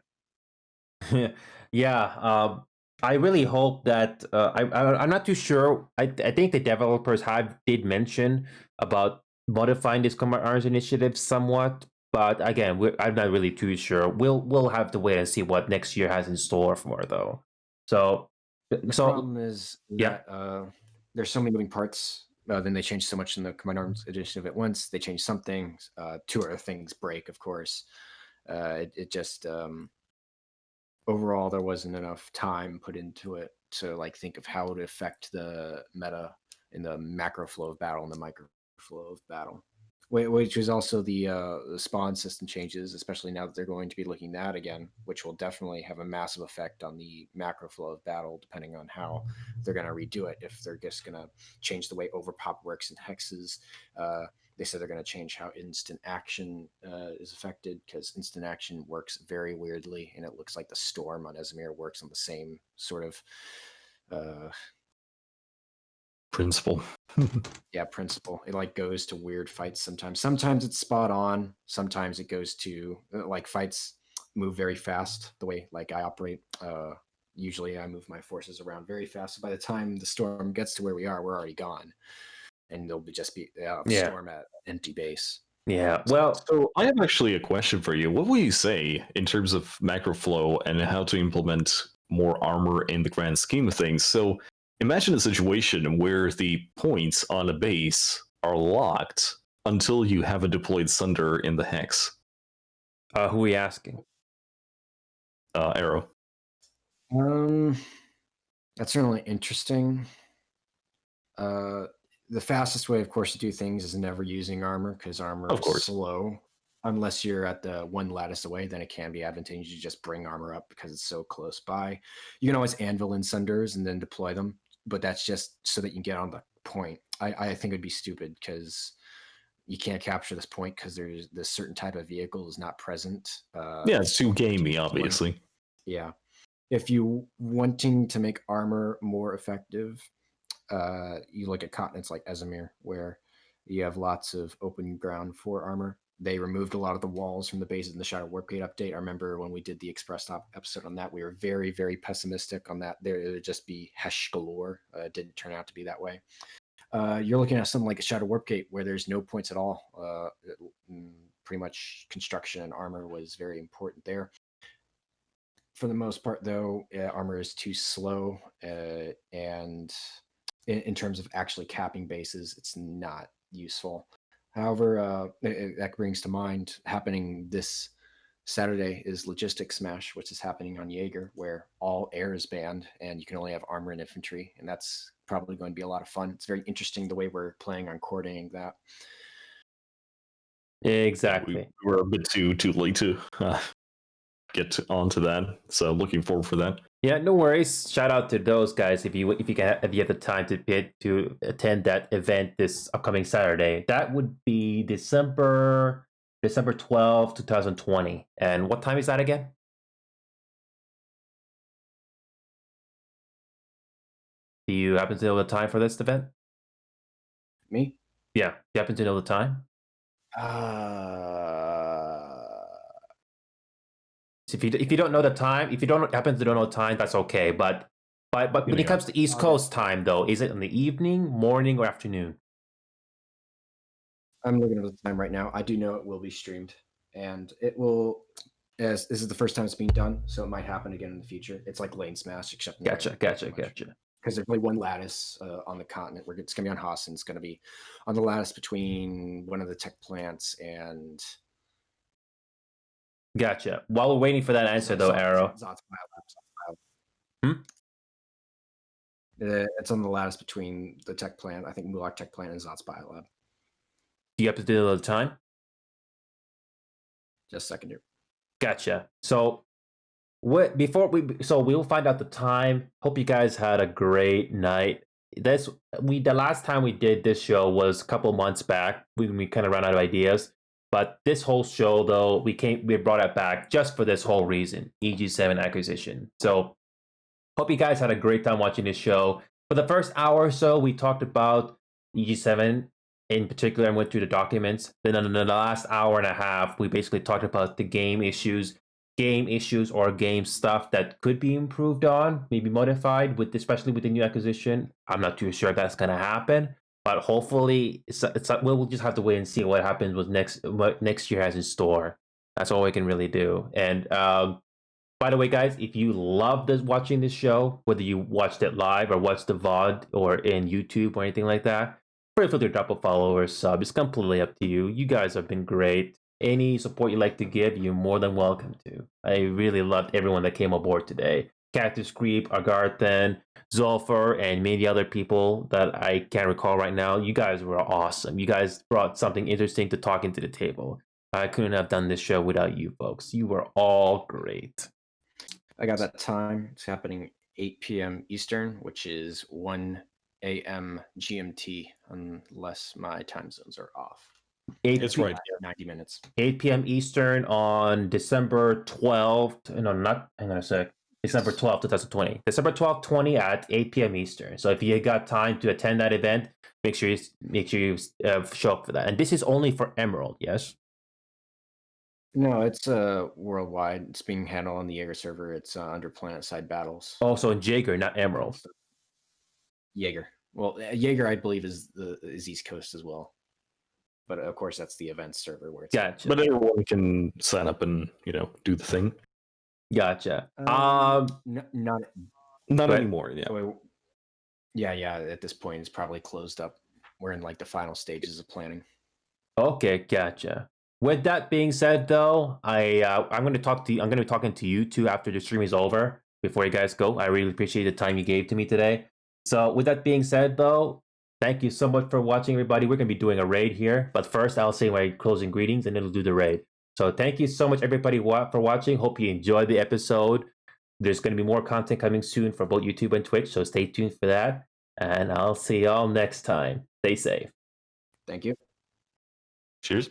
Yeah. I really hope that I'm not too sure. I think the developers did mention about modifying this Combat Arms Initiative somewhat, but again, I'm not really too sure. We'll have to wait and see what next year has in store for though. So the problem is that there's so many moving parts. Then they change so much in the Combined Arms Initiative at once. They change something, two other things break, of course. It just overall there wasn't enough time put into it to like think of how it would affect the meta in the macro flow of battle and the micro flow of battle, which was also the spawn system changes, especially now that they're going to be looking at again, which will definitely have a massive effect on the macro flow of battle, depending on how they're going to redo it. If they're just going to change the way overpop works in hexes, they said they're going to change how instant action is affected, because instant action works very weirdly, and it looks like the storm on Esamir works on the same sort of principle. Yeah, principle. It like goes to weird fights sometimes. Sometimes it's spot on. Sometimes it goes to like fights move very fast the way like I operate. Usually I move my forces around very fast. So by the time the storm gets to where we are, we're already gone. And there'll just be storm at empty base. Yeah. Well, So I have actually a question for you. What will you say in terms of macro flow and how to implement more armor in the grand scheme of things? So imagine a situation where the points on a base are locked until you have a deployed Sunder in the hex. who are we asking? Arrow. That's certainly interesting. The fastest way, of course, to do things is never using armor, because armor Of is course. slow. Unless you're at the one lattice away, then it can be advantageous to just bring armor up because it's so close by. You can always anvil in Sunders and then deploy them, but that's just so that you can get on the point. I think it'd be stupid because you can't capture this point because there's this certain type of vehicle is not present. Yeah, it's too gamey, obviously. Yeah. If you wanting to make armor more effective, you look at continents like Ezimir, where you have lots of open ground for armor. They removed a lot of the walls from the bases in the Shadow Warpgate update. I remember when we did the Express Stop episode on that, we were very, very pessimistic on that. There it would just be Hesh galore. It didn't turn out to be that way. You're looking at something like a Shadow Warpgate where there's no points at all. Pretty much construction and armor was very important there. For the most part, though, armor is too slow, and in terms of actually capping bases, it's not useful. However, that brings to mind happening this Saturday is Logistics Smash, which is happening on Jaeger, where all air is banned and you can only have armor and infantry, and that's probably going to be a lot of fun. It's very interesting the way we're playing on coordinating that. Exactly. We were a bit too late to get onto that, so looking forward for that. Yeah, no worries. Shout out to those guys if you have the time to attend that event this upcoming Saturday. That would be December 12th, 2020. And what time is that again? Do you happen to know the time for this event? Me? Yeah, do you happen to know the time? If you don't know the time, if you don't happen to know the time, that's okay. But when it comes to East Coast time, though, is it in the evening, morning, or afternoon? I'm looking at the time right now. I do know it will be streamed, and it will. As this is the first time it's being done, so it might happen again in the future. It's like Lane Smash, except in Gotcha. Because there's only one lattice on the continent. Where it's going to be on Haas, and it's going to be on the lattice between one of the tech plants and. Gotcha. While we're waiting for that answer, though, Arrow. It's on the lattice between the tech plant, I think Mulak Tech Plant and Zot's Biolab. Do you have to do the time? Just a second here. Gotcha. So we'll find out the time. Hope you guys had a great night. The last time we did this show was a couple months back. We kind of ran out of ideas. But this whole show, though, we brought it back just for this whole reason, EG7 acquisition. So hope you guys had a great time watching this show. For the first hour or so, we talked about EG7 in particular and went through the documents. Then in the last hour and a half, we basically talked about the game issues or game stuff that could be improved on, maybe modified, especially with the new acquisition. I'm not too sure if that's going to happen. But hopefully, we'll just have to wait and see what happens with what next year has in store. That's all we can really do. And by the way, guys, if you love watching this show, whether you watched it live or watched the VOD or in YouTube or anything like that, feel free to drop a follow or sub. It's completely up to you. You guys have been great. Any support you'd like to give, you're more than welcome to. I really loved everyone that came aboard today. Cactus Creep, Agarthan, Zolfer, and many other people that I can't recall right now. You guys were awesome. You guys brought something interesting to talk into the table. I couldn't have done this show without you folks. You were all great. I got that time. It's happening 8 p.m. Eastern, which is 1 a.m. GMT, unless my time zones are off. It's right. 90 minutes. 8 p.m. Eastern on December 12th. No, not. Hang on a sec. December 12th, 2020. December 12th, 20 at 8 p.m. Eastern. So if you got time to attend that event, make sure you show up for that. And this is only for Emerald, yes? No, it's worldwide. It's being handled on the Jaeger server. It's under Planetside battles. Oh, so in Jaeger, not Emerald. Jaeger. Well, Jaeger, I believe, is East Coast as well. but of course that's the events server where it's at. Gotcha. But everyone can sign up and do the thing. Gotcha. Not Not But- anymore. Yeah. yeah. At this point, it's probably closed up. We're in like the final stages of planning. Okay, gotcha. With that being said, though, I'm going to talk to you. I'm going to be talking to you two after the stream is over. Before you guys go, I really appreciate the time you gave to me today. So, with that being said, though, thank you so much for watching, everybody. We're going to be doing a raid here, but first, I'll say my closing greetings, and it'll do the raid. So, thank you so much, everybody, for watching. Hope you enjoyed the episode. There's going to be more content coming soon for both YouTube and Twitch, so stay tuned for that. And I'll see y'all next time. Stay safe. Thank you. Cheers.